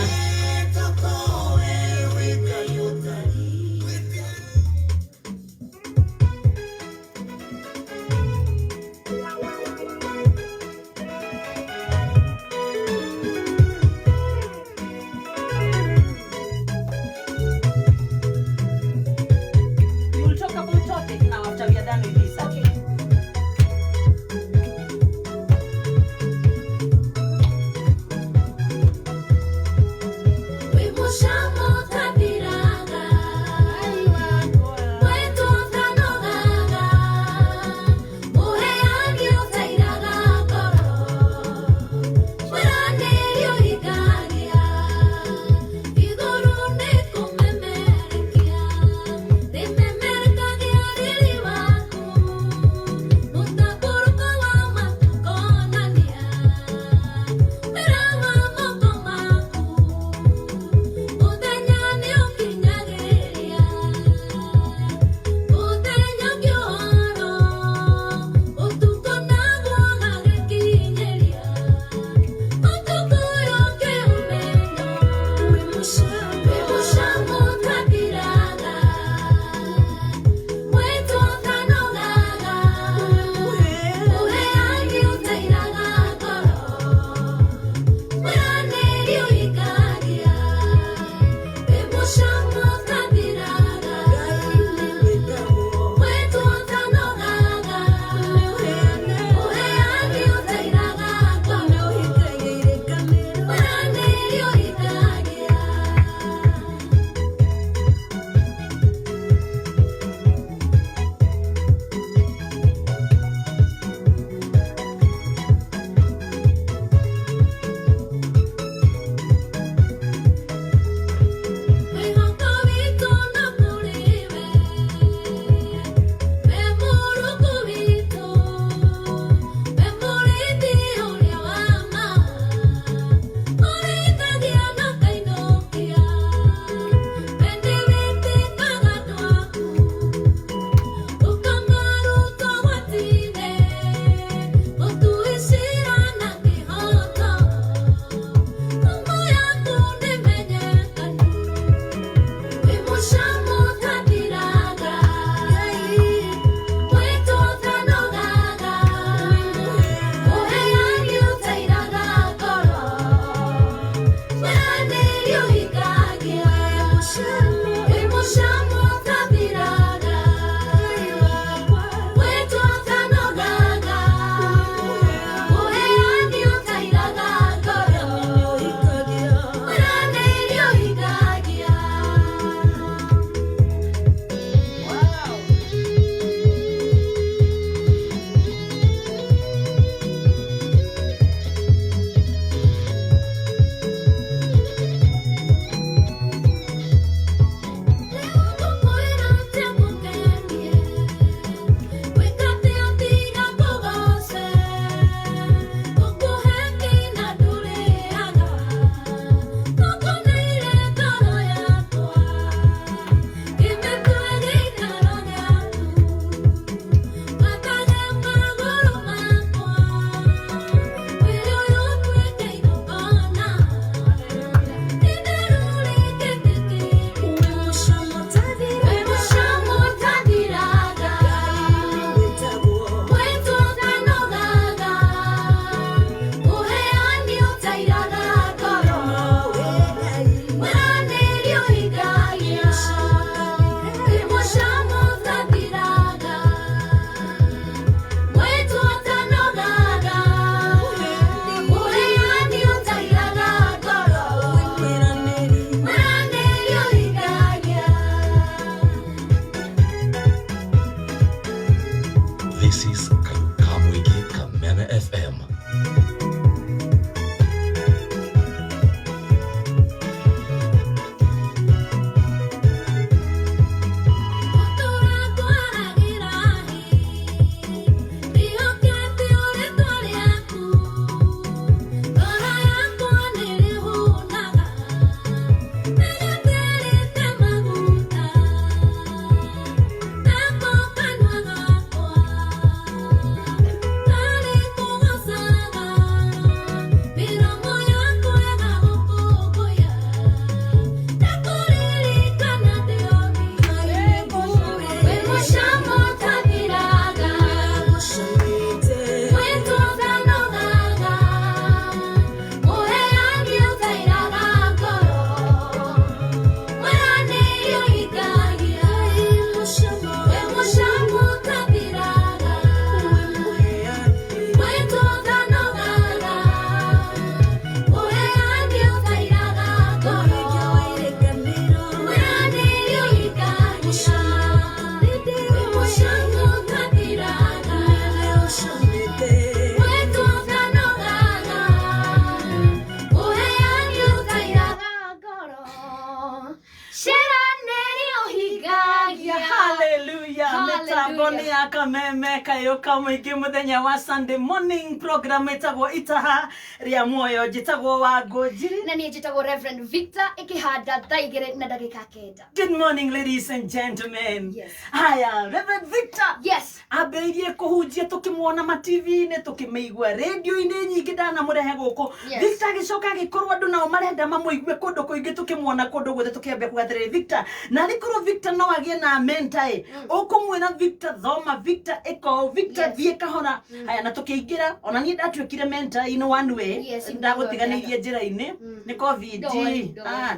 Speaker 1: Hallelujah. Metaboni akameme kayoka mwingi muthenya wa Sunday morning program etagwo itaha ria moyo jitagwo wa ngojiri
Speaker 15: na nie jitagwo Reverend Victor ikihanda thaigire na dagika kenda.
Speaker 1: Good morning ladies and gentlemen. Yes. Haya, Reverend Victor.
Speaker 15: Yes.
Speaker 1: Aberie kuhujia tukimwona ma TV ne tukimeigwa radio ine nyingi dana murehe guko. Victor gicoka gikorwo andu nao marenda mamuigue kundu kuingi tukimwona kundu guthe tukiambia kugathire Victor na rikorwo Victor no agie na mentor ukumwira Victor thoma Victor eko Victor thie kahora. Haya na tukiingira ona nie ndatwikire mentor in one way ndagutiganirie njira ine ni covid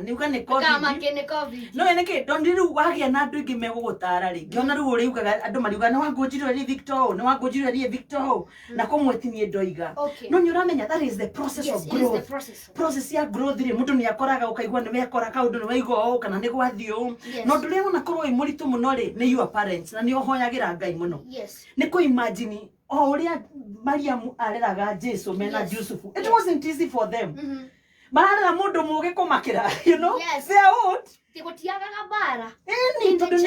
Speaker 1: niuga ni covid
Speaker 15: kama ke ni covid
Speaker 1: no eneke ndondiru wagia na andu ingi megugutara ringi ona riu uriugaga andu mariuga ni wangujirwe ri Victor ni wangujirwe ri Victor na kumwetinie ndoiga no ni uramenya that is the process of growth process ya growth ri mundu ni akoraga ukaigwa ni wekora kaundu ni waigwa kana ni gwathio no ndure ona korwo imuritu muno ri ni your parents na ni ohoyagira Ngai muno ni ku imagine o uria Mariam areraga Jesu mena Yusufu it wasn't easy for them mararera mundu muge kumakira you know they are old
Speaker 15: tigutiagaga bara
Speaker 1: ni tondu ni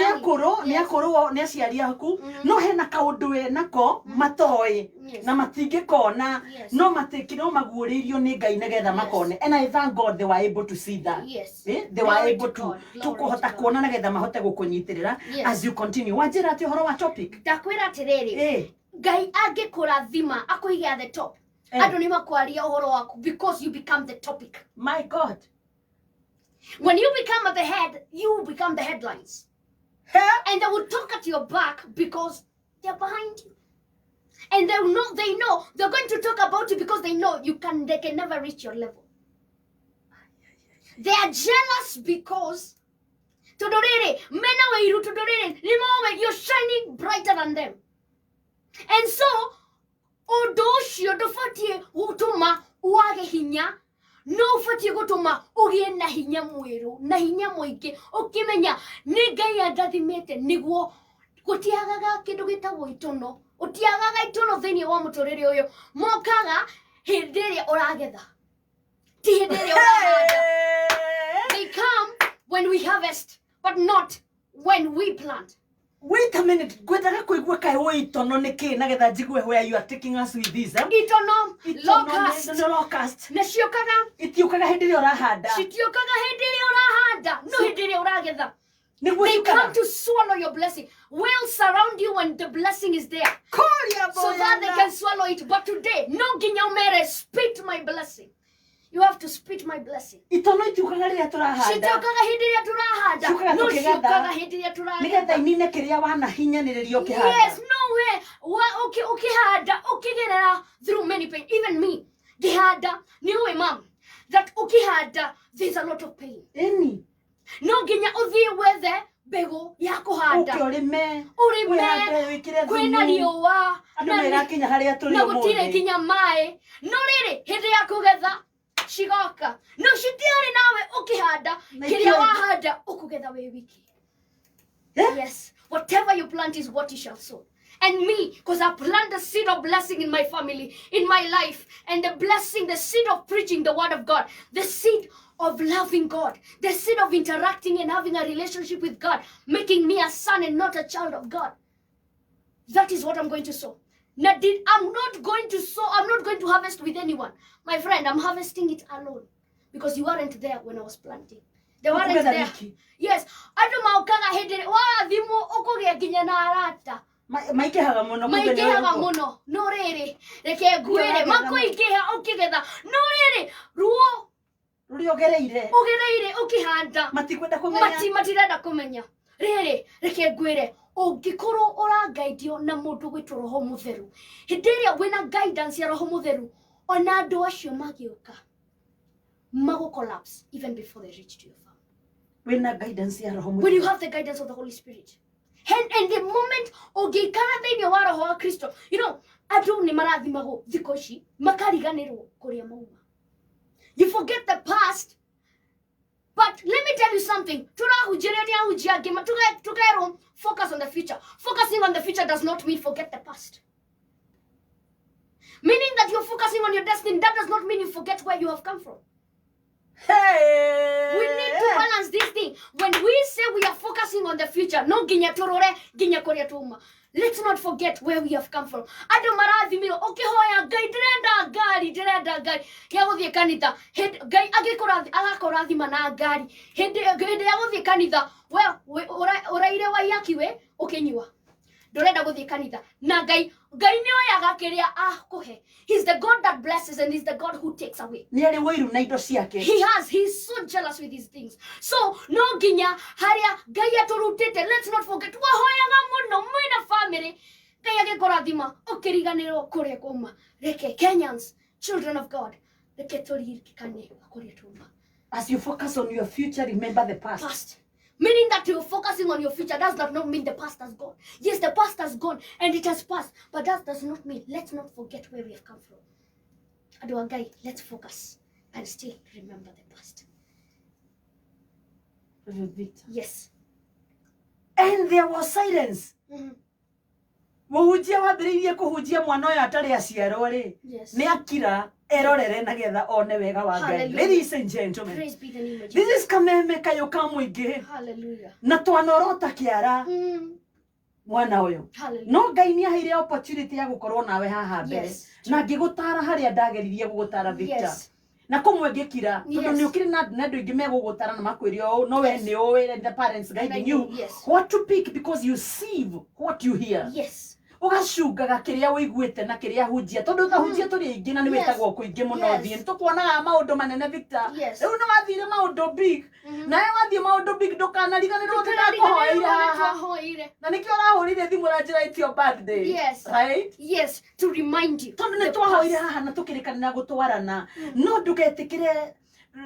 Speaker 1: akoro ni aciari aku no hena kaundu we nako matoi na matingi kona no matikino maguuririo ni Ngai negetha makone and I thank God they were able to see that they were able to kuhota kuona negetha mahote gukunyitirira as you continue wajira ati horo wa topic
Speaker 15: ndakwira atiriri Ngai angikurathima akuige at the top andu ni makwaria uhoro waku because you become the topic.
Speaker 1: My God,
Speaker 15: when you become at the head, you become the headlines. And they will talk at your back because they're behind you. And they know they're going to talk about you because they know they can never reach your level. They are jealous because you're shining brighter than them. And so odoshio dofatie utuma uage hinya no fatie gutuma ugie na hinya mwiru na hinya muingi ukimenya ni Ngai andathimete niguo gutiagaga kindu gitagwo itono utiagaga itono thini wa muturire uyu mokaga hindi ria uragetha ti hindi ria urahanda. They come when we harvest but not when we plant.
Speaker 1: Wait a minute, gwethaga kuigua kai itono niki nagetha njigwe where you are taking us with this
Speaker 15: itono locust
Speaker 1: na ciokaga itiukaga hindi ria urahanda
Speaker 15: citiukaga hindi ria urahanda no hindi ria uragetha. They come to swallow your blessing. Will surround you when the blessing is there so that they can swallow it. But today no nginya umere spit my blessing. You have to spit my blessing.
Speaker 1: Itono itiukaga ria turahanda
Speaker 15: citiukaga hindi ria turahanda no ciokaga hindi ria turahanda
Speaker 1: nigetha inine kiria wana hinyanirio kihanda.
Speaker 15: Yes, no way. Ukihanda ukigerera through many pain. Even me gihanda niwe mom that ukihanda there's a lot of pain. No nginya uthie wethe bego ya kuhanda
Speaker 1: urime
Speaker 15: kwina riua
Speaker 1: na
Speaker 15: gutire nginya mai no riri hindi ya kugetha shigoka no shitiari nawe ukihanda kiria wahanda ukugetha we wiki. Yes, whatever you plant is what you shall sow. And me, because I plant the seed of blessing in my family, in my life, and the blessing, the seed of preaching the word of God, the seed of loving God, the seed of interacting and having a relationship with God, making me a son and not a child of God. That is what I'm going to sow. I'm not going to sow, I'm not going to harvest with anyone. My friend, I'm harvesting it alone. Because you weren't there when I was planting. They weren't there. Yes. Adu maukaga hidere wa thimu ukugia ginya na arata.
Speaker 1: Maikihaga
Speaker 15: muno no riri reke gwere makuikiha ukigetha no riri ruo
Speaker 1: ruriogereire
Speaker 15: ukihanda
Speaker 1: matikwenda kumenya
Speaker 15: matirenda kumenya riri reke gwere ungikorwo urangaidio na mundu gwitwo roho mutheru hindi ria wina guidance ya roho mutheru ona andu acio magioka mago collapse even before they reach to your family. When you have the guidance of the Holy Spirit. And the moment ogikara thini wa roho wa Kristo, you know, atu ni marathimago thikoshi makariganirwo kuria mauma. You forget the past. But let me tell you something. Focus on the future. Focusing on the future does not mean forget the past. Meaning that you're focusing on your destiny, that does not mean you forget where you have come from.
Speaker 1: Hey!
Speaker 15: We need to balance this thing. When we say we are focusing on the future, no ginya torore, ginya korea tuma. Let's not forget where we have come from. Ado marathi miro, okay hoya, gai direnda gari. Yago the kanita, head gai agakorathi mana gari. Head yago the kanita, well, oraire wa yakiwe, okay niwa. Dorenda go the kanita. Na gai nyo yaga keria kohe. He's the God that blesses and he's the God who takes away. He has. He's so jealous with these things. So, no ginya, haria, gaya torutete. Let's not forget. Wahoyaga muno, muina family. Gaya ge koradima. Okeriganero kore koma. Reke, Kenyans, children of God. Reke tori kane kore tuma.
Speaker 1: As you focus on your future, remember the past.
Speaker 15: Meaning that you're focusing on your future does not mean the past has gone. Yes, the past has gone and it has passed. But that does not mean, let's not forget where we have come from. Aduagai, let's focus and still remember the past. Yes.
Speaker 1: And there was silence. Muhunjia wambiriirie kuhunjia mwana uyu atari aciarwo ri ni akira erorere na getha one wega wa Ngai. Ladies and gentlemen,
Speaker 15: praise be the name of Jesus.
Speaker 1: This is kameme kayo ka muingi.
Speaker 15: Hallelujah.
Speaker 1: Na twanorota kiara mwana uyu. No Ngai ni aheire opportunity ya gukorwo nawe haha mbere na ngigutara haria ndageririe gugutara Victor. Na kumwe ngikira tondu ni ukiri na ndu ingi megugutara na makwiri o no we ni o the parents guiding you what to pick because you see what you hear.
Speaker 15: Yes.
Speaker 1: Ugacungaga kiria wiguite na kiria hunjia tondu thahunjia turi aingi na ni wetagwo kuingi muno thie tukuonaga maundu manene Victor riu ni wathire maundu big na wathie maundu big ndukanariganirwo ndirakuhoire na nikio urahurire thimu na njira itio birthday right
Speaker 15: to remind you
Speaker 1: tondu ni twahoire haha na tukirikanira gutwarana no ndugetikire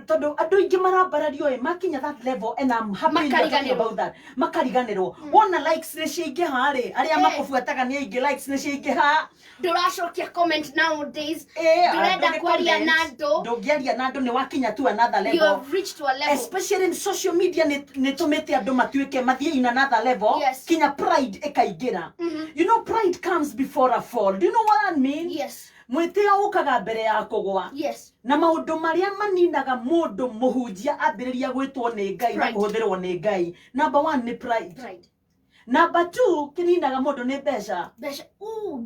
Speaker 1: tondu andu ingi marambarario makinya that level and I'm happy talking about that makariganirwo wona likes ni ciingi hari aria makubuataga ni aingi likes ni ciingi ha
Speaker 15: nduracokia comment nowadays ndurenda kwaria nando
Speaker 1: ndungiaria nando ni wakinya to another level
Speaker 15: you have reached to a level
Speaker 1: especially in social media ni tumete andu matuike mathie in another level kinya pride ikaingira you know pride comes before a fall. Do you know what I mean? Mwitio ukaga mbere ya kugwa na maundu maria maninaga mundu muhunjia ambiriria gwitwo ni Ngai na kuhuthirwo ni Ngai. Number 1 ni pride. Number 2 kininaga mundu ni besha.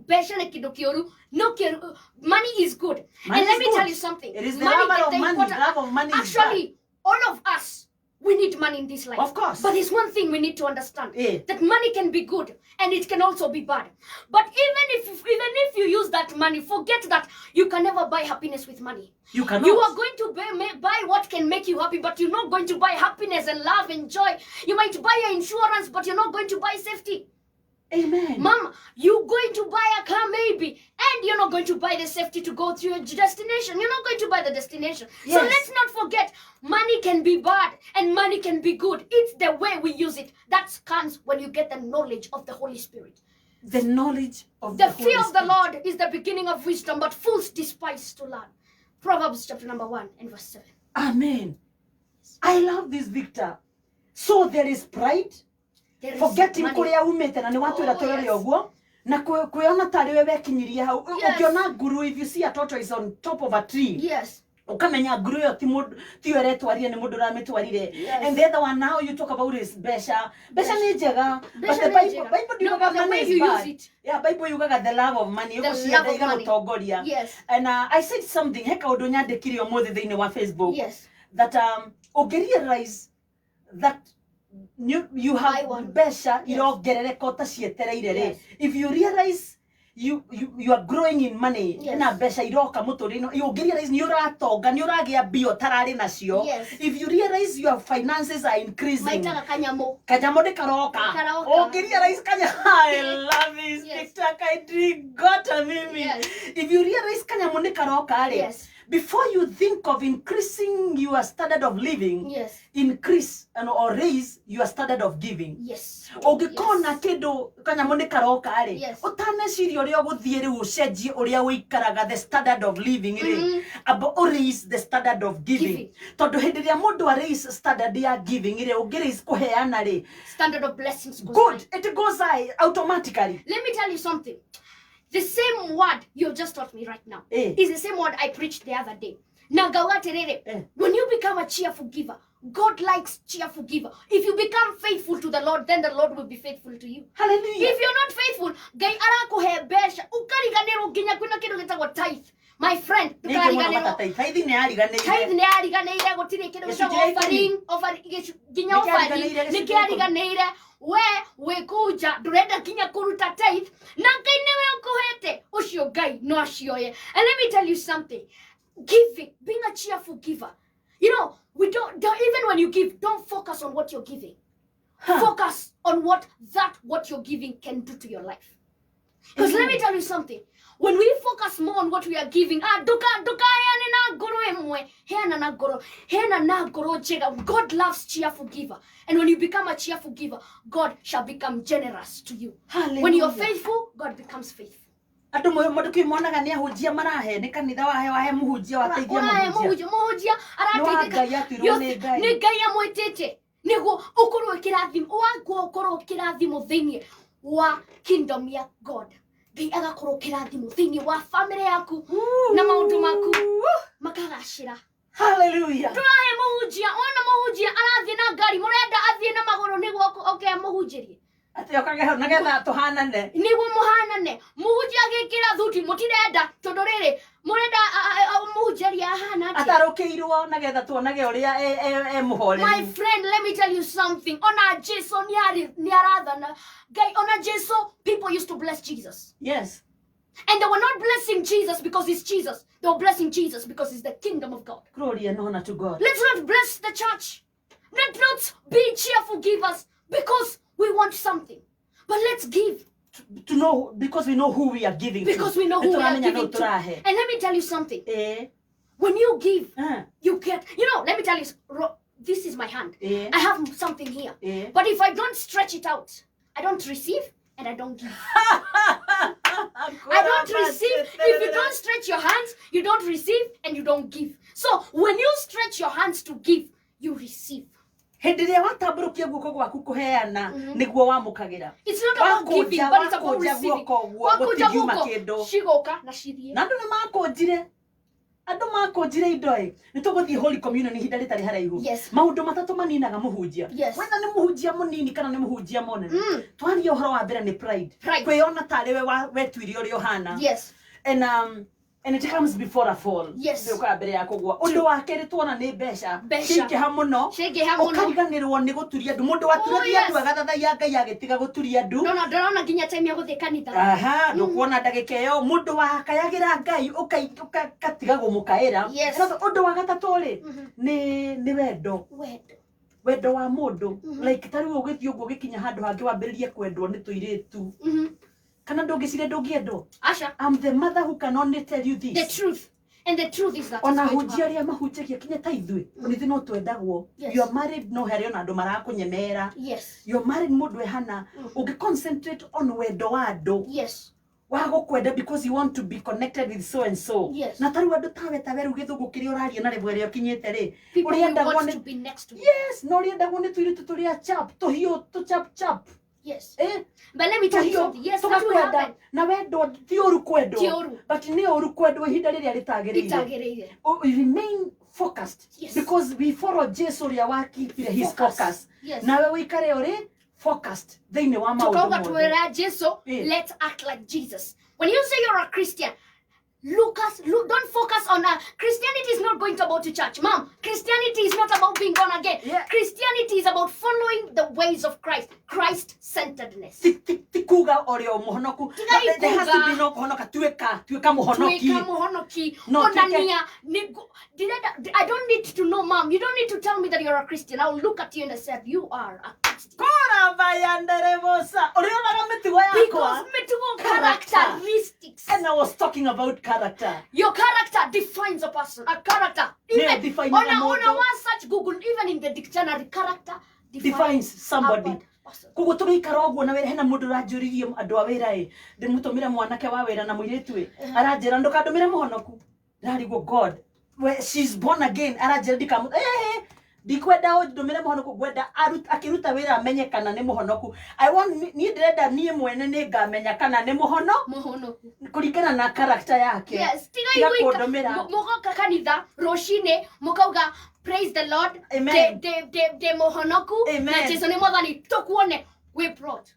Speaker 15: Besha ni kindu kioru. No kioru. Money is good.
Speaker 1: Money
Speaker 15: and let
Speaker 1: is
Speaker 15: me
Speaker 1: good.
Speaker 15: tell you something.
Speaker 1: It is the love of money. Love of money is
Speaker 15: actually all of us we need money in this life.
Speaker 1: Of course.
Speaker 15: But there's one thing we need to understand. That money can be good and it can also be bad. But even if you use that money, forget that you can never buy happiness with money.
Speaker 1: You cannot.
Speaker 15: You are going to buy what can make you happy, but you're not going to buy happiness and love and joy. You might buy your insurance, but you're not going to buy safety.
Speaker 1: Amen.
Speaker 15: Mom, you're going to buy a car maybe, and you're not going to buy the safety to go to your destination. You're not going to buy the destination. So let's not forget, money can be bad and money can be good. It's the way we use it. That comes when you get the knowledge of the Holy Spirit.
Speaker 1: The knowledge of
Speaker 15: the fear of the Lord is the beginning of wisdom, but fools despise to learn. Proverbs chapter number 1 and verse 7.
Speaker 1: Amen. I love this, Victor. So there is pride. Forgetting kuria umete na ni watu ira torore oguo na kuiona tari wewe kinyiria hau ukiona nguru if you see a tortoise is on top of a tree ukamenya nguru yo ti were twarie ni mundu ramitwarire and the other one now you talk about is besha ni njega but the Bible yugaga money is bad. Bible yugaga the love of money ugucienda igagutongoria and I said something heka undu nyandikire umuthi thiini wa Facebook that realize that you have besha irongerereka utacietereire ri if you realize you are growing in money na besha iroka muturino you realize ni uratonga ni uragia bio tarari nacio if you realize your finances are increasing kanyamo de karoka realize I love this TikTok I drink got a mimi if you realize kanyamo ni karoka ri before you think of increasing your standard of living, increase or raise your standard of giving. Ugikona kindu kanyamo ni karoka ri utaneciria uria guthie ri ucenjie uria uikaraga the standard of living ri abo raise the standard of giving tondu hindi ria mundu raise standard ya giving ri ungiraise kuheana ri
Speaker 15: standard of blessings goes
Speaker 1: good it goes automatically.
Speaker 15: Let me tell you something. The same word you just taught me right now is the same word I preached the other day. When you become a cheerful giver, God likes cheerful giver. If you become faithful to the Lord, then the Lord will be faithful to you.
Speaker 1: Hallelujah.
Speaker 15: If you're not faithful, gai arakuhebesha ukariganero ginya kuna kindu gitagwo tithe. My friend,
Speaker 1: tithe ni ariganeire
Speaker 15: gutire kindu gitagwo offering ginya we kuja durenda kinya kuruta tithe na ngai niwe ukuhete ucio ngai no acioye. And let me tell you something. Giving, being a cheerful giver. You know, we don't even when you give, don't focus on what you're giving. Focus on what you're giving can do to your life. Because let me tell you something. When we focus more on what we are giving, God loves cheerful giver. And when you become a cheerful giver, God shall become generous to you.
Speaker 1: Hallelujah.
Speaker 15: When you're faithful, God becomes faithful.
Speaker 1: Ando modu kimonaga ni ahujia marahe ni kanitha wahe muhujia wateithia
Speaker 15: muhujia arateithia ni ngai amwetete niguo ukorwo kirathimo wangu ukorwo kirathimo thiini wa kingdom ya God. Ngai agakorwo kirathimo thiini wa family yaku na maundu maku makagacira.
Speaker 1: Hallelujah.
Speaker 15: Turahe muhujia arathie na ngari murenda athie na maguru niguo okay muhunjirie
Speaker 1: ati okaga nagetha tuhanane
Speaker 15: niwo muhanane muhujia gikira thuti mutirenda tondu riri murenda muhujeria hana
Speaker 1: atarukiirwo nagetha tuonage uria muhore.
Speaker 15: My friend, let me tell you something. Ona Jesu ni arathana guy ona Jesu people used to bless Jesus.
Speaker 1: Yes.
Speaker 15: And they were not blessing Jesus because he's Jesus. They were blessing Jesus because he's the kingdom of God.
Speaker 1: Glory and honor to God.
Speaker 15: Let's not bless the church. Let's not be cheerful givers because we want something. But let's give.
Speaker 1: To know, because we know who we are giving
Speaker 15: because
Speaker 1: to.
Speaker 15: We know who we are giving to. And let me tell you something. When you give, you get, let me tell you, this is my hand. I have something here. But if I don't stretch it out, I don't receive and I don't give. I don't receive. If you don't stretch your hands, you don't receive and you don't give. So when you stretch your hands to give, you receive.
Speaker 1: It's not about giving, but
Speaker 15: it's about receiving. Shigoka na shirie.
Speaker 1: Ando makonjire indo nituguthie Holy Communion ihinda ritari haraihu. Maundu matatu maninaga muhunjia. Wenda ni muhunjia munini kana ni muhunjia munene. Twaria uhoro wa mbere ni pride. Kwiona tari wetuire uri ohana. And it comes before a fall. Nduka mbere ya kugwa. Undu wa keri tuona ni mbeca. Cikiha muno. Ukariganirwo ni guturia ndu. Mundu waturia ndu agathathaia Ngai agitiga guturia ndu.
Speaker 15: Ndona nginya time ya guthie kanitha.
Speaker 1: Ndukuona ndagika iyo mundu wakayagira Ngai ukatiga gumukaira. Undu wa gatatu ri ni wendo. Wendo wa mundu. Like tari ugithio uguo gikinya handu hangi wambiririe kwendwo ni tuiritu. Kana ndongicire ndongiendo.
Speaker 15: Asha.
Speaker 1: I'm the mother who can only tell you this.
Speaker 15: The truth. And the truth is that
Speaker 1: ona hujia ria mahunjagia kinya ta ithwe nithi no twendagwo. You are married no hari ona andu marakunyemera. You are married mundu ehana ugi concentrate on wendo wa andu. Wago kwenda because you want to be connected with so and so. Na tari andu tawe tawe ugithugu kiri uraria na level ria kinyete ri.
Speaker 15: Urienda want to be next to you.
Speaker 1: No urienda gwone tuiri tuturia chap to hiyo to chap.
Speaker 15: But let me tell you something. Yes, that will happen.
Speaker 1: Na wendo ti oru kwendo. But ni oru kwendo ihinda riria ritagirire. Remain focused. Because we follow Jesus ria waki his focus. Na we wikare uri focused. Thiini wa maundu.
Speaker 15: Tukoga tuwera Jesus, let's act like Jesus. When you say you're a Christian, don't focus on Christianity is not going to about to church. Mom, Christianity is not about being born again. Christianity is about following the ways of Christ. Christ-centeredness.
Speaker 1: Tikuga oreo muhonoku. There has to be no honoka tueka muhonoki.
Speaker 15: No, I don't need to know, Mom. You don't need to tell me that you're a Christian. I'll look at you and I say, you are a Christian. Because characteristics.
Speaker 1: And I was talking about character.
Speaker 15: Your character defines a person. A character. Even on one search Google, even in the dictionary, character
Speaker 1: defines somebody. Kugo turikara oguo na wera hena mundu ranjuririe andu a wira ndimutumire mwanake wa wira na muiritu aranjira ndukandumire muhonoku rariguo God she's born again aranjira ndikamu dikwenda ndumire muhonoku gwenda akiruta wira amenye kana ni muhonoku I want ni ndirenda nie mwene ni ngamenya kana ni muhonoku Kuringana na character yake.
Speaker 15: Yes, tiga igwika mugoka kanitha roshine mukauga praise the Lord.
Speaker 1: Amen.
Speaker 15: De mohonoku na Jesu ni mwathani tukuone we brought.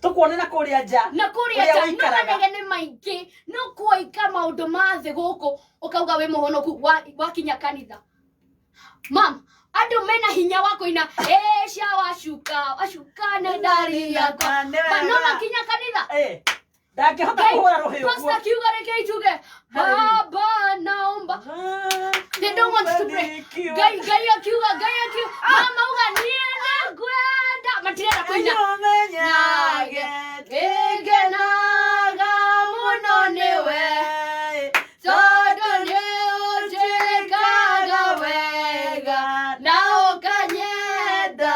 Speaker 1: Tukuone na kuria ja.
Speaker 15: Na kuria ja no manegene maingi no kuika maundu mathe guku ukauga we mohonoku wakinya kanitha. Mam, ando mena hinya wako ina sha washuka ne ndari yakwa bano makinya kanitha
Speaker 1: dake hata kuhora roho yo
Speaker 15: pastor kiuga reke ituge baba naomba they don't want to pray gaya kiuga mama uga nienda kwenda matirera kuina nyage egenaga muno niwe todo ne otekaga wega na okanyeda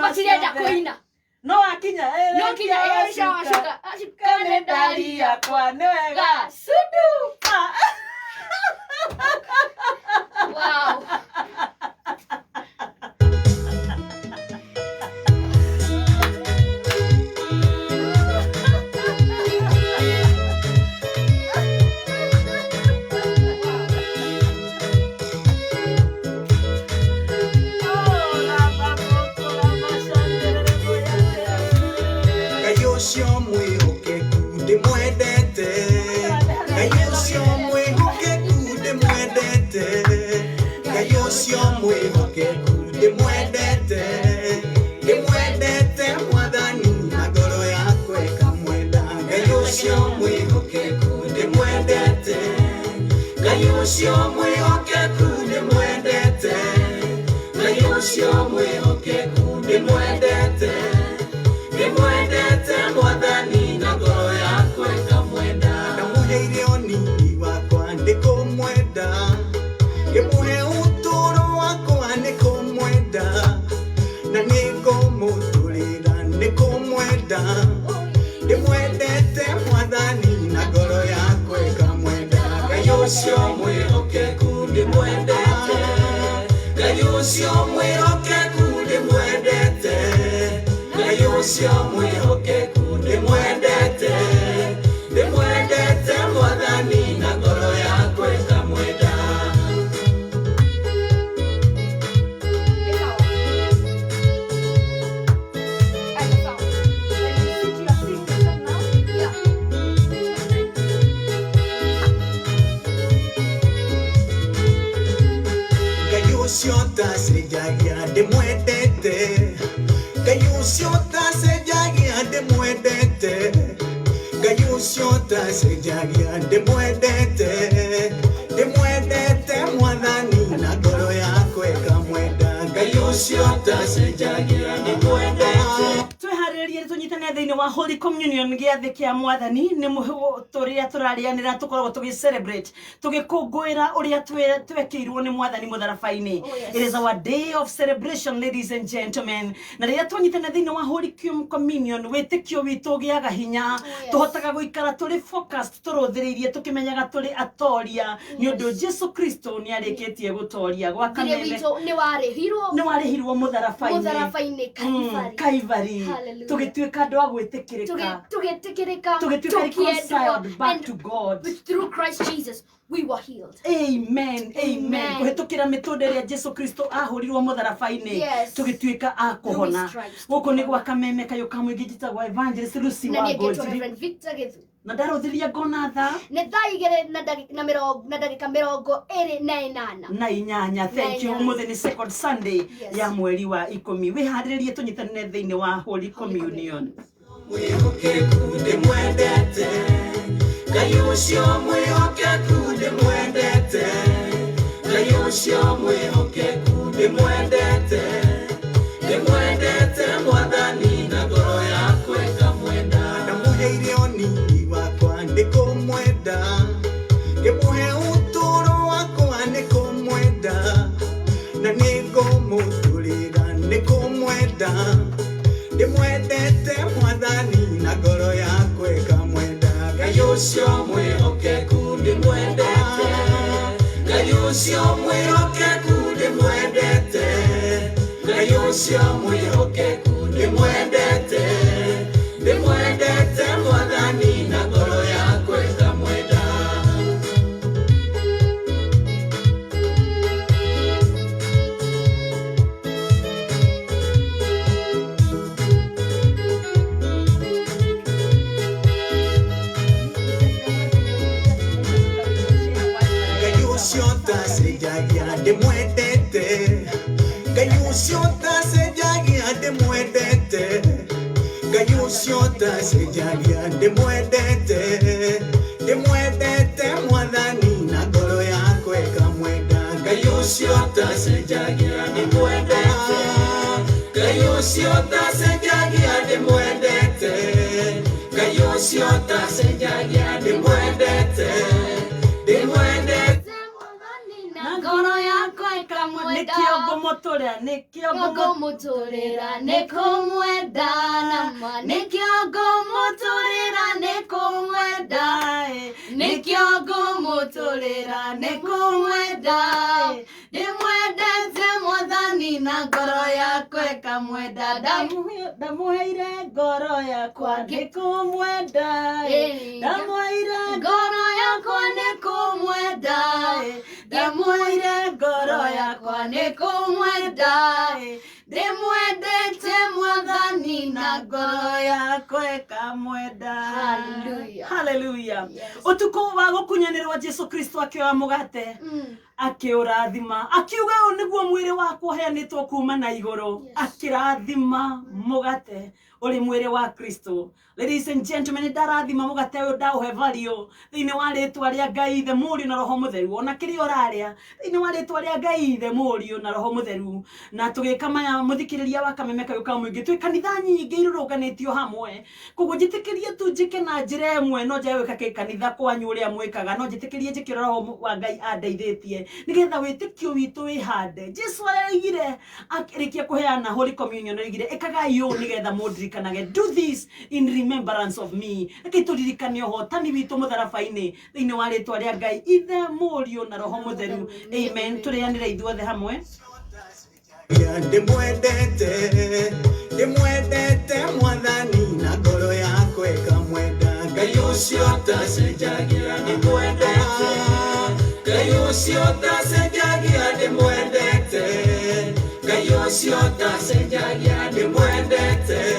Speaker 15: matirera kuina
Speaker 1: no akinya
Speaker 15: washuka
Speaker 1: ashikane ndari yakwa nega
Speaker 15: sudu wow
Speaker 1: Holy Communion giathi kia mwathani ni muhigo turia turarianira tukoragwo tugi celebrate tugikungwira uria twekirwo ni mwathani mutharabaini. It is our day of celebration, ladies and gentlemen. Na riria tunyitana thiini wa Holy Communion witikio witu giaga hinya tuhotaga guikara turi focused turuthiriirie tukimenyaga turi atoria ni undu Jesu Kristo ni arikitie gutoria gwa kameme ni warihirwo mutharabaini Calvary tugituika andu a gwitikirika reconciled back to God
Speaker 15: through Christ Jesus. We were healed.
Speaker 1: Amen. Kuhitukira mitunda ria Jesu Kristo ahurirwo mutharabaini tugituika akuhona. Guku ni gwa kameme kayo kamwe gititagwa Evangelist Lucy wa Gojiri. Na ndarothiria ngona tha
Speaker 15: nĩ thaa igĩrĩ na ndagĩka mĩrongo ĩrĩ na inyanya.
Speaker 1: Thank you. Ũmũthĩ nĩ second Sunday ya mweri wa 10. Wĩharĩrĩrie tũnyitanĩre thĩinĩ wa Holy Communion.
Speaker 16: Mwihokeku ndĩmwendete, Ngai ũcio mwĩhokeku ndĩmwendete, Ngai ũcio mwĩhokeku ndĩmwendete, ndĩmwendete Mwathani na ngoro yakwa ĩkamwenda. Ndamũheire ũnini wakwa nĩkũmwenda, ngĩmũhe ũtũũro wakwa nĩkũmwenda, na nĩngũmũtũũrĩra nĩkũmwenda. Ndĩmwendete Mwathani na ngoro yakwa ĩkamwenda. Ngai ũcio mwĩhokeku ndĩmwendete, Ngai ũcio mwĩhokeku ndĩmwendete, Ngai ũcio mwĩhokeku ndĩmwendete, ndĩmwendete Mwathani na ngoro yakwa. tacenjagia ndimwendete Ngai ucio tacenjagia ndimwendete Ngai ucio tacenjagia ndimwendete ndimwendete mwathani na ngoro yakwa ikamwenda Ngai ucio tacenjagia ndimwendete Ngai ucio tacenjagia ndimwendete Ngai ucio tacenjagia ndimwendete ndimwendete
Speaker 15: na ngoro yakwa ikamwenda
Speaker 1: nikio ngumuturira nikio
Speaker 15: ngumuturira nikumwenda nama nikio ngumuturira nikumwenda nikio ngumuturira nikumwenda ndimwendete mwathani na ngoro yakwa ikamwenda ndamuheire ngoro yakwa nikumwenda ndamuheire ngoro yakwa nikumwenda ndamuheire ngoro yakwa nikumwenda ndimwendete mwathani na ngoro yakwa ikamwenda haleluya utuku wa gukunyanirwa Jesu Kristo akioya mugate akiurathima akiuga uyu niguo mwiri wakwa heanitwo kuma na iguru akirathima mugate uri mwiri wa Kristo. Ladies and gentlemen, ndarathima mugate uyu ndauhe value thiini wa ritwa ria Ngai Ithe Mũriũ na Roho Mũtheru ona kiri oraria thiini wa ritwa ria Ngai Ithe Mũriũ na Roho Mũtheru na tugikama muthikiriria wa Kameme Kayuka mwingi twi kanitha nyingi irurunganitio hamwe koguo njitikirie tu njike na njira imwe no njawe kake kanitha kwanyu uria mwikaga no njitikirie njikira Roho wa Ngai andeithitie nigetha witikio witu wihande. Jesu araigire akirikia kuheana Holy Communion araigire ekagai ũũ nigetha mundirikanage do this in remembrance of me. Akituririkania hotani witu mutharabaini thiini wa ritwa ria Ngai Ithe Mũriũ na Roho Mũtheru. Amen. Turianire ithuothe hamwe.
Speaker 16: Ndimwendete ndimwendete mwathani na ngoro yakwa ikamwenda Ngai ucio tacenjagia ndimwendete Ngai ucio tacenjagia ndimwendete Ngai ucio tacenjagia ndimwendete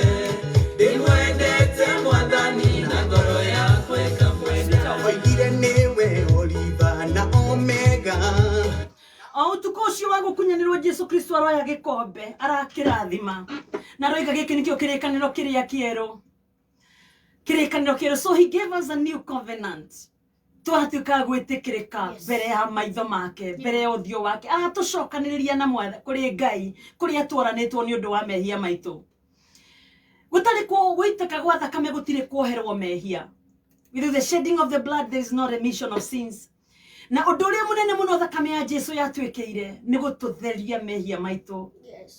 Speaker 16: ndimwendete mwathani na ngoro yakwa ikamwenda oigire niwe Oliva na Omega
Speaker 1: utuku ucio wa gukunyanirwo Jesu Kristo aroya gikombe arakirathima na roiga giki nikio kirikaniro kiria kieru so he gave us a new covenant twatuika gwitikirika mbere ya maitho make mbere ya uthio wake atucokaniriria na mwatha kuri Ngai kuri atwaranitwo ni undu wa mehia maitu gutari ko gwitaka gwa thakame gutire kuoherwo mehia. With the shedding of the blood there is no remission of sins. Na undu uria munene muno thakame ya Jesu yatwikeire ni gututheria mehia maitu.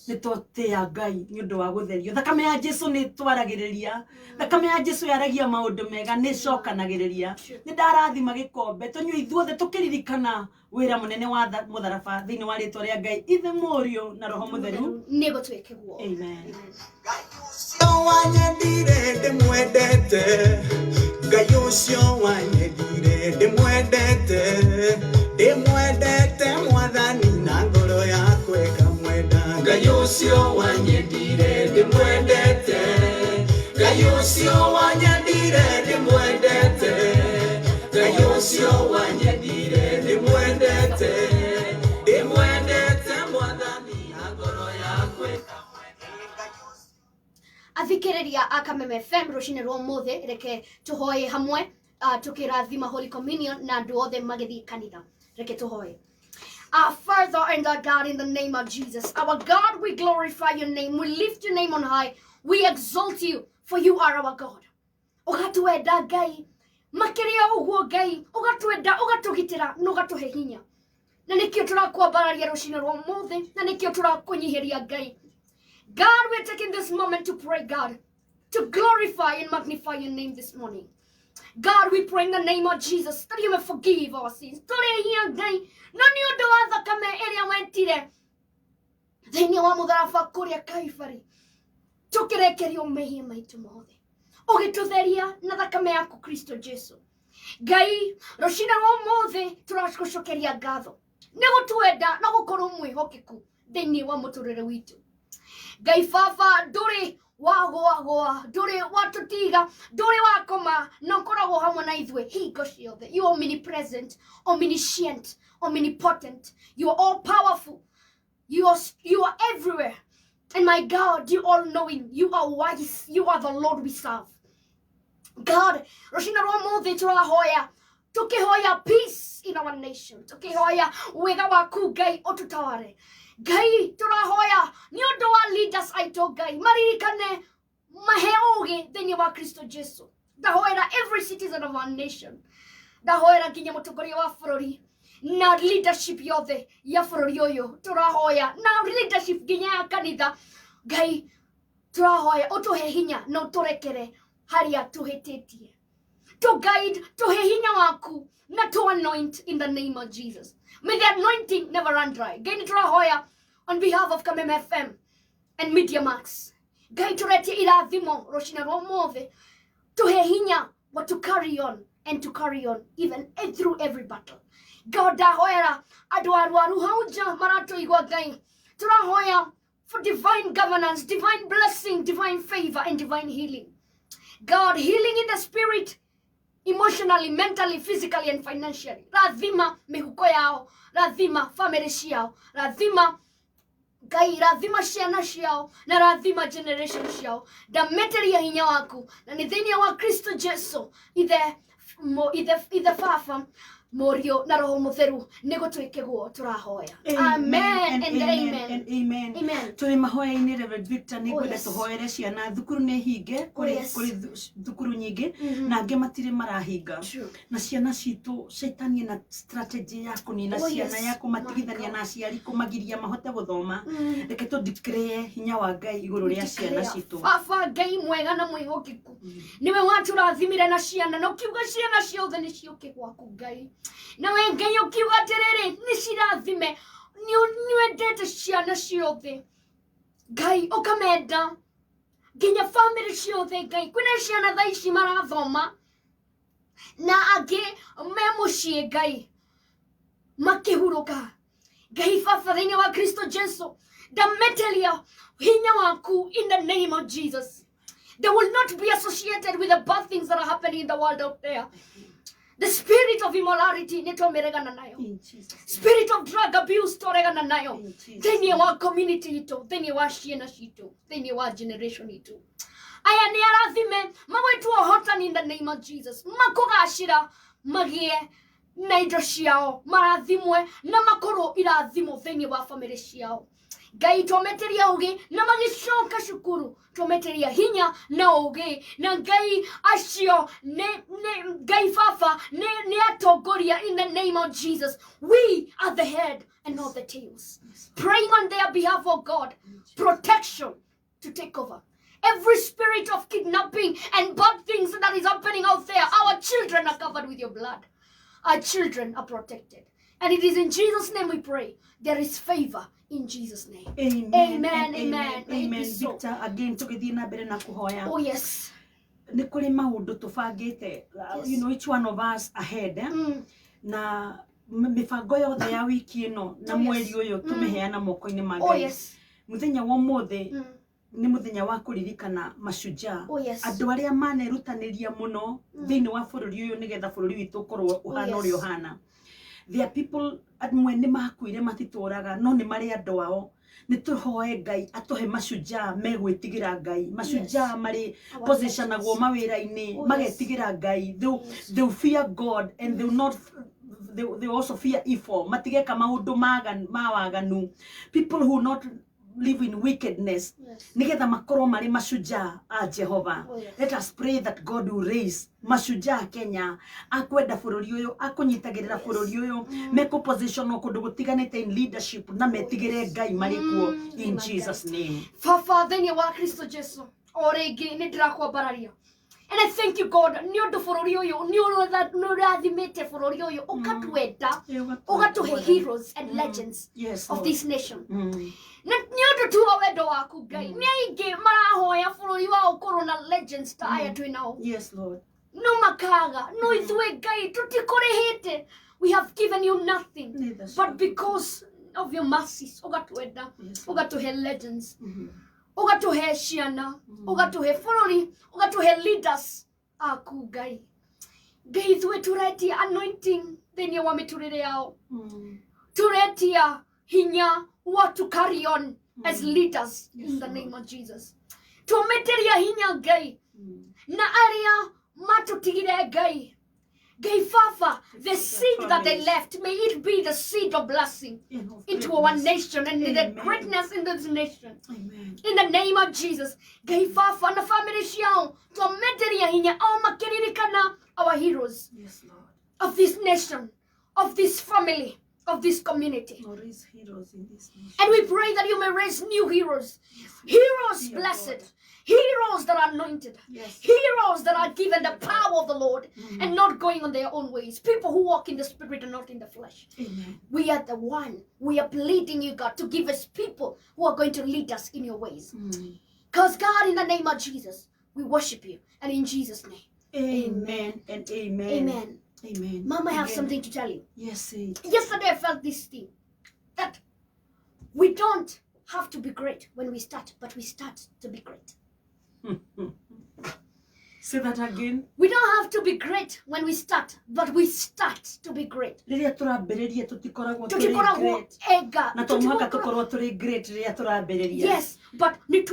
Speaker 1: Ni twotia Ngai ni undu wa gutherio. Thakame ya Jesu ni twaragiriria. Thakame ya Jesu yaragia maundu mega ni cokanagiriria. Ni ndarathima gikombe tunywe ithuothe tukiririkana wira munene wa mutharaba thiini wa ritwa ria Ngai Ithe Mũriũ na Roho Mũtheru
Speaker 15: ni gutwike guo.
Speaker 1: Amen.
Speaker 16: Ucio wanyendire ndimwendete Ngai ucio wanyendire ndimwendete ndimwendete mwathani na ngoro yakwa ikamwenda Ngai ucio wanyendire ndimwendete Ngai ucio wanyendire ndimwendete Ngai ucio wanyendire ndimwendete ndimwendete mwathani na ngoro yakwa
Speaker 15: athikiriria Akameme FM rucine rwa muthe reke tuhoye hamwe tukirathima Holy Communion na andu othe magithii kanitha reke tuhoye. Our Father and our God, in the name of Jesus, our God, we glorify your name, we lift your name on high, we exalt you, for you are our God. Ugatuenda Ngai makiria uguo Ngai ugatuenda ugatugitira no ugatuhe hinya na nikio turakwambararia rucine rwa muthe na nikio turakunyihiria Ngai. God, we're taking this moment to pray, God, to glorify and magnify your name this morning. God, we pray in the name of Jesus that you may forgive our sins. Turehia Ngai no ni undu wa thakame iria wentire thiini wa mutharaba kuria Kalvari tukirekerio mehia maitu mothe ugitutheria na thakame yaku Kristo Jesu. Ngai rucine rwa mothe turagucokeria ngatho ni gutwenda na gukorwo mwihokeku thiini wa muturire witu. Ngai Baba nduri wagoa nduri watutiga nduri wakoma no koragwo hamwe na ithwe hingo ciothe. You are omnipresent, omniscient, omnipotent. You are all powerful. You are everywhere. And my God, you all knowing. You are wise. You are the Lord we serve. God, Roshina Romothe turahoya. Tukihoya peace in our nation. Tukihoya wega waku Ngai otutaware. Ngai turahoya niondo wa leaders aito Ngai. Maririkane maheoge thini wa Kristo Jesu. Ndahoera every citizen of our nation. Ndahoera kinya mutongoria wa bururi. Na leadership yothe ya bururi uyu turahoya. Na leadership kinya ya kanitha. Ngai turahoya utuhe hinya na uturekere haria tuhititie. To guide, to hinya waku, na to anoint in the name of Jesus. May the anointing never run dry. Gain turahoya on behalf of Kameme FM and Media Max. Gain turete irathimo Roshina Romothe to hinya what to carry on and to carry on even through every battle. God dahoera adwaru hauja marato igwa gain. Turahoya for divine governance, divine blessing, divine favor and divine healing. God, healing in the spirit, emotionally, mentally, physically, and financially. Radhima mihuko yao, radhima family yao, radhima Ngai, radhima shiana yao, na radhima generation yao. Da materia hinya waku, na nithini wa Kristo Jesu, ithe fafa morio na roho mutheru nigo twikegwo turahoya. Amen and amen.
Speaker 1: Amen. Tuli mahoya-ini Reverend Victor nigwenda tuhoere ciana thukuru ni hinge kuri thukuru nyingi na ange matire marahinga na ciana citu shaitani na strategy ya kunina ciana ya kumatigithania na aciari kumagiria mahote guthoma reke tu declare hinya wa Ngai iguru ria ciana citu.
Speaker 15: Baba Ngai mwega na mwihokiku niwe watu rathimire na ciana no kiuga ciana ciothe ni ciuke gwaku Ngai. Na we Ngai ukiuga atiriri ni cirathime niwendete ciana ciothe Ngai ukamenda nginya family ciothe Ngai. Kwina ciana thaa ici marathoma na angi me mucii Ngai makihuruka Ngai baba thiini wa Kristo Jesu ndametelia hinya waku in the name of Jesus. They will not be associated with the bad things that are happening in the world out there. The spirit of immorality nitomeregana nayo. Spirit of drug abuse toregana nayo. Thini wa community ito, thini wa shiena shito, thini wa generation ito. Aya ni arathime mawetu ohotani in the name of Jesus. Makugashira magie na indo ciao marathimwe na makoro irathimo thini wa family ciao. Ngai tometeria ugi na magicoka cukuru tometeria hinya na ugi na Ngai acio ne Ngai fafa ne atongoria in the name of Jesus. We are the head and not the tails. Praying on their behalf, oh God, protection to take over. Every spirit of kidnapping and bad things that is happening out there, our children are covered with your blood. Our children are protected. And it is in Jesus' name we pray. There is favor in Jesus' name.
Speaker 1: Amen.
Speaker 15: Amen.
Speaker 1: Amen. Victor, again, tugithii na mbere na kuhoya.
Speaker 15: Oh yes.
Speaker 1: Ni kuri maundu tubangite, you know, each one of us ahead. Na mifango yothe ya wiki ino na mweri uyu tumeheana moko-ini ma Ngai. Muthenya wa mothe ni muthenya wa kuririkana mashujaa. Andu aria manerutaniria muno thiini wa bururi uyu nigetha bururi witu korwo uhana uri uhana. There are people amwe ni makuire matituraga no ni mari andu ao. Ni tuhoe Ngai atuhe mashujaa megwitigira Ngai, mashujaa mari positionagwo mawira-ini magetigira Ngai. They fear God and they will not they also fear evil. Matigeka maundu mawaganu. People who not live in wickedness. Nigetha makorwo mari mashujaa a Jehova. Let us pray that God will raise mashujaa Kenya akwenda bururi uyu akunyitagirira bururi uyu meko position kundu gutiganite in leadership na metigire Ngai marikuo in Jesus name.
Speaker 15: Father ni wa Kristo Jesu orege ni ndirakwambararia. And I thank you, God. Niondo bururi uyu nurathimite bururi uyu ukatwenda ugatuhe heroes and legends of this nation. Niondo tu wendo waku Ngai ni aingi marahoya bururi wa ukorwo na legends ta aya twinao.
Speaker 1: Yes, Lord.
Speaker 15: No makaga no ithwe Ngai tutikurihite. We have given you nothing but because of your mercies ugatuenda ugatuhe legends. ugatuhe ciana ugatuhe bururi ugatuhe leaders aku Ngai ithuĩ turetia anointing thĩinĩ wa mĩtũrĩre yao turetia hinya what to carry on as leaders in the name of Jesus tumeteria hinya Ngai na arĩa matutigire Ngai Baba, the seed that they left, may it be the seed of blessing into our nation and in the greatness in this nation. Amen. In the name of Jesus. Baba, na family ciao, tumeteria hinya au makiririkana our heroes of this nation, of this family, of this community.
Speaker 1: Heroes in this nation.
Speaker 15: And we pray that you may raise new heroes. Heroes blessed. Heroes that are anointed. Heroes that are given the power of the Lord and not going on their own ways. People who walk in the spirit and not in the flesh.
Speaker 1: Amen.
Speaker 15: We are the one. We are pleading you, God, to give us people who are going to lead us in your ways. Because God, in the name of Jesus, we worship you. And in Jesus' name.
Speaker 1: Amen and amen.
Speaker 15: Amen.
Speaker 1: Amen.
Speaker 15: Mama, I have something to tell you.
Speaker 1: Yes,
Speaker 15: yesterday I felt this thing. That we don't have to be great when we start, but we start to be great.
Speaker 1: Say that again.
Speaker 15: We don't have to be great when we start, but we start to be great.
Speaker 1: Rĩrĩa tũrambĩrĩria tũtikoragwo
Speaker 15: Tũtikoragwo ega.
Speaker 1: na tũmwaka tũkorwo tũrĩ great rĩrĩa tũrambĩrĩria.
Speaker 15: Yes, but nĩ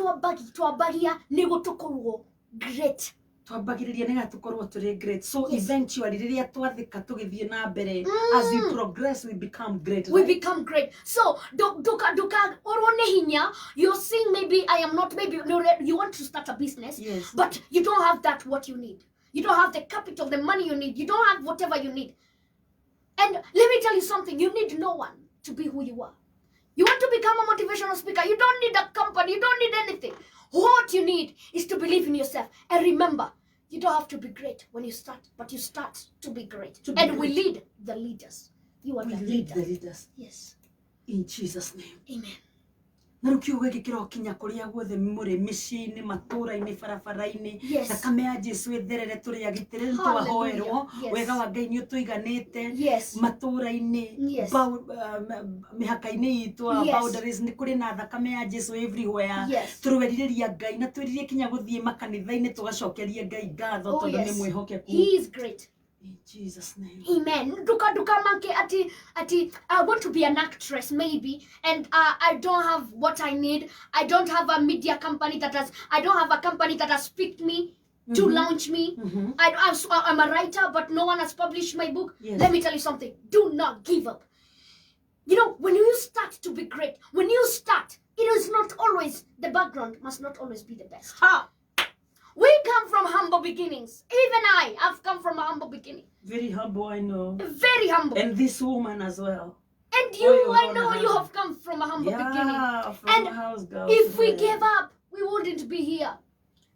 Speaker 15: twambagia nĩguo tũkorwo great.
Speaker 1: Twambagĩrĩria nĩgetha tũkorwo tũrĩ great. So eventually rĩrĩa twathĩka tũgĩthiĩ na mbere, as we progress we become great.
Speaker 15: We become great. So duka orwo nĩ hinya. You're saying maybe I am not, maybe you want to start a business, but you don't have that what you need. You don't have the capital, the money you need. You don't have whatever you need. And let me tell you something. You need no one to be who you are. You want to become a motivational speaker. You don't need a company. You don't need anything. What you need is to believe in yourself. And remember, you don't have to be great when you start, but you start to be great. We lead the leaders. You are the leaders. Yes.
Speaker 1: In Jesus' name.
Speaker 15: Amen.
Speaker 1: Na rĩu kiugo gĩkĩ kĩrokinya kũrĩa guothe mũrĩ mĩciĩ-inĩ, matũũra-inĩ, barabara-inĩ, thakame ya Jesũ ĩtherere tũrĩ agitĩre twahoerwo, wega wa Ngai nĩ ũtũiganĩte, matũũra-inĩ, mĩhaka-inĩ itũ, boundaries nĩ kũrĩ na thakame ya Jesũ everywhere. Tũrũerirĩria Ngai na twĩrirĩrie kinya gũthiĩ makanitha-inĩ tũgacokerie Ngai ngatho tondũ nĩ mwĩhokeku.
Speaker 15: He is great.
Speaker 1: In Jesus' name.
Speaker 15: Amen. Duka manke ati I want to be an actress maybe, and I don't have what I need. I don't have a media company I don't have a company that has picked me to launch me. I'm a writer, but no one has published my book. Let me tell you something. Do not give up. You know, when you start to be great, when you start, it is not always, the background must not always be the best. We come from humble beginnings. Even I have come from a humble beginning.
Speaker 1: Very humble, I know.
Speaker 15: Very humble.
Speaker 1: And this woman as well.
Speaker 15: And you, I know you have come from a humble beginning.
Speaker 1: From a house girl.
Speaker 15: If we gave up, we wouldn't be here.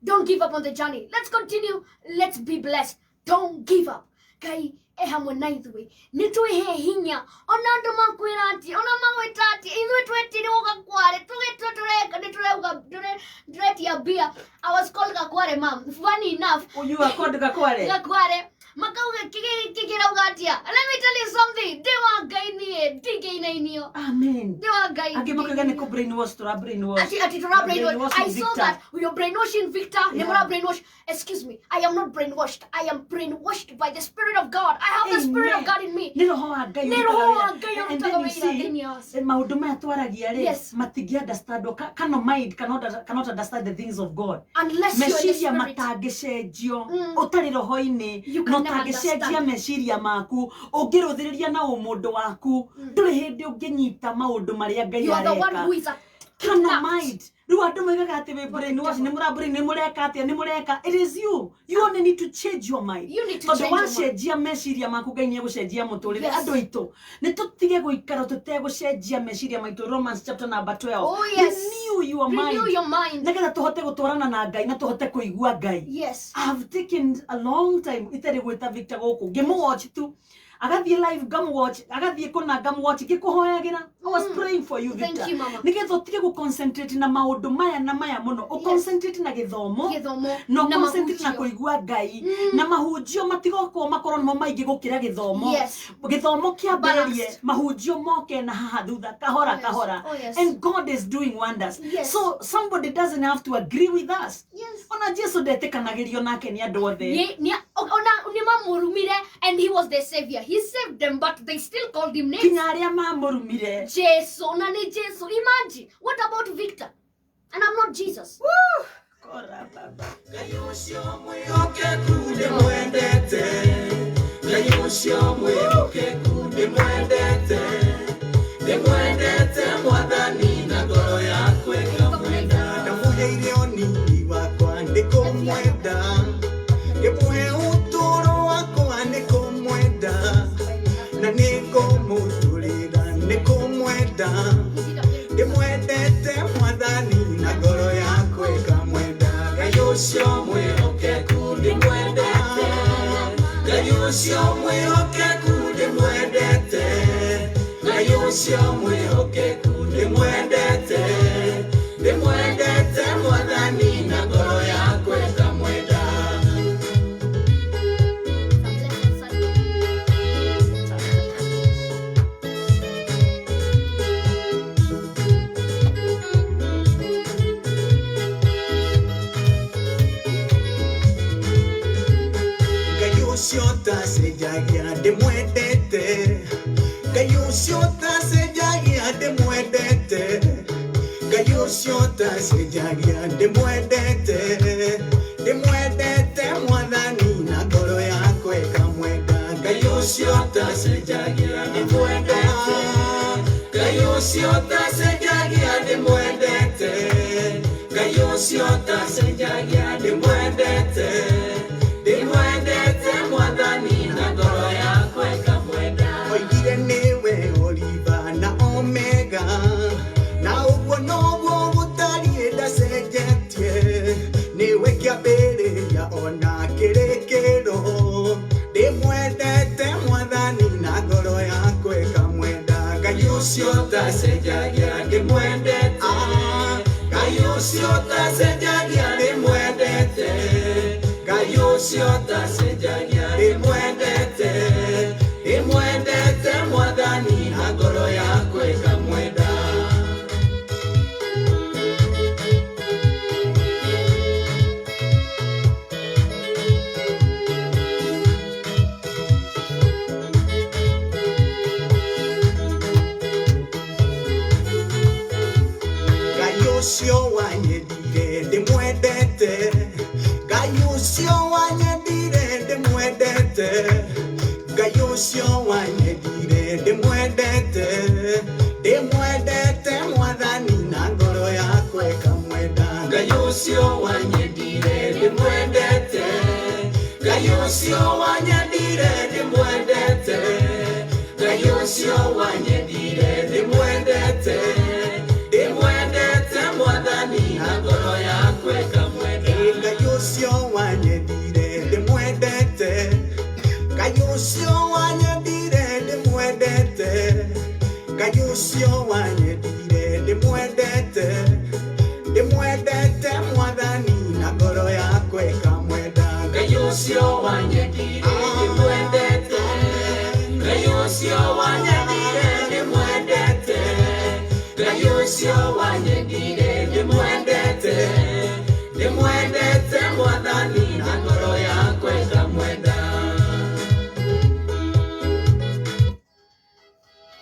Speaker 15: Don't give up on the journey. Let's continue. Let's be blessed. Don't give up. Kai hamwe na ithuĩ nĩ twĩhe hinya ona andũ makwĩra atĩ ona magwĩta atĩ ithuĩ twetire Gakware tũgĩtua tũreka nĩ tũrauga ndĩretia mbia. I was called Gakware, mom. Funny enough.
Speaker 1: You are called Gakware?
Speaker 15: Gakware. Makauga kĩkĩrauga atĩa. Let me tell you something. Ndĩ Ngai niĩ ndingĩinainio.
Speaker 1: Amen.
Speaker 15: Ndĩ Ngai.
Speaker 1: Angĩ makauga nĩ kũ brainwash tũra brainwash.
Speaker 15: Ati tũra brainwash. I saw that we are brainwashing Victor. Nĩ brainwash. Excuse me. I am not brainwashed. I am brainwashed by the Spirit of God. I have the Spirit of God in me.
Speaker 1: Nĩ roho wa Ngai.
Speaker 15: And then you see,
Speaker 1: maũndũ maya twaragia rĩ, matingĩ understand, cannot mind, cannot understand the things of God.
Speaker 15: Unless you are in the
Speaker 1: meciria
Speaker 15: Spirit.
Speaker 1: matangĩcenjio ũtarĩ roho-inĩ, no tangĩcenjia meciria maku, ũngĩrũthĩrĩria na ũmũndũ waku, ndũrĩ hĩndĩ ũngĩnyita maũndũ marĩa Ngai
Speaker 15: You are the one
Speaker 1: areka.
Speaker 15: who is a
Speaker 1: Cannot mind. Rĩu andũ moigaga atĩ wĩ brainwash, nĩ mũreka atĩa, nĩ mũreka. It is you. You only need to change your mind.
Speaker 15: You need to
Speaker 1: Tondũ
Speaker 15: change your mind.
Speaker 1: wacenjia meciria maku, Ngai nĩ egũcenjia mũtũrĩre. Andũ aitũ nĩ tũtige gũikara tũtegũcenjia meciria maitũ. Romans chapter number 12.
Speaker 15: Oh, yes.
Speaker 1: Renew your mind.
Speaker 15: Renew your mind.
Speaker 1: Nĩgetha tũhote gũtwarana na Ngai na tũhote kũigua Ngai.
Speaker 15: Yes.
Speaker 1: I have taken a long time itarĩ gwĩta Victor gũkũ. Ngĩmũwatch tu. agathie live gum watch agathie kuna gum watch gikuhoyagira. I was praying for you, Victor.
Speaker 15: Thank you, Mama.
Speaker 1: Nigetho tige ku concentrate na maundu maya na maya muno. O concentrate na githomo. No concentrate na kuigua Ngai. Na mahunjio matigoko makorwo no maingi gukira githomo. Githomo kiambarie mahunjio moke na haha thutha kahora kahora. And God is doing wonders. So somebody doesn't have to agree with us. Ona Jesu ndetikanagirio nake ni andu othe.
Speaker 15: Ona mamurumire and he was their savior. He saved them, but they still called him names.
Speaker 1: Kinyaria mamurumire.
Speaker 15: Jesus, nani Jesus. Imagine. What about Victor? And I'm not Jesus.
Speaker 1: Woo!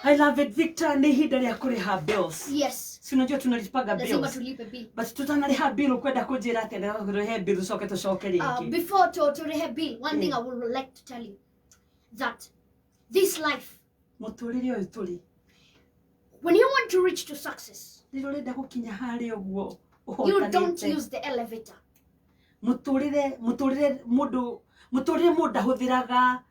Speaker 1: I love it, Victor. Ni hida ya kuriha bills.
Speaker 15: Yes.
Speaker 1: Si unajua tunalipaga bills.
Speaker 15: Lazima tulipe bill.
Speaker 1: But tutanaliha bill kwenda kujira ati na kuriha bill soke to soke liki.
Speaker 15: Before to reha bill, one thing I would like to tell you that this life,
Speaker 1: muturire oyu turi,
Speaker 15: when you want to reach to success,
Speaker 1: you
Speaker 15: don't use the elevator.
Speaker 1: Muturire muda huthiraga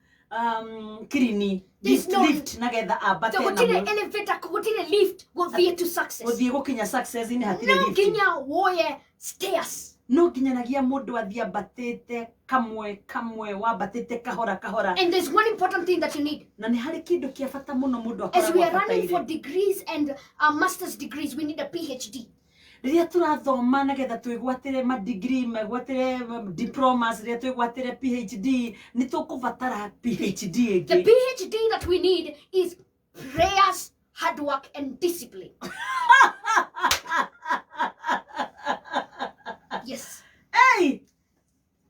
Speaker 1: kirini lift nagetha abate na
Speaker 15: gutire elevator gutire lift guthie to success.
Speaker 1: Guthie gukinya success ini hatire lift.
Speaker 15: No kinya woye stairs.
Speaker 1: no kinyanagia mundu athia batete kamwe wa batete kahora.
Speaker 15: And there's one important thing that you need.
Speaker 1: Na ni hari kindu kia bata muno mundu akora.
Speaker 15: As we are running for degrees and master's degrees, we need a PhD.
Speaker 1: Riria turathoma nagetha twigwatire ma degree magwatire diplomas riria twigwatire PhD ni tukuvatara PhD.
Speaker 15: The PhD that we need is prayers, hard work and discipline. Yes.
Speaker 1: Hey!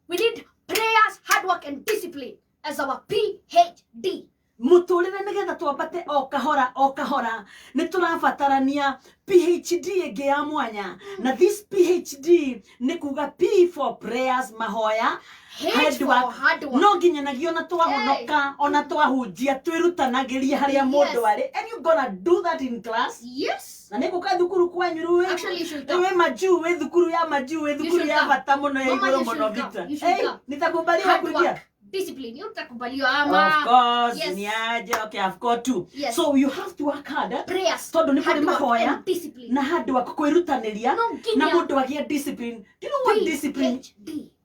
Speaker 15: We need prayers, hard work and discipline as our PhD.
Speaker 1: Muturire nigetha twambate o kahora ni turabatarania PhD ege ya mwanya. Na this PhD ni kuga P for prayers, mahoya, hard work. No nginyanagio na twahonoka ona twahunjia twirutanagiria haria mundu ari. And you gonna do that in class?
Speaker 15: Yes.
Speaker 1: Na niko ka thukuru kwanyu ruwe.
Speaker 15: Actually you should.
Speaker 1: Ewe majuu we thukuru ya majuu we thukuru ya bata muno ya iguru muno vita. Hey, nitakubaliwa kuja.
Speaker 15: Discipline, you takubaliwa ama.
Speaker 1: Of course, yes. Niaje, okay, I've got to. Yes. So you have to work hard.
Speaker 15: Prayers,
Speaker 1: todo ni kuri mahoya,
Speaker 15: discipline.
Speaker 1: Na hard work kwirutaniria, na mundu agia discipline. Do you know what discipline?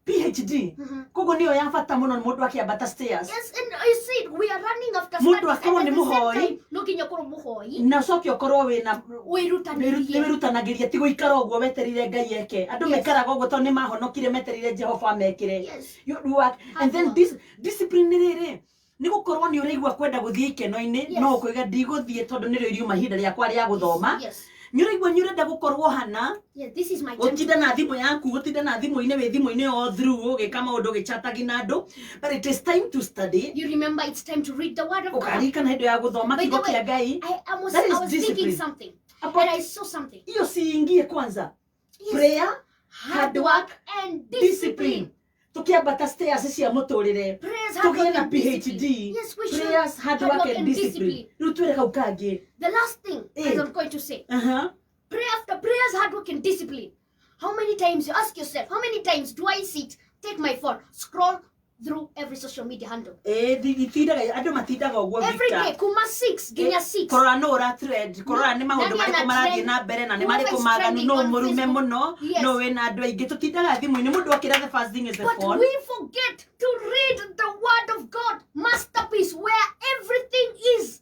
Speaker 1: PhD. Kogo niyo ya bata muno mundu akiambata stairs.
Speaker 15: Yes, and you see, we are running after
Speaker 1: mundu akorwo ni muhoi.
Speaker 15: No kinya korwo muhoi.
Speaker 1: Na soki okorwo we na
Speaker 15: wirutanagiria
Speaker 1: tigo ikara ogwo weterire Ngai eke. Andu mekaraga ogwo to ni mahonokire meterire Jehova mekire.
Speaker 15: Yes.
Speaker 1: You work and then this discipline riri ni gukorwo ni uraigwa kwenda guthie keno-ini no kuiga ndiguthie tondu ni riu mahinda riakwa ria guthoma.
Speaker 15: Yes.
Speaker 1: Nyuraigwa nyurenda gukorwo hana.
Speaker 15: Yeah, this is my
Speaker 1: utinda na thimu yaku utinda na thimu-ini we thimu-ini all through ugika maundu gichatagi na andu, but it is time to study.
Speaker 15: You remember it's time to read the word of God.
Speaker 1: Ukarika hindu ya guthoma kigo kia Ngai.
Speaker 15: I was thinking something and I saw something.
Speaker 1: Iyo siingie kwanza. Yes. Prayer, hard work and discipline. Tukiambata stairs cia muturire. Tugie na PhD.
Speaker 15: Yes, we should.
Speaker 1: Prayers, hard work and discipline. Rutwere kaukangi.
Speaker 15: The last thing as I'm going to say. Pray after prayers, hard work and discipline. How many times, you ask yourself, how many times do I sit, take my phone, scroll through every social media handle?
Speaker 1: Every
Speaker 15: day, kuma 6, ginya 6.
Speaker 1: Korora no ura thread, korora ni maundu mariko marathie na mbere na ni mariko maganu no murume muno, no we na andu aingi tutindaga thimu-ini mundu akira the first thing is the phone.
Speaker 15: But we forget to read the word of God, masterpiece, where everything is.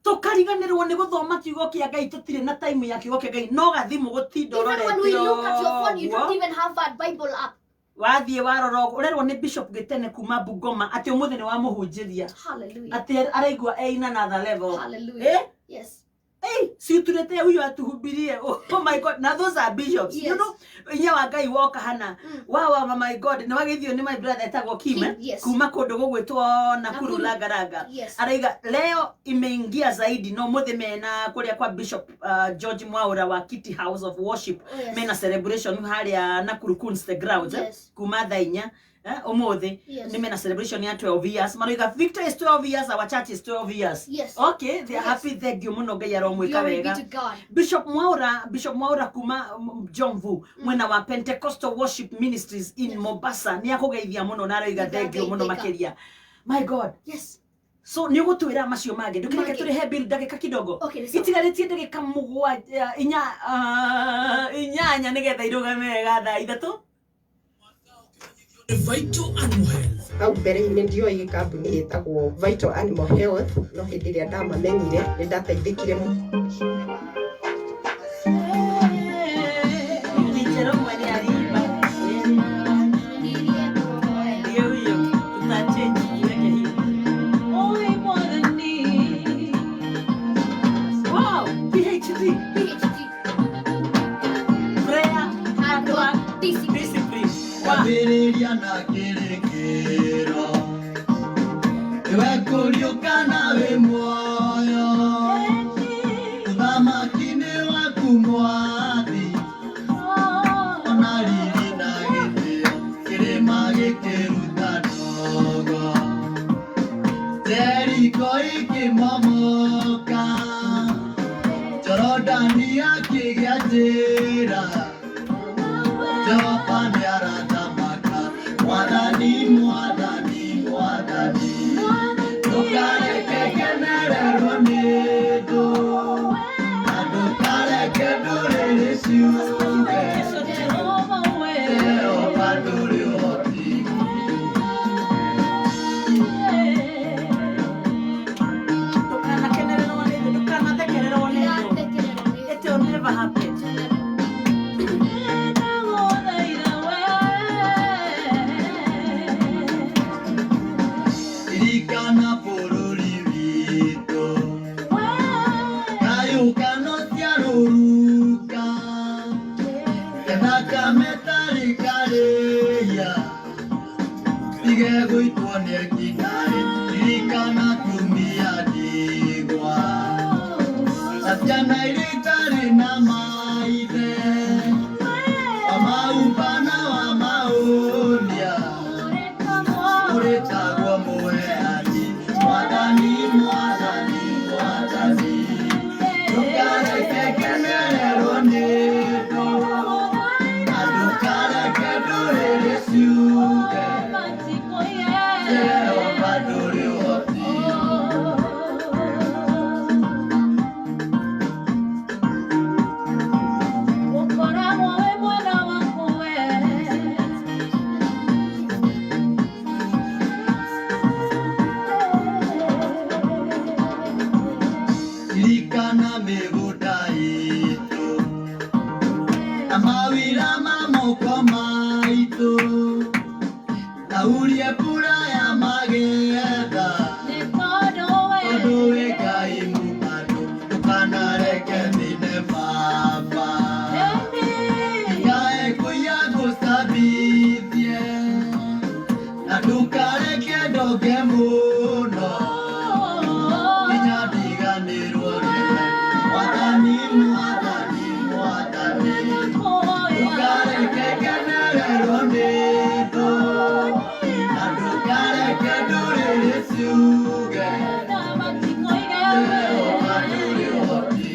Speaker 1: Tukariganirwo ni guthoma kiugo kia Ngai tutire na time ya kiugo kia Ngai no gathimu gutinda
Speaker 15: urorete. Even when we look at your phone, you don't even have a Bible app.
Speaker 1: Wathie waroro urerwo ni Bishop Gitene kuma Bungoma ati umuthi ni wa muhunjiria.
Speaker 15: Hallelujah.
Speaker 1: Ati araigwa eina na another level.
Speaker 15: Hallelujah. Yes.
Speaker 1: Hey, si turete huyu atuhubirie. Oh my God, now those are bishops. Yes. You know, inya wa Ngai woka hana. Wow, my God, na wagithio ni my brother etagwo Kim.
Speaker 15: Yes.
Speaker 1: Kuma kundu gugwitwo Nakuru Lagaraga.
Speaker 15: Yes.
Speaker 1: Araiga leo imeingia zaidi no muthi mena kuria kwa Bishop George Mwaura wa Kitty House of Worship.
Speaker 15: Yes.
Speaker 1: Mena celebration haria Nakuru Kunste Grounds.
Speaker 15: Yes.
Speaker 1: Kuma thainya. Umuthi ni mena celebration ya 12 years. Maroiga Victor is 12 years, our church is 12 years.
Speaker 15: Yes.
Speaker 1: Okay, they are happy. Thank you muno Ngai aromwika wega. Bishop Mwaura kuma Jomvu mwena wa Pentecostal Worship Ministries in Mombasa ni akugeithia muno na aroiga thank you muno makiria. My God.
Speaker 15: Yes.
Speaker 1: So ni gutwira macio mage ndukireke turihe bill ndagika kidogo. Itigaretie ndagika mugwanja inyanya nigetha irugame wega thaa ithatu.
Speaker 17: Vital Animal Health.
Speaker 18: Au mbere-inĩ ndioĩ kambuni ĩtagwo Vital Animal Health, no hĩndĩ ĩrĩa ndamamenyire nĩ ndateithĩkire mũno.
Speaker 16: Kwambĩrĩria na kĩrĩkĩro iwe kũriũka na wĩ muoyo ũthamaki-inĩ waku Mwathi ona riri na gĩtĩo kĩrĩma gĩkĩruta ndogo Jeriko ikĩmomoka Jorodani akĩgĩa njĩra Jehova nĩaratamaka Mwathani Mwathani Mwathani Ndukareke rĩkarĩia tige gwĩtwo nĩ ekinaĩ ririkana tumia ndigwa na ciana iria itarĩ na maithe wamaubana wamaunia ũrĩtagwo mũheani mwathani mwathani mwathani ndũkareke kenererwo nĩ thũ na ndũkareke ndũrĩrĩ ciuge Jehova ndũrĩ ũhoti ũkoragwo wĩ mwena waku we ririkana mĩgũnda itũ na mawĩra ma moko maitũ na urie mbura ya magetha tondũ wĩ Ngai mũmanu ndũkanareke thĩĩne baba ikae kũiya ngũcambithie na ndũkareke ndonge mũno nginya ndiganĩrwo nĩwe mwathani mwathani mwathani ndũkareke kenererwo nĩ thũ na ndũkareke ndũrĩrĩ ciuge Jehova ndũrĩ ũhoti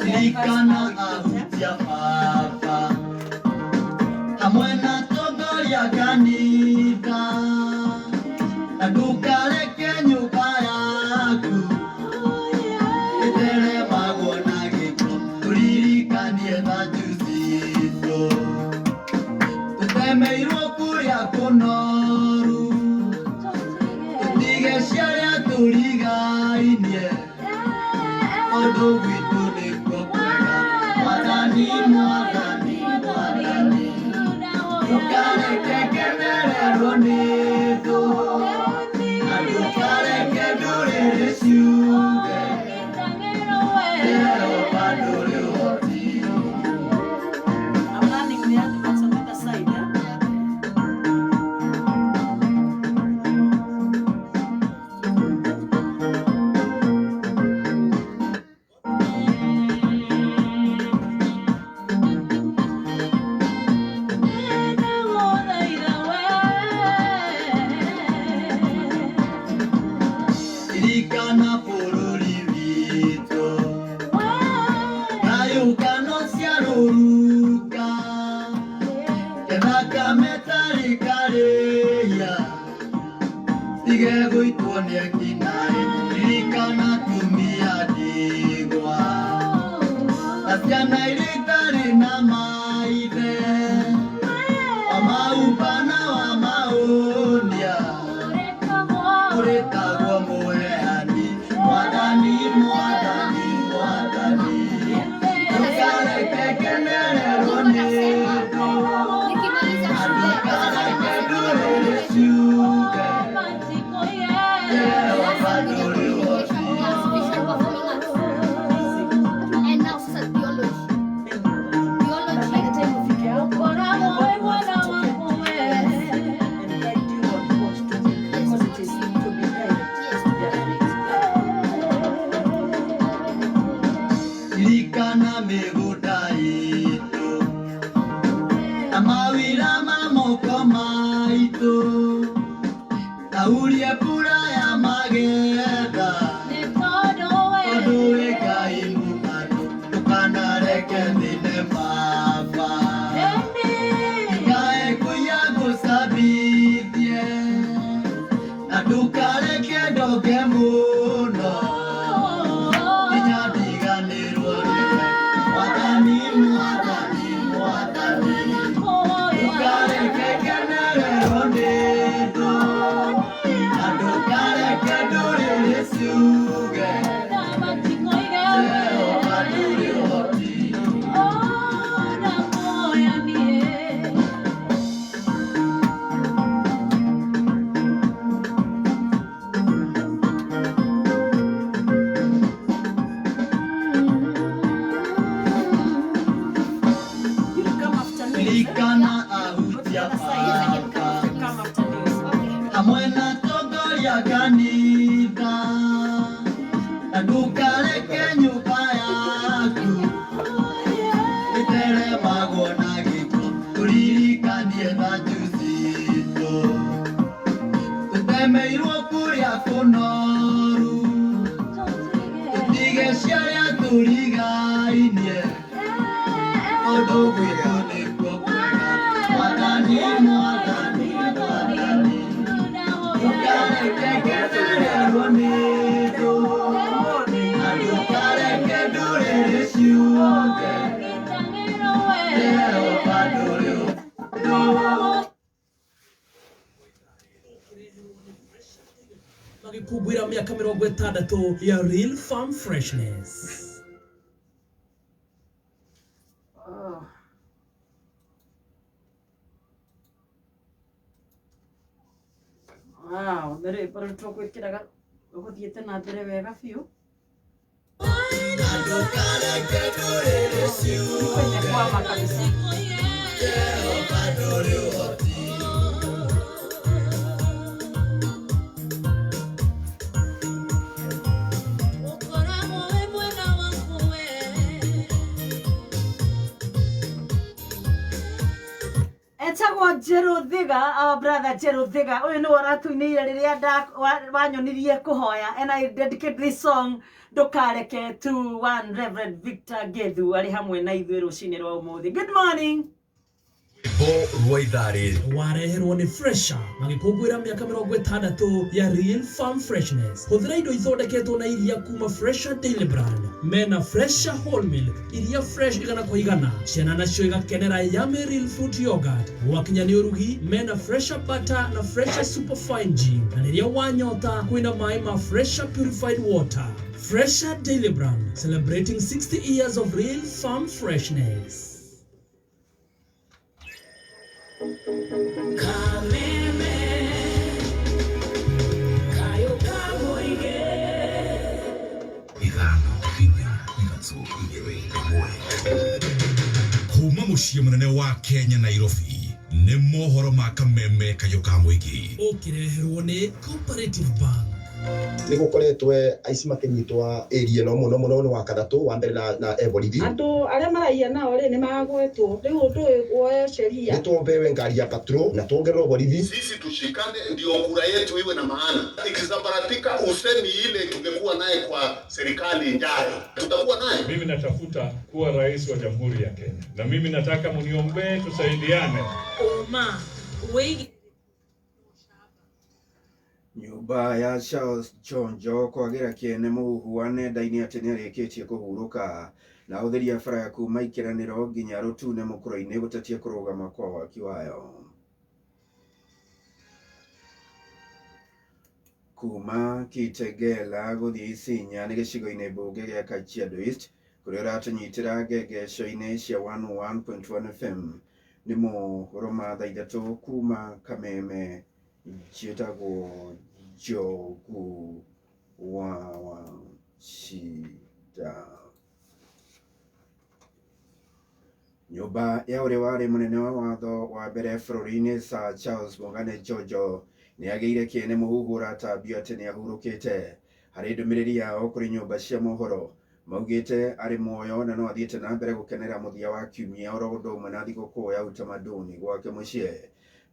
Speaker 16: ririkana ahutia baba hamwe na atongoria a kanitha na ndũkareke nyũmba yaku ĩtheremagwo na gĩko tũririkanie thanju citũ tũtemeirwo kũrĩa kũnoru tũtige ciarĩa tũrigainie ũndũ gwitũ nĩkuo kwega mwathani mwathani mwathani ndũkareke kenererwo nĩ thũ na ndũkareke ndũrĩrĩ ciuge Jehova ndũrĩ ũhoti ririkana bũrũri witũ kayũngano cia rũruka getha kametarĩ karĩia tige gwĩtwo nĩ ekinaĩ ririkana tumia ndigwa na ciana iria itarĩ na maithe wamaubana wamaunia ũrĩtagwo mũheani mwathani mwathani mwathani ndũkareke kenererwo nĩ thũ na ndũkareke ndũrĩrĩ ririkana ahutia aka hamwe na tongoria kanitha na ndukareke nyũmba yaku ĩteremagwo na gĩko tũririkanie thanju citũ tũtemeirwo kũrĩa kũnoru tũtige ciarĩa tũrigainie ũndũ gwitũ nĩguo kwega mwathani mwathani mwathani ndukareke ngetererwo nĩ thũ na ndukareke ndũrĩrĩ ciuge Jehova ndũrĩ
Speaker 2: magikumbwira miaka 60 ya Real Farm Freshness.
Speaker 1: Wow, ndere para twĩkĩraga gũthiĩte na mbere wega biũ. Kwama kabisa. Etagwo Njeru Thiga, our brother Njeru Thiga. Uyu ni waratuinire riria wanyonirie kuhoya, and I dedicate this song ndukareke to one Reverend Victor Gethu ari hamwe na ithuĩ rũcinĩ rwa ũmũthĩ. Good morning.
Speaker 2: Wareherwo nĩ Fresha magĩkũngũĩra mĩaka 60 ya Real Farm Freshness. Hũthĩra indo ithondeketwo na iria kuma Fresha Daily Brand. Mena Fresha Whole Milk, iria fresh igana kwa igana. Ciana nacio igakenera Yummy Real Fruit Yogurt. Wakinya nĩ ũrugi, mena Fresha Butter na Fresha Superfine Ghee. Na rĩrĩa wanyota kwĩna maĩ ma Fresha Purified Water. Fresha Daily Brand, celebrating 60 years of Real Farm Freshness.
Speaker 3: Kuma muciĩ mũnene wa Kenya Nairobi nĩ mohoro ma kameme kayo ka mũingĩ
Speaker 2: ũkĩreherwo nĩ Cooperative Bank.
Speaker 4: Nĩ gũkoretwe aici makĩnyitwa area no mũno mũno nĩ wa Kathatũ wa mbere na Eborithi.
Speaker 5: Andũ arĩa maraia nao rĩ nĩ magwetwo rĩu ũndũ woe sheria.
Speaker 4: Nĩ tuombewe ngari ya patrol na tuongererwo borithi.
Speaker 6: Sisi tushikane ndio kura yetu iwe na maana. Ikisambaratika usemi ile tungekuwa naye kwa serikali ijayo. Tutakuwa naye.
Speaker 7: Mimi natafuta kuwa rais wa Jamhuri ya Kenya. Na mimi nataka mniombee tusaidiane.
Speaker 8: Oma, wengi
Speaker 9: Nyũmba ya Charles Chonjo kwagira kiene mũhuhu wa nenda-inĩ atĩ nĩarĩkĩtie kũhurũka na ũtheria bara ya kuma ikeranĩro nginya Rũtune mũkũro-inĩ gũtetia kũrũgama kwa waki wayo. Kuma Kitengela gũthiĩ Isinya nĩ gĩcigo-inĩ mbunge gĩa Kajiado East kũrĩa ũratũnyitĩra ngengeco-inĩ cia 101.1 FM nĩ mohoro ma thaa ithatũ kuma Kameme njĩtagwo Njogu wa Shida. Nyũmba ya ũrĩa warĩ mũnene wa watho wa mbere bũrũri-inĩ Sir Charles Mũng'ane Njonjo nĩagĩire kĩene mũhuhu ũratambio atĩ nĩahurũkĩte. Harĩ ndũmĩrĩri yao kũrĩ nyũmba cia mohoro maugĩte arĩ muoyo na no athiĩte na mbere gũkenera mũthia wa kiumia oro ũndũ ũmwe na thigũkũ ya utamaduni gwake mũciĩ.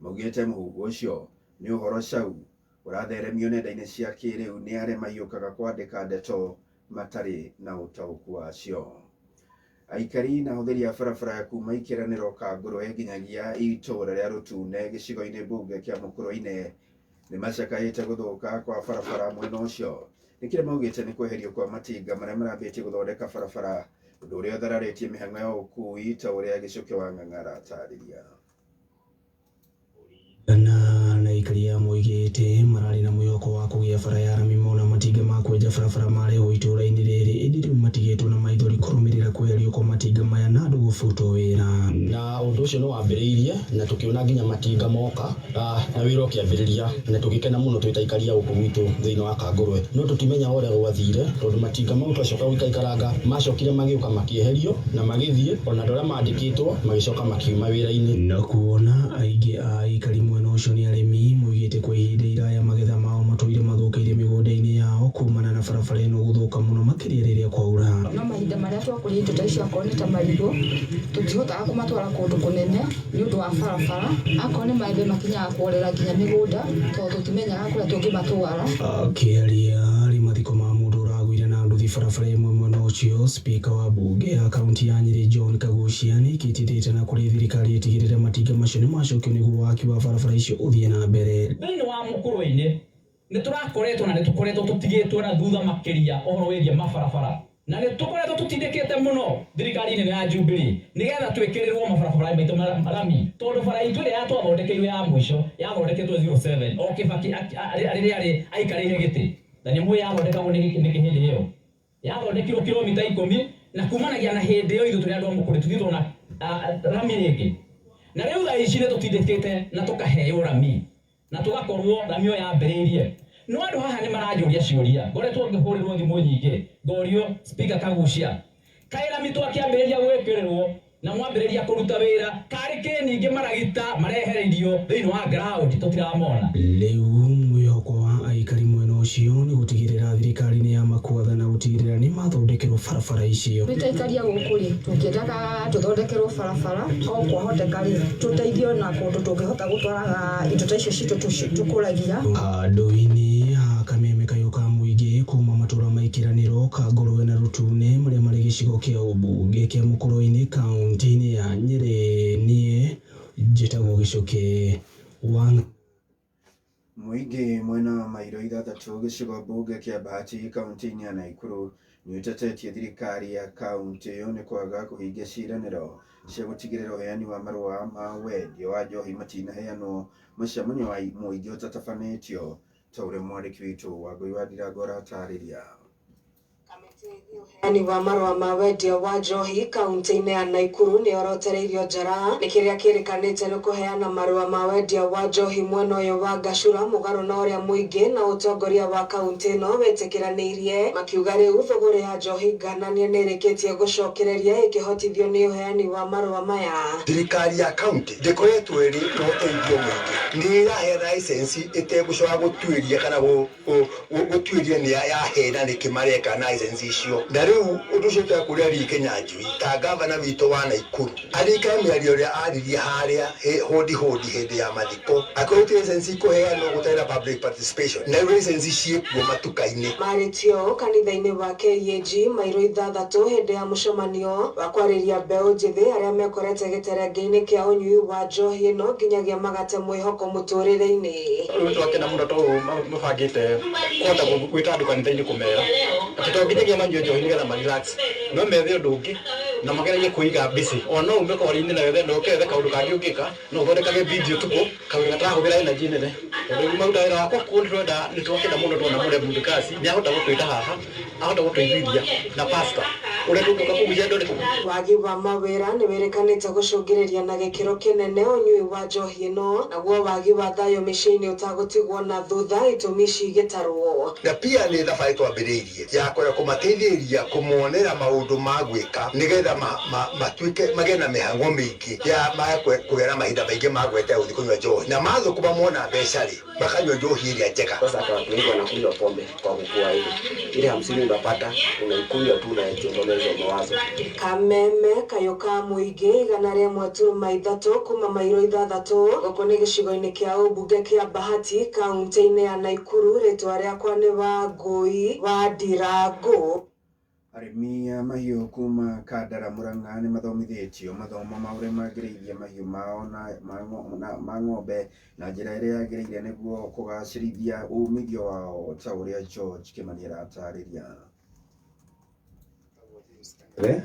Speaker 9: Maugĩte mũhuhu ũcio nĩ ũhoro cau ũratheremio nenda-inĩ cia kĩrĩu nĩ arĩa maiyũkaga kwandĩka ndeto matarĩ na ũtaũku wacio. Aikari na hũthĩri a barabara ya kuma ikeranĩro Kangũrwe nginyagia itũũra rĩa Rũtune gĩcigo-inĩ mbunge kĩa Mũkũro-inĩ nĩ macakaĩte gũthũka kwa barabara mwena ũcio. Nĩ kĩrĩa maugĩte nĩ kweherio kwa matinga marĩa marambĩtie gũthondeka barabara, ũndũ ũrĩa ũthararĩtie mĩhang'o ya ũkui ta ũrĩa Gĩcũkĩ wa Ng'ang'a aratarĩria.
Speaker 10: Na aikari a moigite marari na mwihoko wa kugia bara ya arami mona matinga ma kwenja barabara mareho itũra-inĩ rĩrĩ ĩndĩ rĩu matigĩtwo na maithori kũrũmĩrĩra kweherio kwa matinga maya na andũ gũbutwo wĩra. Na ũndũ ũcio nĩ wambĩrĩirie na tũkĩona nginya matinga moka na wĩra ũkĩambĩrĩria na tũgĩkena mũno twĩ ta aikari a gũkũ gwitũ thĩinĩ wa Kangũrwe. No tũtimenya ũrĩa gwathire tondũ matinga mau twacoka gũikaranga macokire magĩũka makĩeherio na magĩthiĩ ona andũ arĩa mandĩkĩtwo magĩcoka makiuma wĩra-inĩ. Na kuona aingĩ a aikari mwena ũcio nĩ arĩmi moigĩte kwa ihinda iraya magetha mao matũire mathũkĩire mĩgũnda-inĩ yao kumana na barabara ĩno gũthũka mũno makĩria rĩrĩa kwaura.
Speaker 17: No mahinda marĩa twakũrĩa indo ta icio akorwo nĩ ta marigũ tũtihotaga kũmatwara kũndũ kũnene nĩ ũndũ wa barabara, akorwo nĩ maembe makinyaga kũrera nginya mĩgũnda tondũ tũtimenyaga kũrĩa tũngĩmatwara. Akĩaria arĩ mathiko ma mũndũ ũragũire na nduthi barabara ĩmwe mwena ũcio, spika wa mbunge ya kaunti ya Nyĩrĩ John Kagucia nĩ ikĩtithĩte na kũrĩ thirikari ĩtigĩrĩre matinga macio nĩ macokio nĩguo waki wa barabara icio ũthiĩ na mbere.
Speaker 19: Thĩinĩ wa Mũkũrwe-inĩ nĩ tũrakoretwo na nĩ tũkoretwo tũtigĩtwo na thutha makĩria ũhoro wĩgiĩ mabarabara, na nĩ tũkoretwo tũtindĩkĩte mũno thirikari nene ya Jubilee nĩgetha twĩkĩrĩrwo mabarabara maitũ marami, tondũ bara itũ ĩrĩa yatwathondekeirwo ya mũico yathondeketwo 07 o Kĩbakĩ rĩrĩa arĩ aikarĩire gĩtĩ, na nĩ mũĩ yathondekagwo nĩ hĩndĩ ĩyo yathondekirwo kilomita 10 na kumanagia na hĩndĩ ĩyo ithu tũrĩ andũ a Mũkũrwe tũthithwo na rami rĩngĩ, na rĩu thaa ici nĩ tũtindĩkĩte na tũkaheo rami na tũgakorwo rami ĩyo yambĩrĩirie. No andũ haha nĩ maranjũria ciũria, ngoretwo ngĩhũrĩrwo thimũ nyingĩ ngorio Spika Kagucia kaĩ rami twakĩambĩrĩria gwĩkĩrĩrwo na mwambĩrĩria kũruta wĩra karĩ kĩ ningĩ maragita marehereirio thĩinĩ wa ground tũtiramona.
Speaker 10: Rĩu mwĩhoko wa aikari mwena ũcio nĩ gũtigĩrĩra thirikari nĩ yamakuatha na gũtigĩrĩra nĩ mathondekerwo barabara icio.
Speaker 17: Twĩ ta aikari a gũkũ rĩ tũkĩendaga tũthondekerwo barabara o kwahoteka rĩ tũteithio na kũndũ tũngĩhota gũtwaraga indo ta icio citũ tũkũragia. Handũ-inĩ ha kameme kayũ ka mũingĩ kuma matũra ma Ĩkĩranĩro, Kangũrwe na Rutune marĩa marĩ gĩcigo kĩa ũmbunge kĩa Mũkũrwe-inĩ kaunti-inĩ ya Nyĩrĩ, niĩ njĩtagwo Gĩcũkĩ wa
Speaker 9: Mũingĩ mwena wa mairo ithathatũ gĩcigo mbunge kĩa Bahati kaunti-inĩ ya Naikuru nĩ ũtetetie thirikari ya kaunti ĩyo nĩ kwaga kũhingia ciĩranĩro cia gũtigĩrĩra ũheani wa marũa ma wendia wa njohi matinaheanwo mũcemanio wa mũingĩ ũtatabanĩtio ta ũrĩa mwandĩki witũ Wangũi wa Ndirango aratarĩria.
Speaker 20: Uheani wa marũa ma wendia wa njohi kaunti-inĩ ya Naikuru nĩ orotereirio njara nĩ kĩrĩa kĩrĩkanĩte nĩ kũheana marũa ma wendia wa njohi mwena ũyũ wa Gacũra mũgarũ na ũrĩa mũingĩ na ũtongoria wa kaunti ĩno wĩtĩkĩranĩirie, makiuga rĩu thũgũrĩ ya njohi ngananie nĩ ĩrĩkĩtie gũcokereria ĩkĩhotithio nĩ ũheani wa marũa maya.
Speaker 4: Thirikari ya kaunti ndĩkoretwo ĩrĩ na ũteithio mũingĩ, nĩ ĩrahe license ĩtegũcoka gũtuĩria kana gũtuĩria nĩ yahe na nĩkĩ mareka na license icio. Na rĩu ũndũ ũcio ũtekũrĩa Lee Kĩnyanjui ta gavana witũ wa Naikuru arĩka mĩario ũrĩa aririe harĩa hodi hĩndĩ ya mathiko akoretwo license kũheanwo gũtarĩ public participation na license ciĩkuo matuka-inĩ. Marĩtio kanitha-inĩ wa KAG mairo ithathatũ hĩndĩ ya mũcemanio wa kwarĩria mbeũ njĩthĩ arĩa mekorete gĩterenge-inĩ kĩa ũnyui wa njohi ĩno nginyagia magate mwĩhoko mũtũrĩre-inĩ.
Speaker 21: Rĩu twakena mũno tondũ mabangĩte kũhota gwĩta andũ kanitha-inĩ kũmera atĩ to nginyagia manyue njohi nĩgetha marelax, no methe ũndũ ũngĩ na mageragie kũiga busy. Ona ume kwari-inĩ na wethe ũkethe kaũndũ kangĩ ũngĩka no ũthondekage video tuko kawĩra gatarahũthĩra energy nene. Tondũ maruta wĩra wakwa kuo nĩ twakena mũno tondũ na mũrĩa Mundukasi nĩ ahota gũtwĩta haha ahota gũtũiguithia na pastor ũrĩa tũngĩũka kũmũgia ndore.
Speaker 20: Wagi wa mawĩra nĩ wĩrĩkanĩte gũcũngĩrĩria na gĩkĩro kĩnene ũnyui wa njohi ĩno, naguo wagi wa thayũ mĩciĩ-inĩ ũtagũtigwo na thutha itũmi cigĩtarwo.
Speaker 4: Na pia nĩ thabarĩ twambĩrĩirie ya kũrĩa kũmateithĩrĩria kũmonera maũndũ ma gwĩka nĩgetha matuĩke magĩe na mĩhang'o mĩingĩ ya kũgĩa mahinda maingĩ ma gwete gũthiĩ kũnyua njohi, na mathũkũma mona mbeca rĩ makanyua njohi ĩrĩa njega.
Speaker 22: Sasa watu wengi wanakunywa pombe kwa kukua ile 50 unapata unaikunywa tu na kuendeleza mawazo.
Speaker 20: Kameme kayo ka mũingĩ igana rĩmwe turuma ithatũ kuma mairo ithathatũ gũkũ nĩ gĩcigo-inĩ kĩa ũmbunge kĩa Bahati kaunti-inĩ ya Naikuru. Rĩtwa rĩakwa nĩ Wangũi wa Ndirango.
Speaker 9: Arĩmi a mahiũ kuma Kandara Mũrang'a nĩ mathomithĩtio mathomo ma ũrĩa mangĩrĩithia mahiũ mao ma ng'ombe na njĩra ĩrĩa yagĩrĩire nĩguo kũgacĩrithia umithio wao ta ũrĩa George Kĩmani aratarĩria.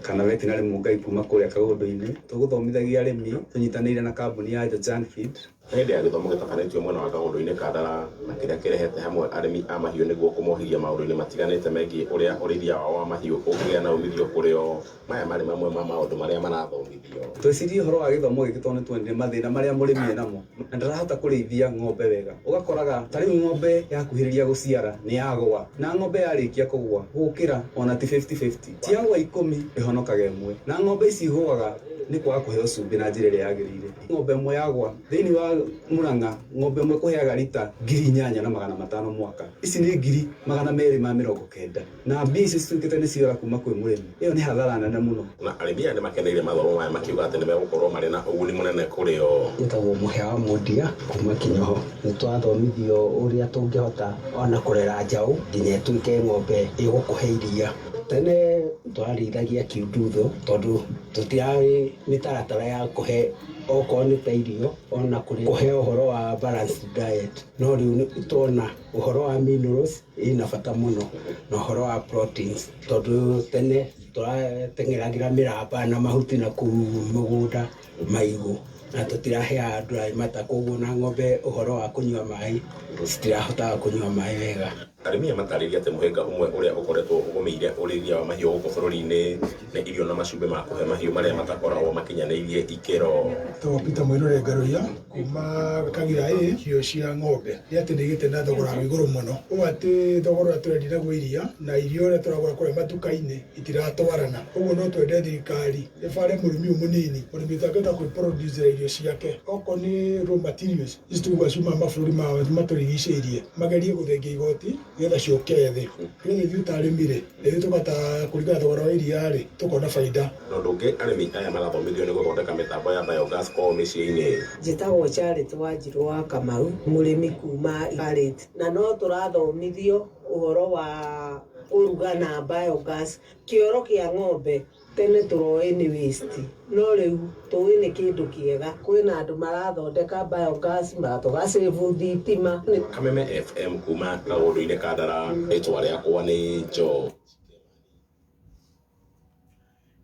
Speaker 11: kana veterinary mungai kuma kuria kagundu-ini tuguthomithagia arimi tunyitanire na kambuni ya Jan Feed
Speaker 12: hĩndĩ ya gĩthomo gĩtabanĩtio mwena wa kaũndũ-inĩ Kandara na kĩrĩa kĩrehete hamwe arĩmi a mahiũ nĩguo kũmohĩgia maũndũ-inĩ matiganĩte megiĩ ũrĩa ũrĩithia wao wa mahiũ ũngĩgĩa na umithio kũrĩ o. Maya marĩ mamwe ma maũndũ marĩa marathomithio.
Speaker 11: Twecirie ũhoro wa gĩthomo gĩkĩ tondũ nĩtuonire mathĩna marĩa mũrĩmi enamo na ndarahota kũrĩithia ng'ombe wega. Ũgakoraga ta rĩu ng'ombe yakuhĩrĩria gũciara nĩ yagũa na ng'ombe yarĩkia kũgũa gũkĩra ona ti 50-50 tiagũa 10 ĩhonokaga ĩmwe na ng'ombe ici igũaga nĩ kwaga kũheo cumbĩ na njĩra ĩrĩa yagĩrĩire. Ng'ombe ĩmwe yagũa thĩinĩ wa Murang'a ng'ombe ĩmwe kũheaga lita 8,500 mwaka. Ici nĩ 290 na mbia icio cituĩkĩte nĩ ciora kuma kwĩ mũrĩmi. Ĩyo nĩ hathara nene mũno.
Speaker 12: Na arĩmi aya nĩ makeneire mathomo maya makiuga atĩ nĩ megũkorwo marĩ na ũguni mũnene kũrĩ o.
Speaker 23: Njĩtagwo Mũhĩa wa Mũndia kuma Kinyoho. Nĩ twathomithio ũrĩa tũngĩhota ona kũrera njaũ nginya ĩtuĩke ng'ombe ĩgũkũhe iria. Tene twarĩithagia kiundutho tondũ tũtiarĩ mĩtaratara ya kũhe okorwo nĩ ta irio ona kũhe ũhoro wa balanced diet, no rĩu tuona ũhoro wa minerals ĩna bata mũno na ũhoro wa proteins tondũ tene tũrateng'eragĩra mĩramba na mahuti na kũu mũgũnda maigũ na tũtiraheaga andũ mata, koguo na ng'ombe ũhoro wa kũnyua maĩ citirahotaga kũnyua maĩ wega.
Speaker 12: Arĩmi aya matarĩria atĩ mũhĩnga ũmwe ũrĩa ũkoretwo ũgũmĩire ũrĩithia wa mahiũ gũkũ bũrũri-inĩ nĩ irio na macumbĩ ma kũhe mahiũ marĩa matakoragwo makinyanĩirie ikĩro.
Speaker 24: Tondũ Peter Mũirũre Ngaruia kuma Kagira irio cia ng'ombe nĩ atĩ nĩ igĩte na thogora wa igũrũ mũno. Ũũ atĩ thogora ũrĩa tũrendia naguo iria na irio ũrĩa tũragũra kũrĩa matuka-inĩ itiratwarana. Ũguo no twende thirikari ĩbare mũrĩmi ũyũ mũnini, mũrĩmi ũtangĩhota kwĩproducera irio ciake. Okorwo nĩ raw materials ici tũguga ciuma mabũrũri matũrigicĩirie magerie gũthengia igoti nĩgetha ciũke thĩ. Nĩgetha ithuĩ ta arĩmi-rĩ ithuĩ tũkahota kũringana thogora wa iria-rĩ tũkona baida.
Speaker 12: Na ũndũ ũngĩ arĩmi aya marathomithio nĩ gũthondeka mĩtambo ya biogas kwao mĩciĩ-inĩ.
Speaker 25: Njĩtagwo Charity Wanjirũ wa Kamau, mũrĩmi kuma Garrett, na no tũrathomithio ũhoro wa kũruga na biogas. Kĩoro kĩa ng'ombe tene tũroĩ nĩ waste, no rĩu tũĩ nĩ kĩndũ kĩega. Kwĩna andũ marathondeka biogas tũgasave thitima.
Speaker 12: Kameme FM kuma kaũndũ-inĩ Kandara, rĩtwa rĩakwa nĩ Joe.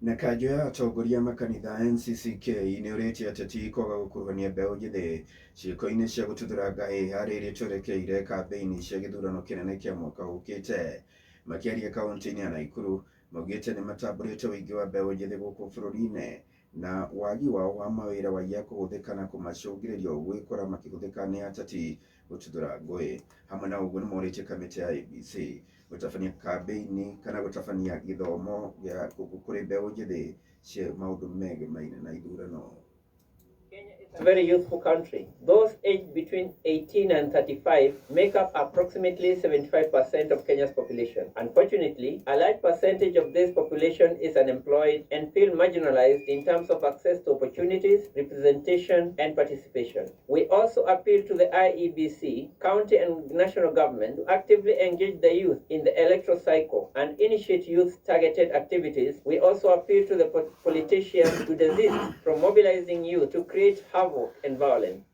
Speaker 9: Na kanjũ ya atongoria makanitha NCCK nĩ ũrĩtie ateti kwaga gũkuruhania mbeũ njĩthĩ ciĩko-inĩ cia gũtuthũranga harĩ iria twerekeire kambĩini cia gĩthurano kĩnene kĩa mwaka ũkĩte. Makĩaria kaunti-inĩ ya Naikuru maugĩte nĩ matambũrĩte ũingĩ wa mbeũ njĩthĩ gũkũ bũrũri-inĩ na wagi wao wa mawĩra waiya kũhũthĩka na kũmacũngĩrĩria gwĩkora makĩhũthĩka nĩ ateti gũtuthũra ngũĩ. Hamwe na ũguo nĩ morĩtie kamĩtĩ ya ABC gũtabania kambĩini kana gũtabania gĩthomo gĩa kũrĩ mbeũ njĩthĩ cia maũndũ megemaine na ithurano.
Speaker 26: It's a very youthful country. Those aged between 18 and 35 make up approximately 75% of Kenya's population. Unfortunately, a large percentage of this population is unemployed and feel marginalized in terms of access to opportunities, representation, and participation. We also appeal to the IEBC, county and national government to actively engage the youth in the electoral cycle and initiate youth-targeted activities. We also appeal to the politicians to desist from mobilizing youth to create havoc and violence.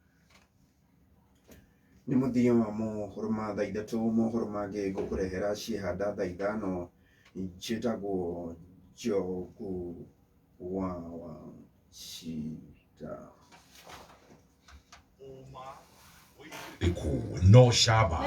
Speaker 9: Nĩ mũthia wa mohoro ma thaa ithatũ, mohoro mangĩ ngũkũrehera ciĩhanda thaa ithano. Njĩtagwo Njogu wa Shida.
Speaker 3: No shaba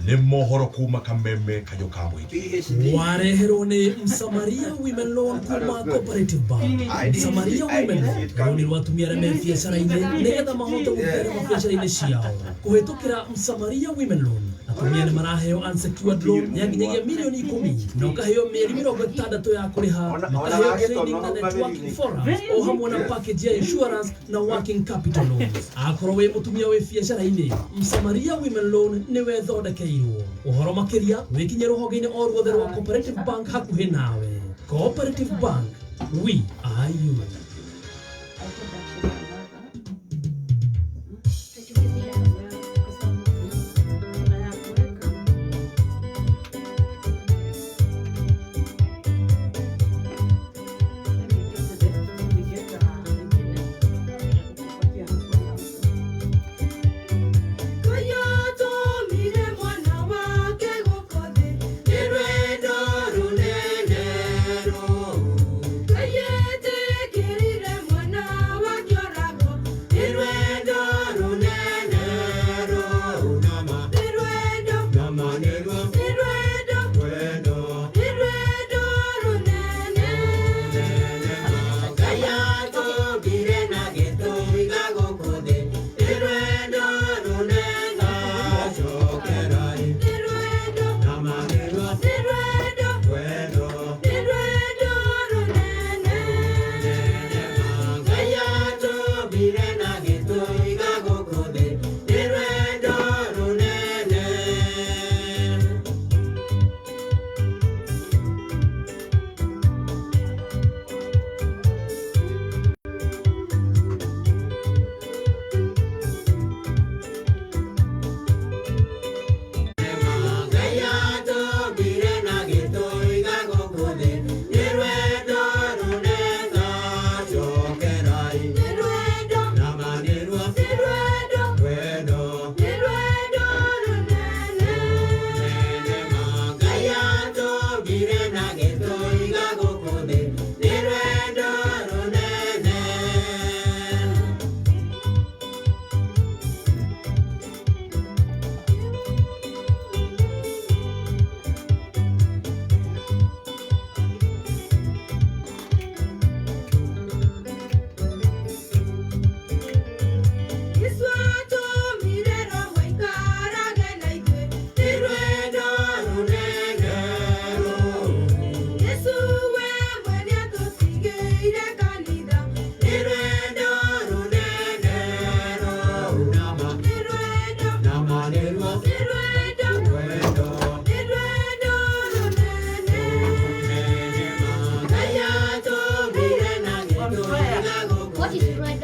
Speaker 3: nĩ mohoro kuma Kameme kayo ka mũingĩ.
Speaker 2: Wareherwo nĩ Msamaria Women Loan kuma Cooperative Bank. Msamaria Women Loan nĩ rwatumia arĩa me biacara-inĩ nĩgetha mahote gũtherema biacara-inĩ ciao kũhĩtũkĩra Msamaria Women Loan. Atumia nĩ maraheo unsecured loan ya nginyagia mirioni 10 na ũkaheo mĩeri 60 ya kũrĩha, makaheo training na networking forums o hamwe na package ya insurance na working capital loans. Akorwo wĩ mũtumia wĩ biacara-inĩ, Msamaria Women Loan nĩ wethondekeirwo. Ũhoro makĩria wĩkinye rũhonge-inĩ o ruothe rwa Cooperative Bank hakuhĩ nawe. Cooperative Bank, we are you.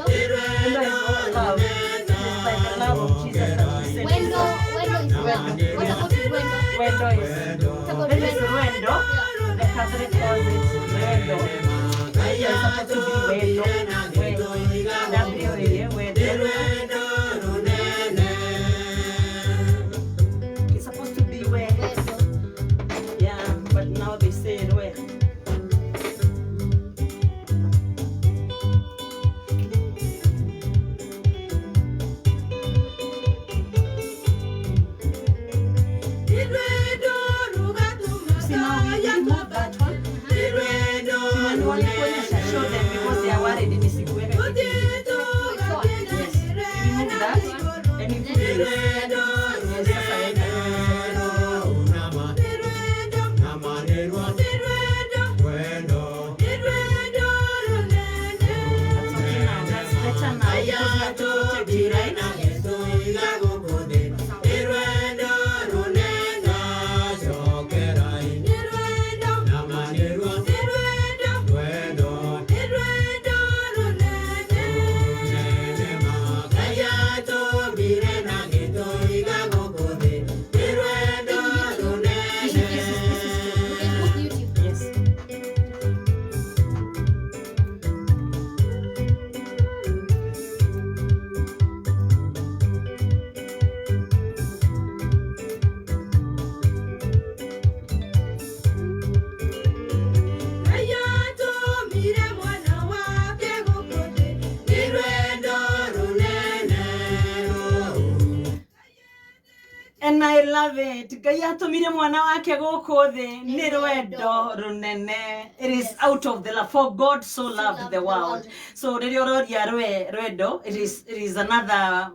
Speaker 1: Wendo is all love. It's like the love of Jesus that we say.
Speaker 13: Wendo is love. What about Wendo?
Speaker 1: Wendo is. This is Wendo. The Catholic calls it Wendo. It's supposed to be Wendo. Wendo. It's supposed to be Wendo. Yeah, but now they say it Wendo. Show them because they are worried in this way. Yes. Remove that and you put this. Yes, that's better now because you have to protect you, right? And I love it. Ngai atumire mwana wake gũkũ thĩ nĩ rwendo rũnene. It is out of the love. For God so loved the world. So rĩrĩa ũroria rwendo, it is another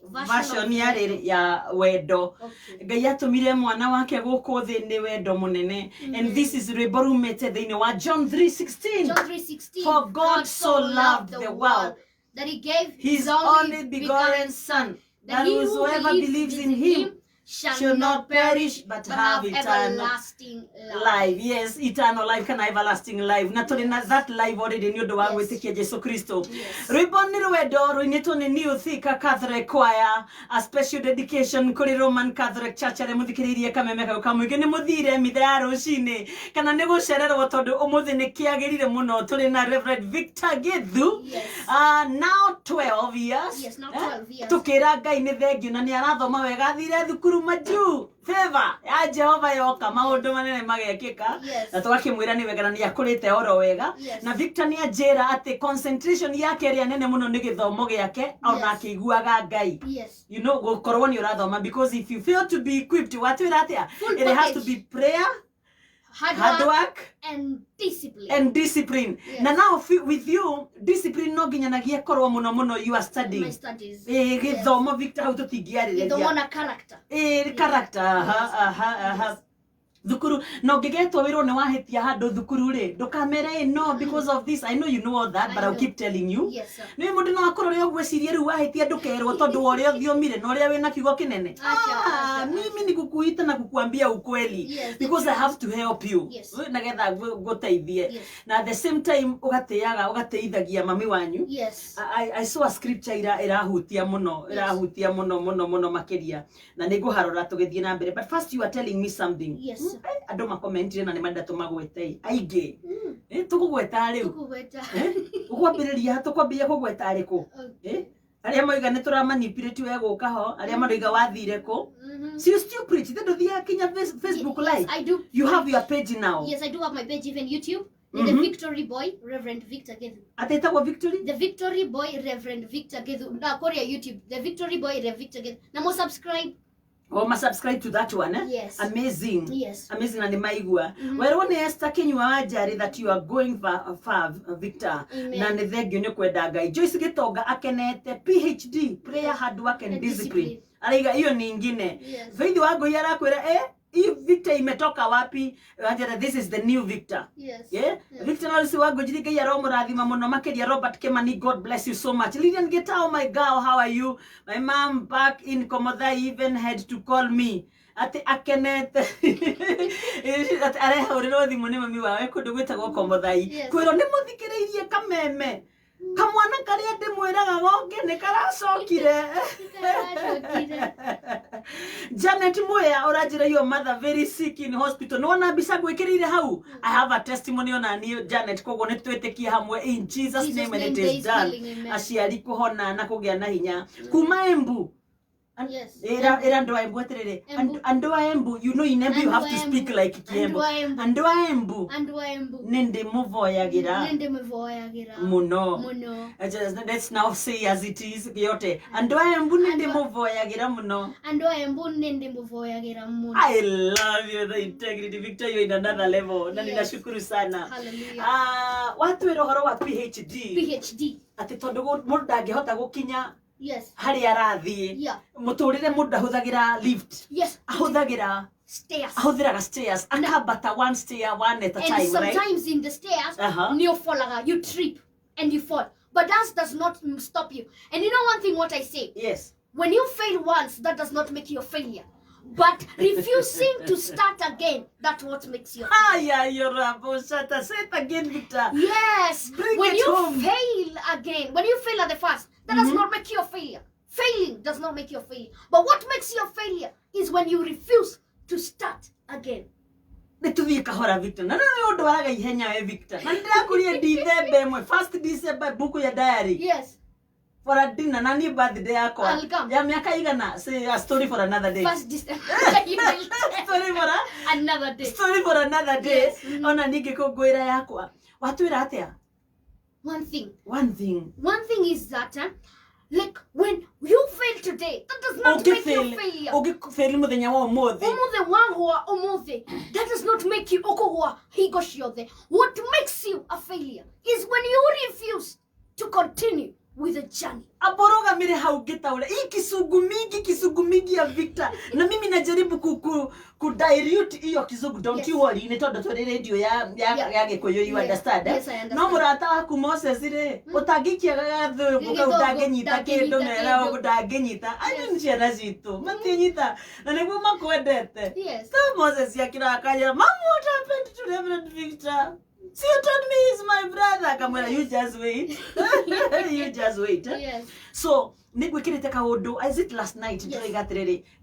Speaker 1: version ya wendo. Ngai atumire mwana wake gũkũ thĩ nĩ wendo mũnene. And this is rwĩmbo rumĩte thĩinĩ wa John 3:16.
Speaker 13: John 3:16.
Speaker 1: For God so loved the world
Speaker 13: that he gave
Speaker 1: his only begotten Son, that whosoever believes in him shall not perish but have eternal life. Yes, eternal life, kana everlasting life. Na tuli na that life already ni undu wa gwitikia Jesu Kristo. Rwimbo ni rwendo ruinitwo ni New Thika Catholic Choir, a special dedication kuri Roman Catholic Church ari muthikiririe kameme kau kamwingi ni muthire mithe ya rucini kana ni gucererwo tondu umuthi ni kiagirire muno. Tuli na Reverend Victor Githu, now 12 years.
Speaker 13: Yes, now 12 years.
Speaker 1: Tukira Ngai ni thengiu na ni arathoma wega thire thukuru maju favor ya Jehova yoka maundu manene magekika na twakimwira ni wega na ni akurite oro wega na Victor ni ajera ati concentration yake ria nene muno ni githomo giake ona akiguaga Ngai. You know gukorwo ni urathoma because if you fail to be equipped watwira atia it has to be prayer, hard work
Speaker 13: and discipline.
Speaker 1: Yes. Na now with you discipline no ginyanagia korwo muno you are studying.
Speaker 13: My studies.
Speaker 1: Githomo Victor how to tigiarire.
Speaker 13: Githomo na character.
Speaker 1: Character. Dhukuru no gegetwo wiro ni wahitia handu dhukuru ri ndukamere no because of this. I know you know all that but I'll keep telling you.
Speaker 13: Yes sir.
Speaker 1: Ni mundu no akorwo ri ogweciria ri wahitia ndukerwo tondu wore thiomire no ria wina kiugo kinene. Mimi ni kukuita na kukuambia ukweli because I have to help you. Na getha guteithie. Na at the same time ugateithagia mami wanyu. I saw a scripture irahutia muno makiria na niguharora tugithie na mbere but first you are telling me something. Ando makomentire na ni mandatu magwete aingi tukugweta riu ukwambiriria tukwambia kugweta ariku aria moiga ni turamanipulate we guka ho aria moiga wathire ku so you still preach the thia kinya Facebook live.
Speaker 13: I do.
Speaker 1: You have your page now.
Speaker 13: Yes, I do have my page even YouTube. The Victory Boy Reverend Victor Githu.
Speaker 1: Atetawa Victory?
Speaker 13: The Victory Boy Reverend Victor Githu. Na korea YouTube. The Victory Boy Reverend Victor Githu. Na mo subscribe.
Speaker 1: Oh, must subscribe to that one, eh?
Speaker 13: Yes.
Speaker 1: Amazing.
Speaker 13: Yes.
Speaker 1: Amazing and maigua. Well, when Esther Kenywa ajari that you are going far, Victor. Na ne thegio ni kwenda Ngai. Joyce Gitonga akenete PhD, prayer, hard work and discipline. Aliga hiyo ni nyingine. Faith wangu yara kwera if Victor imetoka wapi? This is the new Victor.
Speaker 13: Yes.
Speaker 1: Yeah? Victor alisi wangu jirika ya romo radhima mono makedia Robert Kemani, God bless you so much. Lilian Geta, oh my girl, how are you? My mom back in Komodha even had to call me. Ati akenete. Ati areha uriro thimu ni mami wawe kundu gwitagwo Komodha. Kwiro ni muthikireirie kameme. kamwana karia ndimwiraga goke ne karacokire Janet Moya orajira your mother very sick in hospital no na bisa gwikirire hau I have a testimony on ani Janet kogo ne twetikie hamwe in Jesus name and it is done aciari kuhona na kugia na hinya kuma Embu.
Speaker 13: Yes.
Speaker 1: Era ndo Embu aterere. Ando Embu, you know in Embu you have to speak like Kiembu. Ando Embu. Nende muvoyagira. Muno. Let's now say as it is yote. Ando Embu nende muvoyagira muno. I love you, the integrity, Victor. You're in another level. Na ninashukuru sana.
Speaker 13: Hallelujah.
Speaker 1: Watu erohoro wa PhD. Ati tondu mundu ndangihota gukinya.
Speaker 13: Yes.
Speaker 1: Hari arathi.
Speaker 13: Yeah.
Speaker 1: Muturire mundu ahuthagira lift.
Speaker 13: Yes.
Speaker 1: Ahuthagira
Speaker 13: stairs.
Speaker 1: Ahuthagira stairs. Akabata one stair one at a time, right?
Speaker 13: And sometimes in the stairs, you trip and you fall. But that does not stop you. And you know one thing what I say?
Speaker 1: Yes.
Speaker 13: When you fail once, that does not make you a failure. But refusing to start again, that's what makes you.
Speaker 1: Yeah, you're a bullshit. Say it again, Victor.
Speaker 13: Yes.
Speaker 1: Bring
Speaker 13: when
Speaker 1: it
Speaker 13: you
Speaker 1: home.
Speaker 13: fail again, when you fail at the first, that does not make you a failure. Failing does not make you a failure. But what makes you a failure is when you refuse to start again.
Speaker 1: Nituthie kahora Victor. Na undu waraga ihenya we Victor. Na ndirakuria December mwe first December buku ya diary.
Speaker 13: Yes.
Speaker 1: For a dinner na ni birthday yako.
Speaker 13: I'll come.
Speaker 1: Ya miaka igana say a story for another day.
Speaker 13: First December.
Speaker 1: Story for
Speaker 13: another day.
Speaker 1: Story for another day.
Speaker 13: Yes.
Speaker 1: Ona ningikugwira yakwa. Watwira atia?
Speaker 13: One thing is that like when you fail today, that does not make you a failure.
Speaker 1: Fail muthenya wa umuthi.
Speaker 13: That does not make you higoshiyothe. What makes you a failure is when you refuse to continue with the journey.
Speaker 1: Aboroga mire haugitaule. Hii kisugu mingi ya Victor. Na mimi najaribu ku dilute hiyo kisugu. Don't you worry. Nitondo tore radio ya Gikuyu, you understand?
Speaker 13: Yes, I understand.
Speaker 1: No murata waku Moses ire. Utangikia gathu buka utangenyita kindu nera utangenyita. Ani njiana zitu. Matinyita. Na niguo makwendete.
Speaker 13: Yes.
Speaker 1: So Moses yakira akanya, "Mom, what happened to Reverend Victor?" So you told me he's my brother. Kamera, you just wait. You just wait.
Speaker 13: Yes.
Speaker 1: So, nigwikirite kaundu, is it last night? Yes.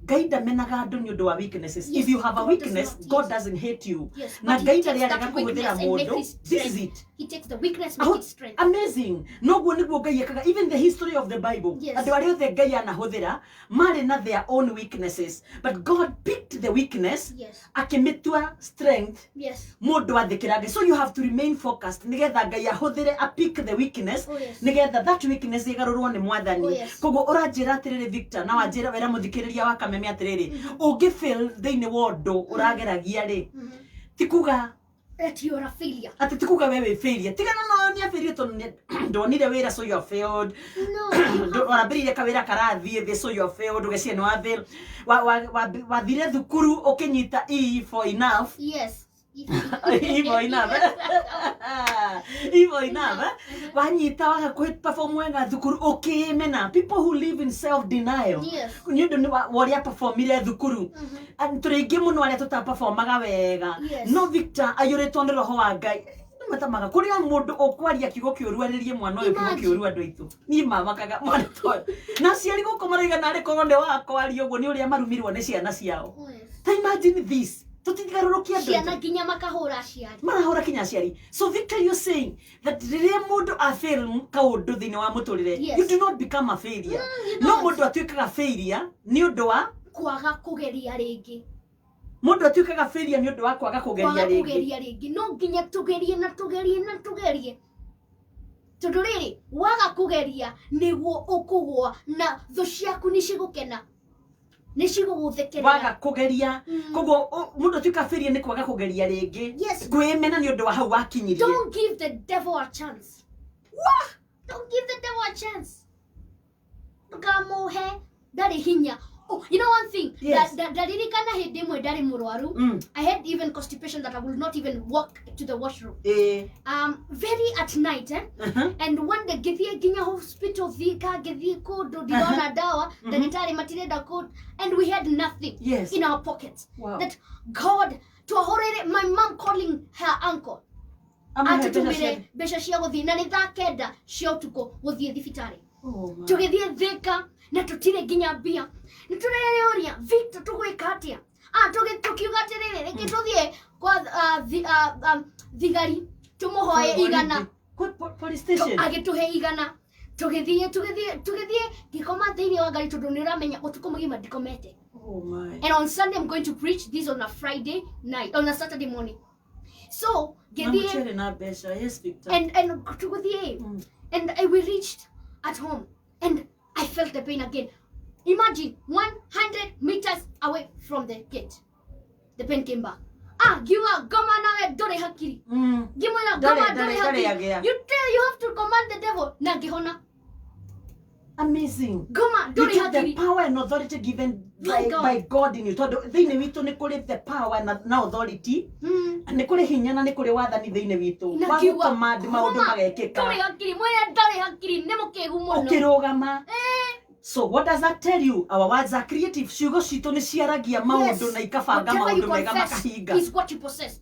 Speaker 1: Gaida menaga andu ni undu wa weaknesses.
Speaker 13: Yes.
Speaker 1: If you have a weakness, God doesn't hate you. Na gaida riaraga kuguthira mundu. This is it.
Speaker 13: He takes the weakness, make it strength.
Speaker 1: Amazing. No go niguo Ngai ekaga. Even the history of the Bible.
Speaker 13: Yes.
Speaker 1: Andu aria othe Ngai anahuthira mari na their own weaknesses. But God picked the weakness.
Speaker 13: Yes.
Speaker 1: Akimitua strength.
Speaker 13: Yes.
Speaker 1: Mundu athikirage. So you have to remain focused. Nigetha Ngai ahuthire a pick the weakness.
Speaker 13: Oh, yes.
Speaker 1: Nigetha that weakness igarurwo ni mwathani.
Speaker 13: Oh, yes.
Speaker 1: Kogo uranjira atiriri Victor na wanjira wera muthikiriria wa kameme atiriri. Ungifail thiini wa undu urageragia ri. Tikuga
Speaker 13: that you are a failure.
Speaker 1: Ati tikuga wewe failure. Tigana no ni failure to ndonire wira so you are failed.
Speaker 13: No.
Speaker 1: Orabirire kawira karathie the so you are failed ugecia no fail. Wa thire thukuru ukinyita E for enough.
Speaker 13: Yes.
Speaker 1: Ivo enough. Ivo enough. Wanyita wagakwit perform wenga thukuru ukimena. People who live in self denial.
Speaker 13: Yes.
Speaker 1: Nyu ndu waria perform ile thukuru. And turingi muno aria tuta performaga wega.
Speaker 13: Yes.
Speaker 1: No Victor ayuritwo ni roho wa Ngai. Matamaga kuri o mundu okwaria kigo kiuruaririe mwana uyu kigo kiuru andu aitu. Ni mamakaga mwana toyo. Na ciari guko maraiga nari kogonde wako ari uguo ni uria marumirwo ni ciana ciao. Imagine this.
Speaker 13: Ciana ginya makahura ciari.
Speaker 1: Marahura kinya ciari. So Victor, you're saying that riria mundu a fail kaundu thini wa muturire, you do not become a failure. No mundu atuikaga failure ni undu wa
Speaker 13: kwaga kugeria ringi.
Speaker 1: Mundu atuikaga failure ni undu wa kwaga kugeria
Speaker 13: ringi. No ginya tugerie na tugerie. Tondu riri waga kugeria niguo ukugwa na thu ciaku ni cigukena.
Speaker 1: Waga kugeria kogo mundu tuika failure ni kwaga kugeria ringi. Gwimena ni undu wa hau wakinyirie.
Speaker 13: Don't give the devil a chance.
Speaker 1: What?
Speaker 13: Don't give the devil a chance. Kamohe dari hinya. Oh, you know one thing.
Speaker 1: Yes.
Speaker 13: That kana hindi mwe dari murwaru. I had even constipation that I would not even walk to the washroom. Very at night, and one day githie ginya hospital thika githie kodo dirona dawa daktari matireda code, and we had nothing in our pockets.
Speaker 1: Wow.
Speaker 13: That God to horere my mom calling her uncle. atutumire mbeca cia guthii na ni thaa kenda cia utuko guthii thibitari tugithie Thika na tutire nginya mbia ni tureyoria Victor tugwika atia tukiuga atiriri reke tuthie kwa thigari tumuhoye igana
Speaker 1: police station
Speaker 13: agituhe igana tugithie ngikoma thiini wa ngari tondu ni uramenya utuko mugima ndikomete.
Speaker 1: Oh my.
Speaker 13: And on Sunday I'm going to preach this on a Friday night, on a Saturday morning. So
Speaker 1: yes, Victor.
Speaker 13: And we reached at home and I felt the pain again. Imagine 100 meters away from the gate. The pain came back. Giwa gama nawe dore hakiri. Giwa na gama dore hakiri. You have to command the devil na gihona.
Speaker 1: Amazing.
Speaker 13: Goma,
Speaker 1: you have the power and authority given by God in you. Thine witu ni kuri the power na authority. Ni kuri hinya na ni kuri wathani thine witu. Wa command maundu magekeka.
Speaker 13: Dore hakiri, mwe dore hakiri ne mukegu muno.
Speaker 1: Ukirugama. So what does that tell you? Our words are creative. Ciugo citu ni ciaragia maundu na ikabanga maundu mega makahinga.
Speaker 13: Is what you possess.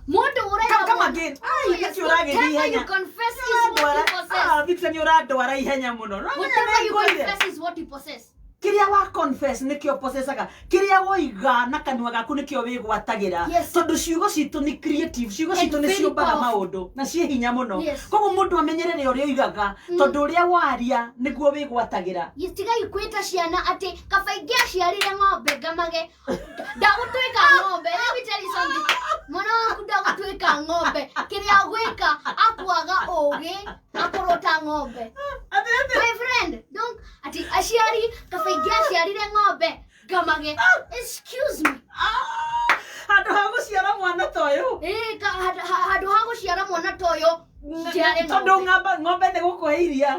Speaker 1: Come again.
Speaker 13: Whatever you confess is what you possess.
Speaker 1: Victor ni uradwara ihenya muno.
Speaker 13: Whatever you confess is what you possess.
Speaker 1: Kiria wa confess nikio possessaga. Kiria woiga na kanua gaku nikio wigwatagira. Tondu ciugo citu ni creative. Ciugo citu ni ciumbaga maundu na cie hinya muno. Koguo mundu amenyerere uria oigaga tondu uria waria niguo wigwatagira.
Speaker 13: Tiga ikwita ciana ati kabaingia ciarire ng'ombe ngamage ndagutwika ng'ombe. Let me tell you something. Mwana waku ndagutwika ng'ombe. Kiria gwika akwaga ugi akorota ng'ombe. My friend, don't ati aciari kabaingia ciarire ng'ombe ngamage. Excuse me.
Speaker 1: Handu ha guciara mwana toyo.
Speaker 13: Handu ha guciara mwana toyo.
Speaker 1: Tondu ng'ombe ni gukuhe iria.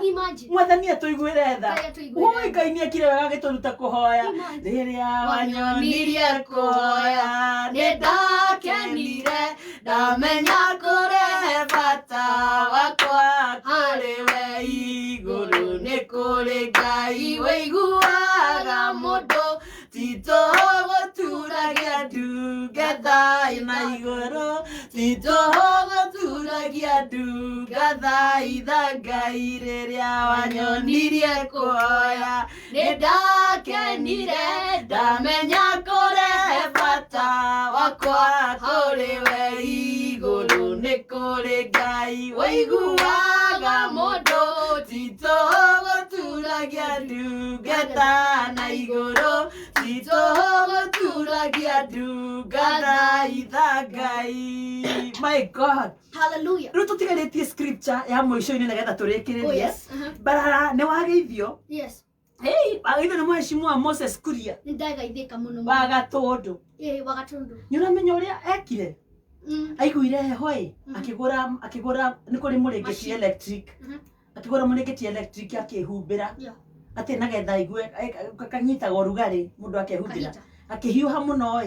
Speaker 1: Mwathani atuiguire tha. Woi Ngai ni akire wega gituruta kuhoya. Riria wanyonirie kuhoya ni ndakenire ndamenya kuri bata wakwa kuri we iguru ni kuri Ngai wiguaga mundu tito guturagia ndungatha na iguru tito guturagia ndungatha itha Ngai riria wanyonirie kuhoya ni ndakenire ndamenya kuri bata wakwa kuri we iguru ni kuri Ngai wiguaga mundu tito guturagia ndungatha na iguru tito guturagia ndungatha itha Ngai. My God.
Speaker 13: Hallelujah.
Speaker 1: Riu tutigaritie scripture ya mwisho-ini nigetha turikiririe. Barara ni wageithio.
Speaker 13: Yes.
Speaker 1: Hey, wageithio ni mheshimiwa Moses Kuria.
Speaker 13: Ndagaithika muno.
Speaker 1: Wagatundu.
Speaker 13: Wagatundu.
Speaker 1: Ni uramenya uria ekire? Aiguire heho akigura ni kuri muringeti electric. Akigura muringeti electric akihumbira. Ati nagetha igue kanyitaga urugari mundu akihumbira. Akihiuha muno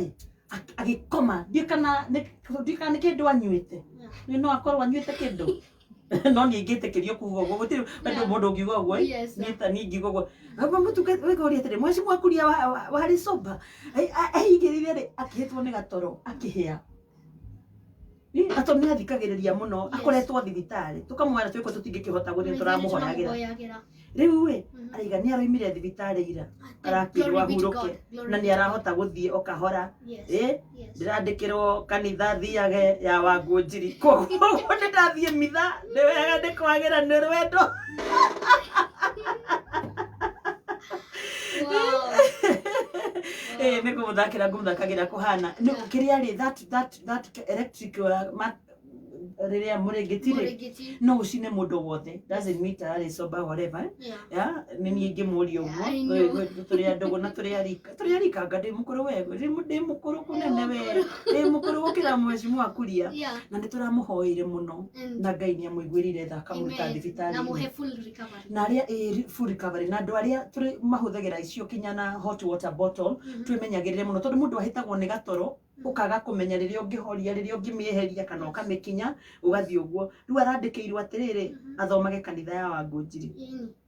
Speaker 1: agikoma ndikana ni kindu anyuite. Ni no akorwo anyuite kindu. No ni ngitikirio kugo guo gutiri bandu mundu ngiuga guo nita ni ngiuga guo aba mutuka wegoria tiri mwaci mwakuria wari soba aigirire ri akihitwo ni gatoro akihia ni atomira thikagiriria muno akoretwo thibitari tukamwara twiko tutingikihota guthii turamuhoyagira riu we ariga ni aroimire thibitari ira arakirwa huruke na ni arahota guthii okahora ndirandikirwo kanitha thiage ya Wangunjiri koguo ndathie mitha ni wega ndikwagira ni rwendo. Ni kumuthakira kuhana kiria ri that electric riria muringitire no ucine mundu wothe doesn't matter ari sober whatever ni ni ngimuria uguo turi andogo na turi arika ngadi mukuru wego ndi mukuru kunene we ndi mukuru gukira mheshimiwa Kuria na ndi turamuhoire muno na Ngai ni amuiguirire thaka muta thibitari
Speaker 13: na muhe full recovery
Speaker 1: na aria full recovery na andu aria turi mahuthagira icio kinyana hot water bottle twimenyagirire muno tondu mundu ahitagwo ni gatoro ukaga kumenya riria ungihoria riria ungimieheria kana ukamikinya ugathie uguo riu arandikiirwo atiriri athomage kanitha ya Wangunjiri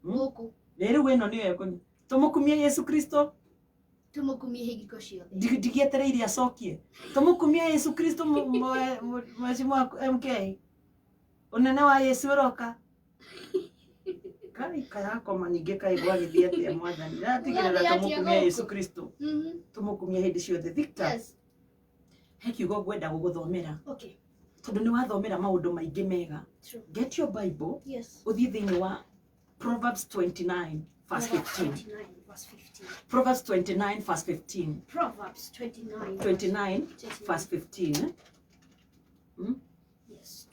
Speaker 13: guku
Speaker 1: riu weno ni weko tumukumie Yesu Kristo
Speaker 13: tumukumie higiko ciothe
Speaker 1: digietereire acokie tumukumie Yesu Kristo mheshimiwa MK Unene wa Yesu roka. Kai karakoma ningĩ kaigua gĩthiĩ atĩa mwathani. Ndatigĩrĩra tũmũkumia Yesu Kristo. Tũmũkumia hĩndĩ ciothe. Victor. He kiugo ngwenda gũgũthomera.
Speaker 13: Okay.
Speaker 1: Tondũ nĩ wathomera maũndũ maingĩ mega. Get your Bible.
Speaker 13: Yes.
Speaker 1: Ũthiĩ thĩinĩ wa Proverbs 29 verse 15. Proverbs 29 verse 15.
Speaker 13: Proverbs 29.
Speaker 1: 29 verse 15.
Speaker 13: Yes.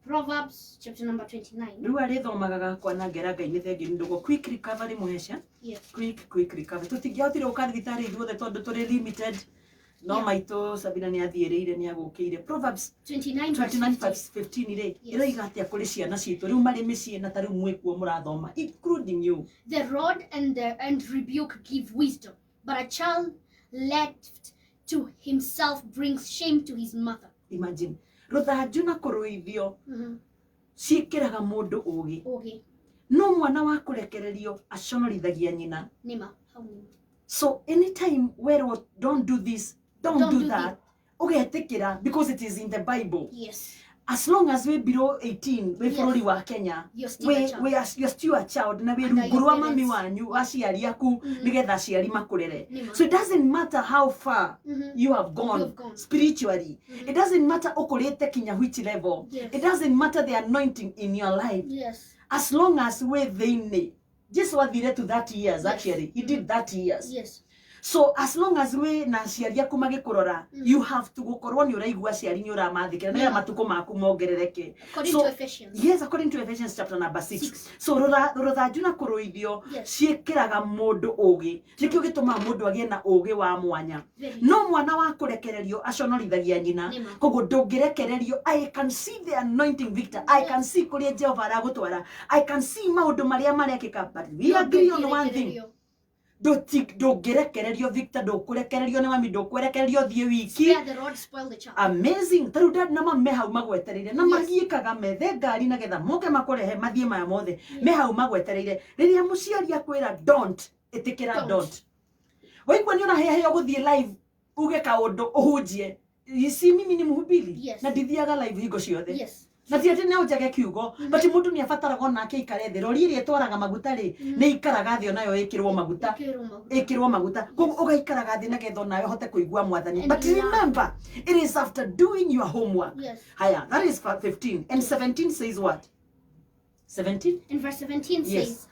Speaker 13: Proverbs chapter number 29.
Speaker 1: Rĩu arĩthomaga gakwa na ngera-ngai nĩ thengi nĩ ndũgũ. Quick recovery mũheca.
Speaker 13: Yes.
Speaker 1: Quick recovery. Tũtingĩhotire gũka thibitarĩ ithuothe tondũ tũrĩ limited. No maitũ Sabina nĩ athiĩrĩire nĩ agũkĩire. Proverbs 29 verse 15 rĩ ĩroiga atĩa kũrĩ ciana citũ rĩu marĩ mĩciĩ na ta rĩu mwĩkuo mũrathoma including you.
Speaker 13: The rod and rebuke give wisdom, but a child left to himself brings shame to his mother.
Speaker 1: Imagine. Rũthanju na kũrũithio ciĩkĩraga mũndũ ũũgĩ. No mwana wa kũrekererio aconorithagia nyina.
Speaker 13: Nĩma.
Speaker 1: So anytime where don't do this, don't do that. Ũgetĩkĩra because it is in the Bible.
Speaker 13: Yes.
Speaker 1: As long as we below 18 we bũrũri wa Kenya, you're still a child na we rungu rwa mami wanyu aciari aku nigetha aciari makurere. So it doesn't matter how far you have gone spiritually. It doesn't matter ũkũrĩte kinya which level. It doesn't matter the anointing in your life.
Speaker 13: Yes.
Speaker 1: As long as we thĩinĩ. Just what they to 30 years actually. He did 30 years.
Speaker 13: Yes.
Speaker 1: So as long as we na ciari aku magĩkũrora, you have to gukorwo nĩ ũraigua ciari nĩ ũramathĩkĩra na matuko maku mongerereke.
Speaker 13: According to Ephesians.
Speaker 1: Yes, according to Ephesians chapter number 6. So rũthanju na kũrũithio ciĩkĩraga mũndũ ũũgĩ. Nĩkĩo gĩtũmaga mũndũ agĩe na ũũgĩ wa mwanya. No mwana wa kũrekererio aconorithagia nyina. Koguo ndũngĩrekererio. I can see the anointing, Victor. I can see kũrĩa Jehova aragũtwara. I can see maũndũ marĩa marekĩka. But we agree on one thing. Ndũngĩrekererio Victor, ndũkũrekererio nĩ mami, ndũkũrekererio thiĩ wiki. Amazing. Tarĩu dad na mama me hau magwetereire na magiĩkaga methe ngari na getha moke makũrehe mathiĩ maya mothe me hau magwetereire. Rĩrĩa mũciari akwĩra don't, ĩtĩkĩra don't. Waigua nĩ ũraheheo gũthiĩ live uge kaũndũ ũhunjie. You see mimi ni mhubiri na ndithiaga live hingo ciothe.
Speaker 13: Yes.
Speaker 1: Na ti ati no njage kiugo, but mũndũ nĩ abataraga onake ikare thĩ. Rori ĩrĩa twaraga maguta rĩ nĩ ikaraga thĩ onayo ĩkĩrwo maguta. Koguo ũgaikaraga thĩ na getha onayo hote kũigua mwathani. But remember, it is after doing your homework. Haya, that is 15. And 17 says what? 17?
Speaker 13: In verse 17 says,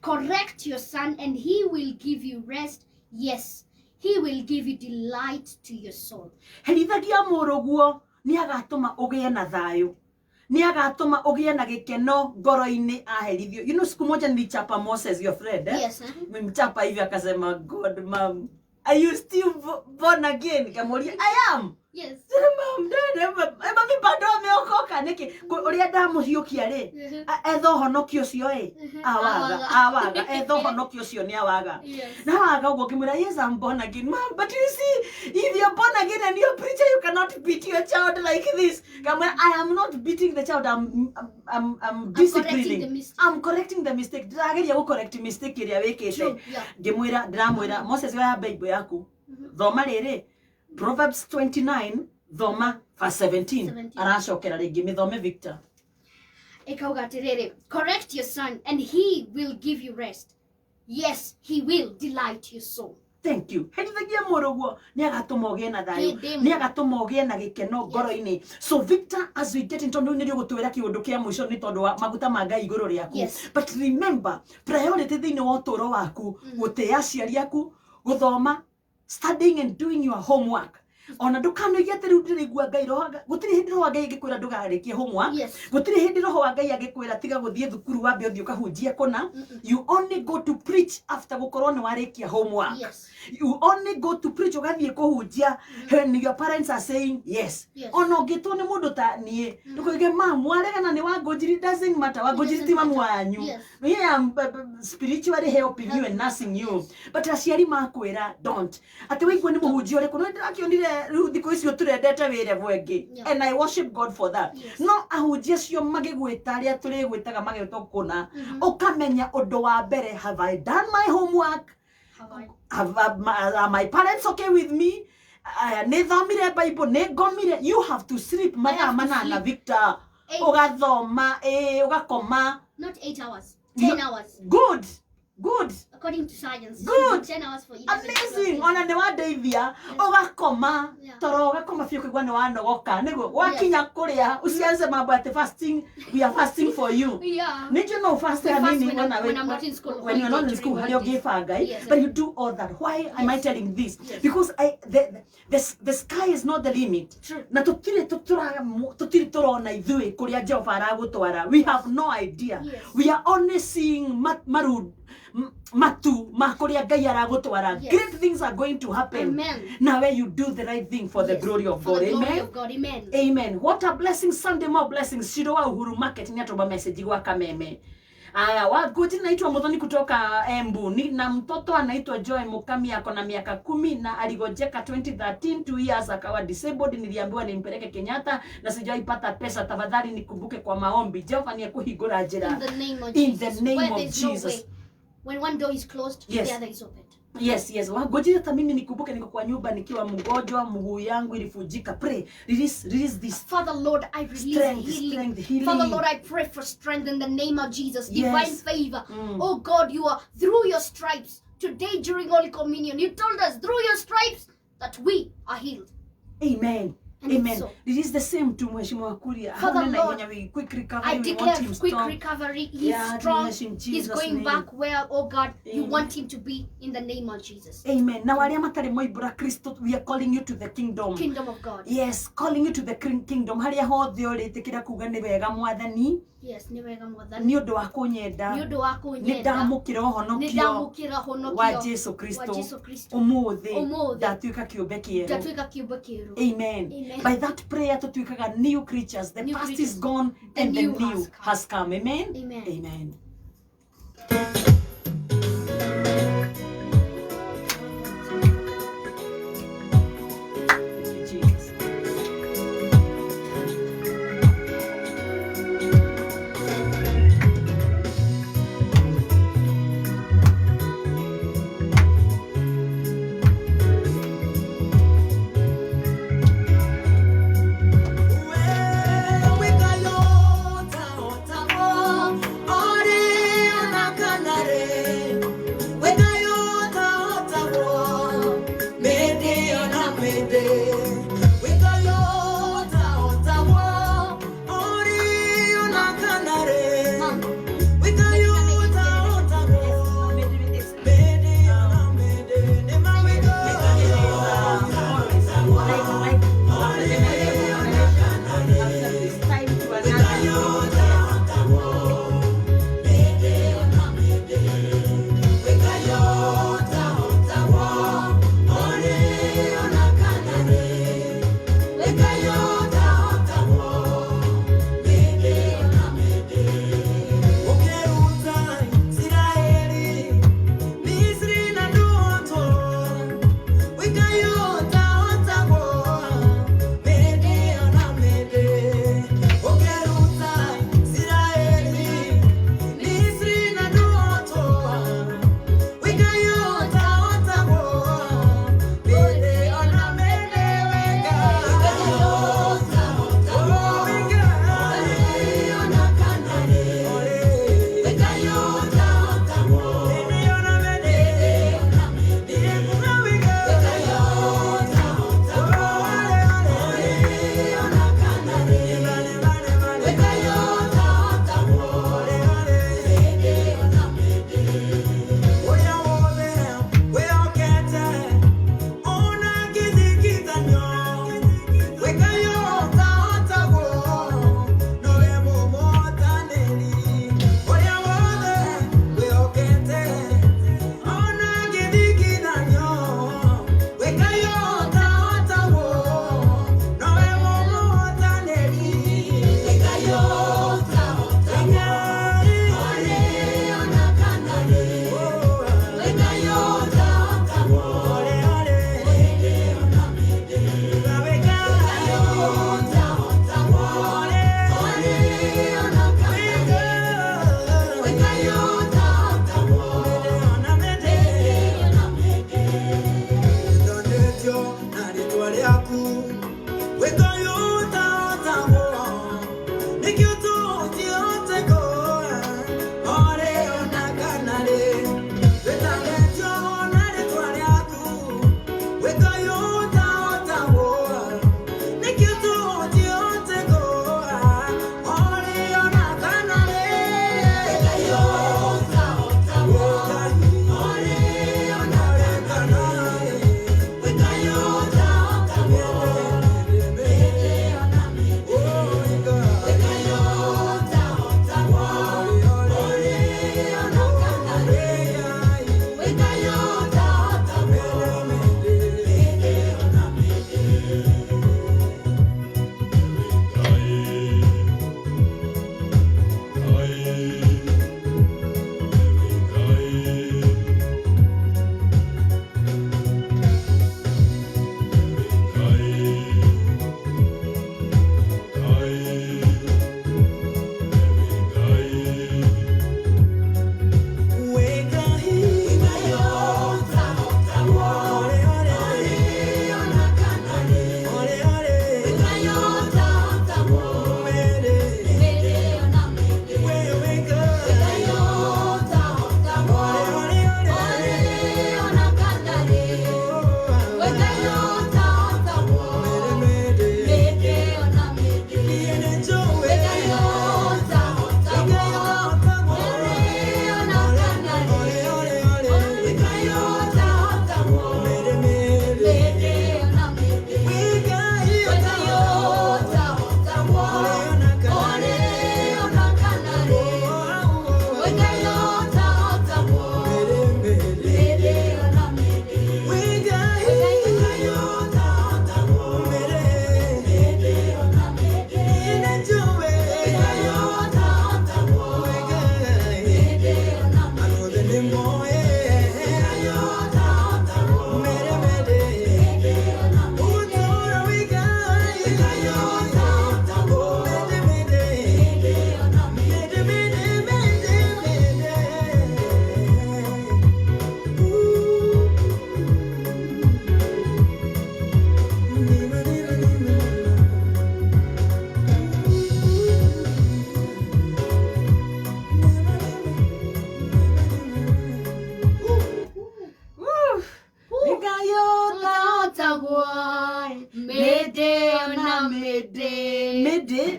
Speaker 13: correct your son and he will give you rest. Yes, he will give you delight to your soul.
Speaker 1: Herithagia mũrũguo ni agatũma ũgĩe na thayũ, ni agatũma ũgĩe na gĩkeno ngoro-inĩ aherithio. You know, siku moja nilichapa Moses, your friend,
Speaker 13: Yes.
Speaker 1: Nimchapa hivi akasema, God mom, are you still born again? Nikamwambia, I am.
Speaker 13: Yes.
Speaker 1: Mom, dad, mami bado ameokoka niki. Ũrĩa ndamũhiũkia rĩ, etho honokio ũcio awaga, etho honokio ũcio nĩ awaga. Na waga ũguo ngĩmwĩra, yes, I'm born again. Mom, but you see, if you're born again and you're a preacher, you cannot beat your child like this. I am not beating the child. I'm disciplining. I'm correcting the mistake. Ndĩrageria gũcorrect mistake ĩrĩa wĩkĩte. Ndĩramwĩra Moses, oya Bible yaku. Thoma rĩrĩ. Proverbs 29, thoma verse 17. Aracokera rĩngĩ mĩthome Victor.
Speaker 13: Ikauga atĩrĩrĩ, correct your son and he will give you rest. Yes, he will delight your soul.
Speaker 1: Thank you. Herithagia mũrũguo nĩ agatũma ũgĩe na thayũ, nĩ agatũma ũgĩe na gĩkeno ngoro-inĩ. So Victor, as we get into nĩ gũtwĩra kĩũndũ kĩa mũico nĩ tondũ wa maguta ma Ngai igũrũ rĩaku. But remember, priority thĩinĩ wa ũtũũro waku gũtĩa aciari aku, gũthoma, studying and doing your homework. Ona ndũkanoige atĩ rĩu ndĩraigua Ngai gũtirĩ hĩndĩ roho wa Ngai angĩkwĩra ndũkarĩkie homework. Gũtirĩ hĩndĩ roho wa Ngai angĩkwĩra tiga gũthiĩ thukuru wambe ũthiĩ ũkahunjie kũna. You only go to preach after gũkorwo nĩ warĩkia homework. You only go to preach ũgathiĩ kũhunjia when your parents are saying yes. Ona ũngĩtwo nĩ mũndũ ta niĩ ndũkoige mamu waregana nĩ Wangũnjiri, doesn't matter. Wangũnjiri ti mamu wanyu. I am spiritually helping you and nursing you. But aciari makwĩra don't. Atĩ waigua nĩ mũhunjia ũrĩkũ no ndĩrakĩonire thikũ icio tũrendete wĩre bwenge. And I worship God for that. No ahunjia cio magĩgwĩta arĩa tũrĩgwĩtaga magĩtwo kũna. Ũkamenya ũndũ wa mbere, have I done my homework? Are my parents okay with me? ne thomire Bible ne gomire. You have to sleep mathaa manana Victor. Ugathoma ugakoma.
Speaker 13: Not 8 hours. 10 hours.
Speaker 1: Good.
Speaker 13: According to science.
Speaker 1: Good.
Speaker 13: 10 hours for 11.
Speaker 1: Amazing. Ona ne wadeithia ugakoma toro ugakoma fio kwigwa ne wanogoka nego wakinya kuria usianze mambo at fasting. We are fasting for you.
Speaker 13: Yeah.
Speaker 1: Need you know fasting nini
Speaker 13: when I'm not in school.
Speaker 1: When you're not in school, how you give a guy, but you do all that. Why am I telling this? Because the sky is not the limit. Na tutire turona ithui kuria Jehova aragutwara. We have no idea. We are only seeing matu makuria Ngai aragutwara. Great things are going to happen.
Speaker 13: Amen.
Speaker 1: Now where you do the right thing for the glory of God. Amen. Amen. What a blessing. Sunday more blessings. Shiro wa Uhuru Market ni atoba message kwa Kameme. Aya, wagoji naitwa Muthoni kutoka Embu. Na mtoto anaitwa Joy Mukami ako na miaka 10 na aligojeka 2013, 2 years akawa disabled. Niliambiwa nimpeleke Kenyatta na sijaipata pesa. Tafadhali nikumbuke kwa maombi. Jehova ni kuhigura njira.
Speaker 13: In the name of Jesus. When one door is closed, the other is opened.
Speaker 1: Yes. Wagoji hata mimi nikumbuke niko kwa nyumba nikiwa mgonjwa, mguu yangu ilifujika. Pray, release this.
Speaker 13: Father Lord, I release healing. Father Lord, I pray for strength in the name of Jesus. Divine favor. Oh God, you are through your stripes. Today during Holy Communion, you told us through your stripes that we are healed.
Speaker 1: Amen.
Speaker 13: And
Speaker 1: Amen.
Speaker 13: So,
Speaker 1: it is the same to Mheshimiwa Kuria.
Speaker 13: Father Lord,
Speaker 1: quick recovery.
Speaker 13: I declare quick recovery. He's strong. He's going back well. Oh God, you want him to be in the name of Jesus.
Speaker 1: Amen. Now, Christo, we are calling you to the kingdom.
Speaker 13: Kingdom of God.
Speaker 1: Yes, calling you to the kingdom. Haria hothe uritikira kuga ni wega mwathani.
Speaker 13: Yes, ni wega mwathani.
Speaker 1: Ni undu wa kunyenda.
Speaker 13: Ni undu wa kunyenda.
Speaker 1: Ni ndamukira honokio. Wa Jesu Kristo. Umuthi. Ndatuika kiumbe kieru. Amen. By that prayer tutuikaga new creatures. The past is gone and the new has come. Amen. Amen.
Speaker 5: Ore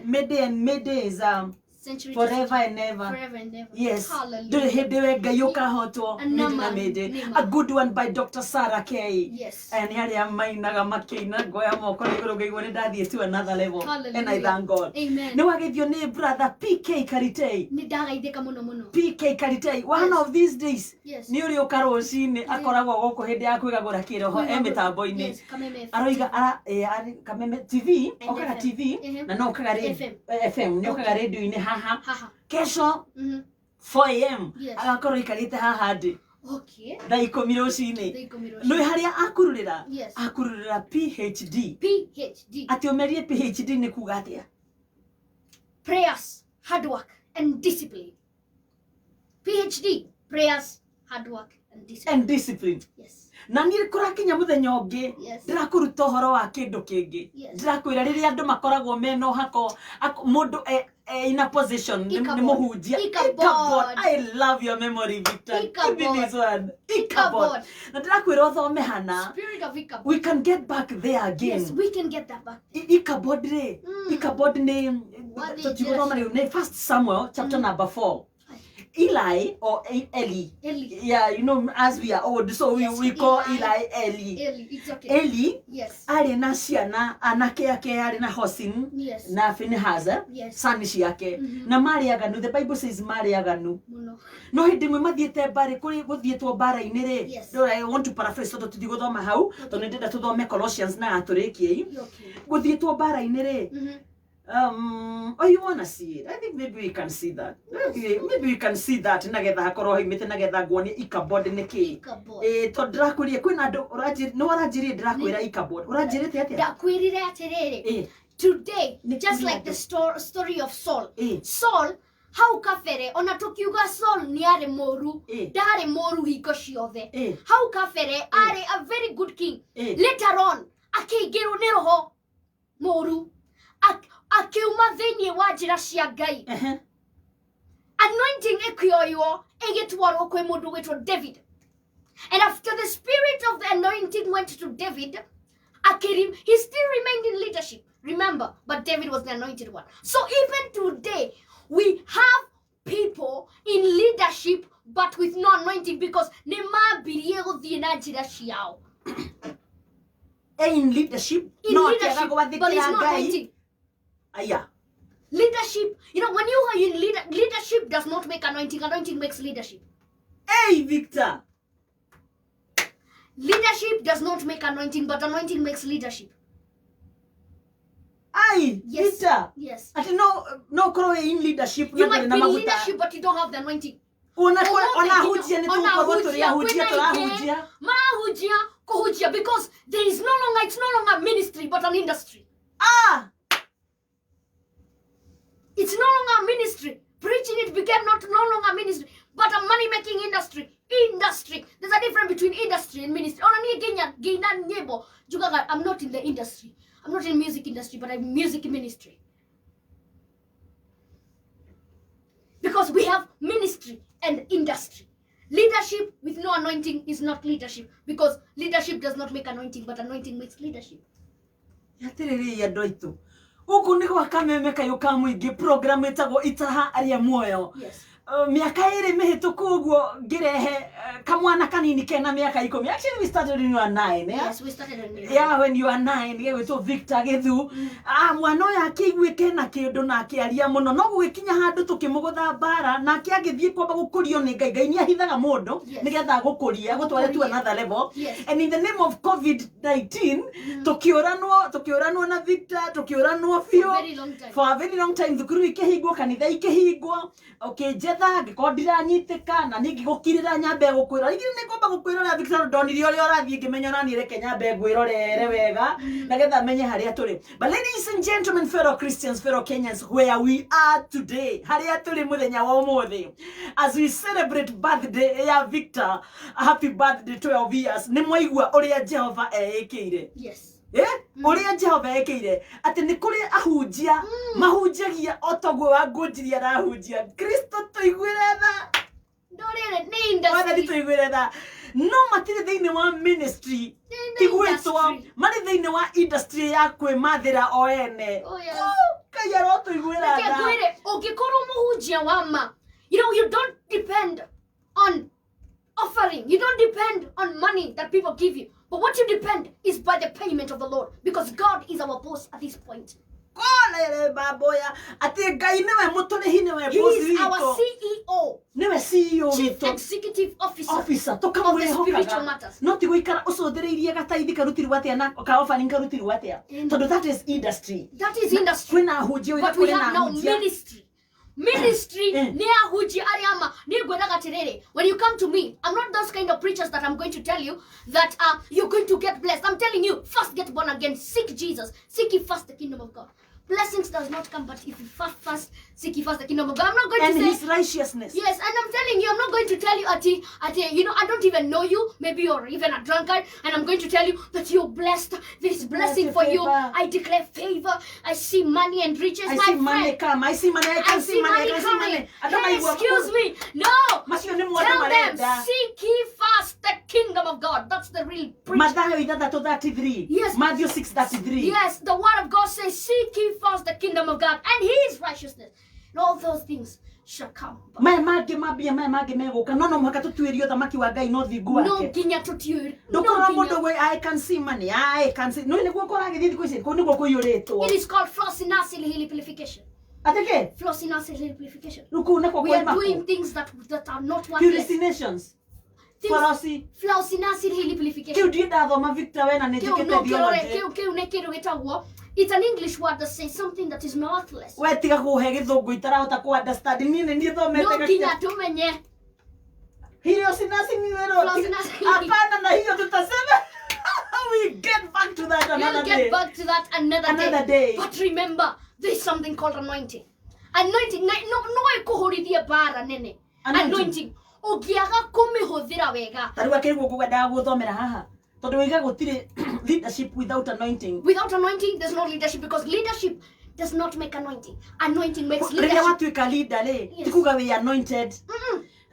Speaker 1: Midday and midday is forever and ever.
Speaker 13: Forever and ever.
Speaker 1: Yes.
Speaker 13: Hallelujah.
Speaker 1: A good one by Dr. Sarah Kay.
Speaker 13: Yes.
Speaker 1: And here I am, to another level.
Speaker 13: Hallelujah.
Speaker 1: And I thank God.
Speaker 13: Amen.
Speaker 1: Now I give your name, brother PK Karitei. PK Karitei. One of these days.
Speaker 13: Yes.
Speaker 1: Niuri okarosini akoragwo goko hindi ya kwigagura kiroho emitambo-ini. Aroiga kameme TV, okaga TV na no okaga FM, no okaga radio-ini haha. Kesho 4 AM agakorwo ikarite haha hadi.
Speaker 13: Okay.
Speaker 1: Daiko miroshini. No haria akururira.
Speaker 13: Yes.
Speaker 1: Akururira PhD.
Speaker 13: PhD.
Speaker 1: Ati omerie PhD ni kuga atia?
Speaker 13: Prayers, hard work and discipline. PhD, prayers, hard work and discipline.
Speaker 1: And discipline.
Speaker 13: Yes.
Speaker 1: Na ni kurakinya muthenya ungi ndirakuruta uhoro wa kindu kingi ndirakwira riria andu makoragwo meno hako mundu in a position ni muhunjia Ichabod. I love your memory, Victor. Give me this one. Ichabod. Na ndirakwira uthome hana.
Speaker 13: Spirit of Ichabod.
Speaker 1: We can get back there again.
Speaker 13: Yes, we can get that back.
Speaker 1: Ichabod re. Ichabod ni First Samuel chapter number 4. Eli or Eli. Yeah, you know, as we are old, so we call Eli Eli.
Speaker 13: It's okay.
Speaker 1: Eli.
Speaker 13: Yes.
Speaker 1: Ari na ciana anake yake ari na Hosin.
Speaker 13: Yes.
Speaker 1: Na Phinehas.
Speaker 13: Yes.
Speaker 1: Sani yake. Na mariaganu. The Bible says mariaganu. No hindi mwe mathiete bare kuri guthietwo bara-ini ri. I want to paraphrase to tuthigũthoma hau to nindenda tuthome Colossians na aturikie. Guthietwo bara-ini ri. Oh, you wanna see it? I think maybe we can see that. Maybe we can see that. Nagetha hakorwo haimite nagetha nguonie Ichabod niki. To ndirakwĩria kwĩna andũ no ũranjĩrĩe ndirakwĩra Ichabod. Ũranjĩrĩte atĩa?
Speaker 13: Ndakwĩrire atĩrĩrĩ. Today, just like the story of Saul. Saul, hau kabere ona tukiuga Saul ni ari moru, ndari moru hingo ciothe. Hau kabere ari a very good king. Later on, akĩingĩrwo nĩ roho moru. Akiuma thĩinĩ wa njĩra cia Ngai. Anointing ĩkĩoywo ĩgĩtwarwo kwĩ mũndũ wĩtwo David. And after the spirit of the anointing went to David, he still remained in leadership. Remember, but David was the anointed one. So even today, we have people in leadership but with no anointing because nĩmambirie gũthiĩ na njĩra ciao.
Speaker 1: In leadership,
Speaker 13: but it's not anointing.
Speaker 1: Yeah.
Speaker 13: Leadership, you know, when you are in leadership does not make anointing. Anointing makes leadership.
Speaker 1: Hey, Victor.
Speaker 13: Leadership does not make anointing, but anointing makes leadership.
Speaker 1: Aye,
Speaker 13: yes.
Speaker 1: Victor.
Speaker 13: Yes.
Speaker 1: I no grow in leadership.
Speaker 13: You might be in leadership, but you don't have the anointing. Because there is it's no longer ministry, but an industry. It's no longer ministry. Preaching it became no longer ministry, but a money-making industry. Industry. There's a difference between industry and ministry. I'm not in the industry. I'm not in music industry, but I'm in music ministry. Because we have ministry and industry. Leadership with no anointing is not leadership. Because leadership does not make anointing, but anointing makes leadership.
Speaker 1: Uku niko wakameme kayo kamwingi program etagwo itaha aria muoyo.
Speaker 13: Yes.
Speaker 1: Miaka iri mihituku uguo ngirehe kamwana kanini kena miaka 10. Actually we started when you were 9.
Speaker 13: Yes, we started when you were 9.
Speaker 1: Yeah, when you were 9. Yeah, we told Victor Gethu. Mwana oyo akigwe na kindu na akiaria muno no gugikinya handu tukimugutha bara na akiagithie kwamba gukurio ni Ngai ni ahithaga mundu nigetha gukuria gutware to another level. And in the name of COVID-19 tukioranwo na Victor tukioranwo fio for a very long time thukuru ikihingwo kanitha ikihingwo okay jetha ngikondira nyitika na ningigukirira nyambe gukwira igiri ni kwamba gukwira Victor ndonire uri urathie ngimenya nani reke nyambe ngwirorere wega nagetha menye haria turi. But ladies and gentlemen, fellow Christians, fellow Kenyans, where we are today, haria turi muthenya wa umuthi, as we celebrate birthday ya Victor, happy birthday 12 years, ni mwaigua uria Jehova eikire.
Speaker 13: Yes.
Speaker 1: Uria Jehova eikire ati ni kuri ahunjia mahunjagia otogwe wa ngunjiria arahunjia Kristo tuigwire tha
Speaker 13: ndorere ni industry
Speaker 1: tuigwire tha no matire thiini wa ministry tigwetwa mari thiini wa industry ya kwimathira o ene kayaro tuigwira tha
Speaker 13: kwire ungikoro muhunjia wa ma you don't depend on offering, you don't depend on money that people give you. But what you depend is by the payment of the Lord, because God is our boss at this point. He is our CEO. Chief Executive Officer of the spiritual matters.
Speaker 1: Not to that is industry.
Speaker 13: That is industry. But we have now ministry. Ministry when you come to me, I'm not those kind of preachers that I'm going to tell you that you're going to get blessed. I'm telling you, first get born again, seek Jesus, seek ye first the kingdom of God. Blessings does not come, but if you first seek ye first the kingdom of God. I'm not going to say
Speaker 1: His righteousness.
Speaker 13: Yes, and I'm telling you, I'm not going to tell you I don't even know you. Maybe you're even a drunkard, and I'm going to tell you that you're blessed. There is blessing for you. I declare favor. I see money and riches.
Speaker 1: I see money come. I see money. I can see money.
Speaker 13: Hey, excuse me. No. Tell them, seek ye first the kingdom of God. That's the real preaching.
Speaker 1: Yes. Matthew 6:33.
Speaker 13: Yes, the word of God says, seek ye first the kingdom of God and His righteousness, and all those things shall come.
Speaker 1: No I can see money. I can see.
Speaker 13: It is called flossinasil simplification. We are doing things that are not worthless.
Speaker 1: Hallucinations.
Speaker 13: It's an English word that says something that is worthless.
Speaker 1: No
Speaker 13: kinya tumenye.
Speaker 1: We get back to that another day.
Speaker 13: We'll get back to that another day. But remember, there's something called anointing. Anointing, anointing. Ogiaga kumihuthira wega.
Speaker 1: Tarua kirwo kugenda guthomera haha. Tondu wiga gutire leadership without anointing.
Speaker 13: Without anointing, there's no leadership, because leadership does not make anointing. Anointing makes leadership.
Speaker 1: Rĩrĩa watuĩka leader rĩ, ti kuga we anointed.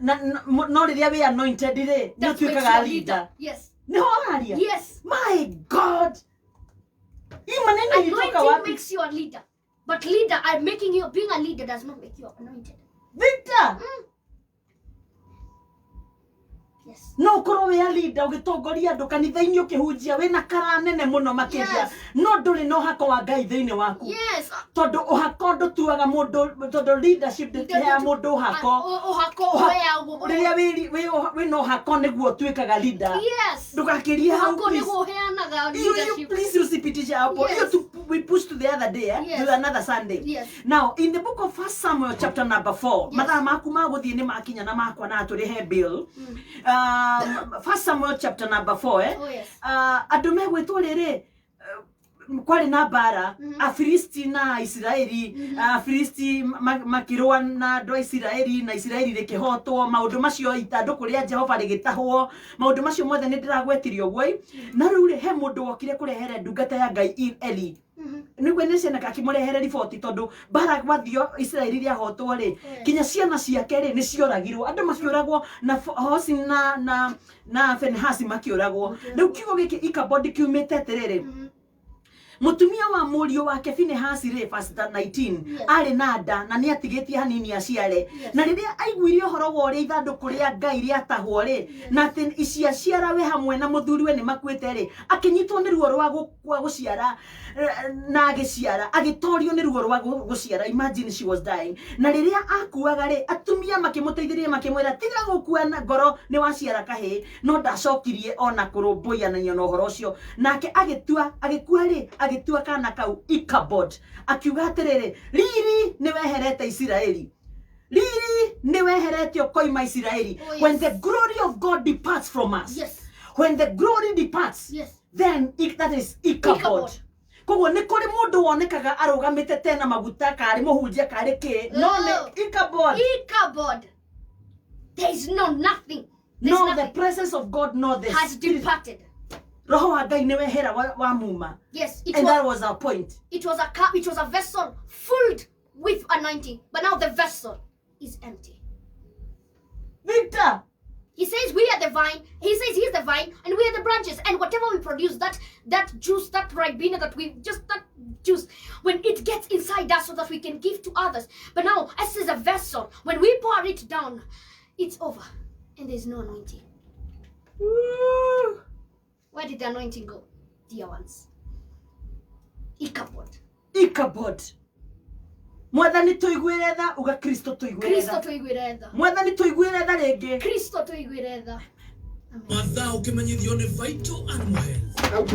Speaker 1: No rĩrĩa we anointed rĩ, nĩ ũtuĩkaga leader.
Speaker 13: Yes.
Speaker 1: No aria.
Speaker 13: Yes.
Speaker 1: My God.
Speaker 13: Anointing makes you a leader. But being a leader does not make you anointed.
Speaker 1: Victor.
Speaker 13: Yes.
Speaker 1: No korwo we a leader ugitongoria andu kanitha-ini ukihunjia wina kara nene muno makiria no nduri no hako wa Ngai thiini waku.
Speaker 13: Yes.
Speaker 1: Tondu uhako ndutuaga mundu tondu leadership ndihea mundu uhako riria we no hako niguo tuikaga leader.
Speaker 13: Yes.
Speaker 1: Ndugakirie hau
Speaker 13: niguo heanaga leadership.
Speaker 1: Please usipitishe hapo. We pushed to the other day to another Sunday.
Speaker 13: Yes.
Speaker 1: Now in the book of 1 Samuel chapter number 4 mathaa maku maguthie ni makinya na makwa na turihe bill. 1 Samuel chapter number 4
Speaker 13: Oh yes.
Speaker 1: Andu megwitwo riri kwari na bara Afilisti na Israeli Afilisti makirwa na andu a Israeli na Israeli rikihotwo maundu macio itanduku ria Jehova rigitahwo maundu macio mothe ni ndiragwetirio gwe na riu he mundu wokire kurehere ndungata ya Ngai Eli niguo nä ciana akimũrehere riboti tondu bara gwathio Israeli ria hotwo ri kinya ciana ciake ri ni cioragirwo andu makioragwo na Hosi na Finehasi makioragwo riu kiugo giki Ikabodi kiumite atiriri mutumia wa murio wake Phinehas verse 19 ari na nda na ni atigitie hanini aciare na riria aiguire horo wa ri ithanduku ria Ngai ria tahwo ri na iciaciara we hamwe na muthuriwe ni makuite ri akinyitwo ni ruo rwa guciara na agiciara agitorio ni ruo rwa guciara. Imagine she was dying. Na riria akuaga ri atumia makimuteithirie makimwira tiga gukua na ngoro ni waciara kahe no ndacokirie ona kurumbuya na nyono horo cio nake agikua ri agitua kana kau Ichabod akiuga atiriri riri ni weherete Israeli riri ni weherete koima Israeli. When the glory of God departs from us, when the glory departs, then that is Ichabod. Koguo ni kuri mundu wonekaga arugamite tena maguta kari muhunjia kari ki no ne Ichabod.
Speaker 13: There is nothing.
Speaker 1: No, the presence of God, no, the
Speaker 13: has departed.
Speaker 1: Roho wa Ngai niwe hera wa muma.
Speaker 13: Yes,
Speaker 1: that was our point.
Speaker 13: It was a cup, it was a vessel filled with anointing, but now the vessel is empty.
Speaker 1: Victor,
Speaker 13: he says we are the vine. He says he's the vine, and we are the branches. And whatever we produce, that juice, that ribena, that juice, when it gets inside us, so that we can give to others. But now, as is a vessel, when we pour it down, it's over, and there's no anointing. Where did the anointing go, dear ones?
Speaker 1: Ichabod. Mwathani tuiguire tha uga Kristo tuiguire tha. Mwathani tuiguire tha ringi.
Speaker 13: Kristo tuiguire tha.
Speaker 2: Mathaa ukimenyithio ni Vital Animal Health.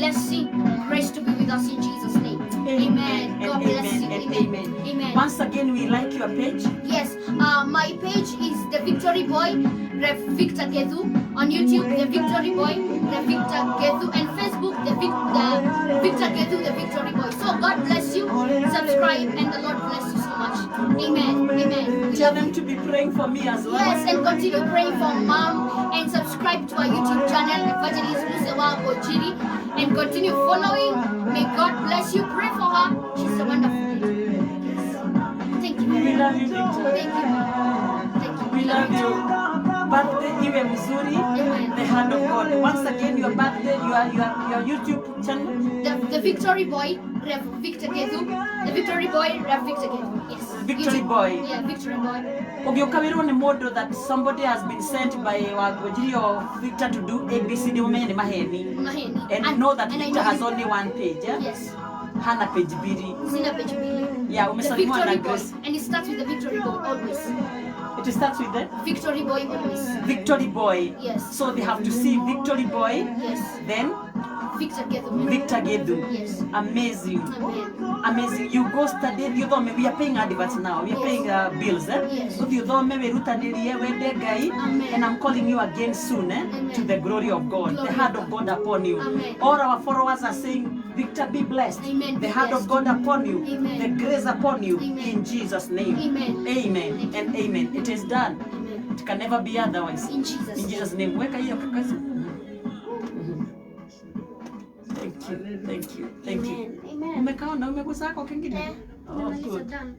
Speaker 13: blessing, grace to be with us in Jesus' name. Amen. God bless you.
Speaker 1: Amen. Once again, we like your page.
Speaker 13: Yes, my page is The Victory Boy, Rev Victor Gethu. On YouTube, The Victory Boy, Rev Victor Gethu. And Facebook, The Victor Gethu, The Victory Boy. So God bless you. Subscribe and the Lord bless you so much. Amen. Amen.
Speaker 1: Tell them to be praying for me as well.
Speaker 13: Yes, and continue praying for Mom. And subscribe to our YouTube channel, Evangelist Lusewa Gojiri. And continue following. May God bless you. Pray for her. She's a wonderful lady. Thank you.
Speaker 1: We love you, Victor.
Speaker 13: Thank you. Thank you.
Speaker 1: We love you. Birthday iwe mzuri. The hand of God. Once again, your birthday, your YouTube channel.
Speaker 13: The Victory Boy, Rev Victor Gethu. The Victory Boy, Rev Victor Gethu. Yes.
Speaker 1: Victory Boy.
Speaker 13: Yeah, Victory Boy.
Speaker 1: Ogiokamirwo ni modo that somebody has been sent by Wagojiri or Victor to do ABCD umenye ni maheni. And know that Victor has only one page. Yeah?
Speaker 13: Yes.
Speaker 1: Hana page bili.
Speaker 13: Sina page bili.
Speaker 1: Yeah, umesalimwa na Grace.
Speaker 13: And it starts with the Victory Boy always.
Speaker 1: It starts with the
Speaker 13: Victory Boy always.
Speaker 1: Victory Boy.
Speaker 13: Yes.
Speaker 1: So they have to see Victory Boy.
Speaker 13: Yes.
Speaker 1: Then
Speaker 13: Victor Gethu.
Speaker 1: Victor Gethu.
Speaker 13: Yes.
Speaker 1: Amazing.
Speaker 13: Amen.
Speaker 1: Amazing. You go study. You don't. We are paying adverts now. We are paying bills.
Speaker 13: Yes.
Speaker 1: So you don't. Maybe guy. And I'm calling you again soon. To the glory of God. The hand of God upon you.
Speaker 13: Amen.
Speaker 1: All our followers are saying, Victor, be blessed.
Speaker 13: Amen.
Speaker 1: The hand of God upon you.
Speaker 13: Amen.
Speaker 1: The grace upon you.
Speaker 13: Amen.
Speaker 1: In Jesus' name.
Speaker 13: Amen.
Speaker 1: Amen. And amen. It is done.
Speaker 13: Amen.
Speaker 1: It can never be otherwise.
Speaker 13: In Jesus'
Speaker 1: name. Weka hiyo kakazi. Thank you.
Speaker 13: Amen.
Speaker 1: Umekaa na umegusa kwa kingine? Oh, good.
Speaker 13: Done.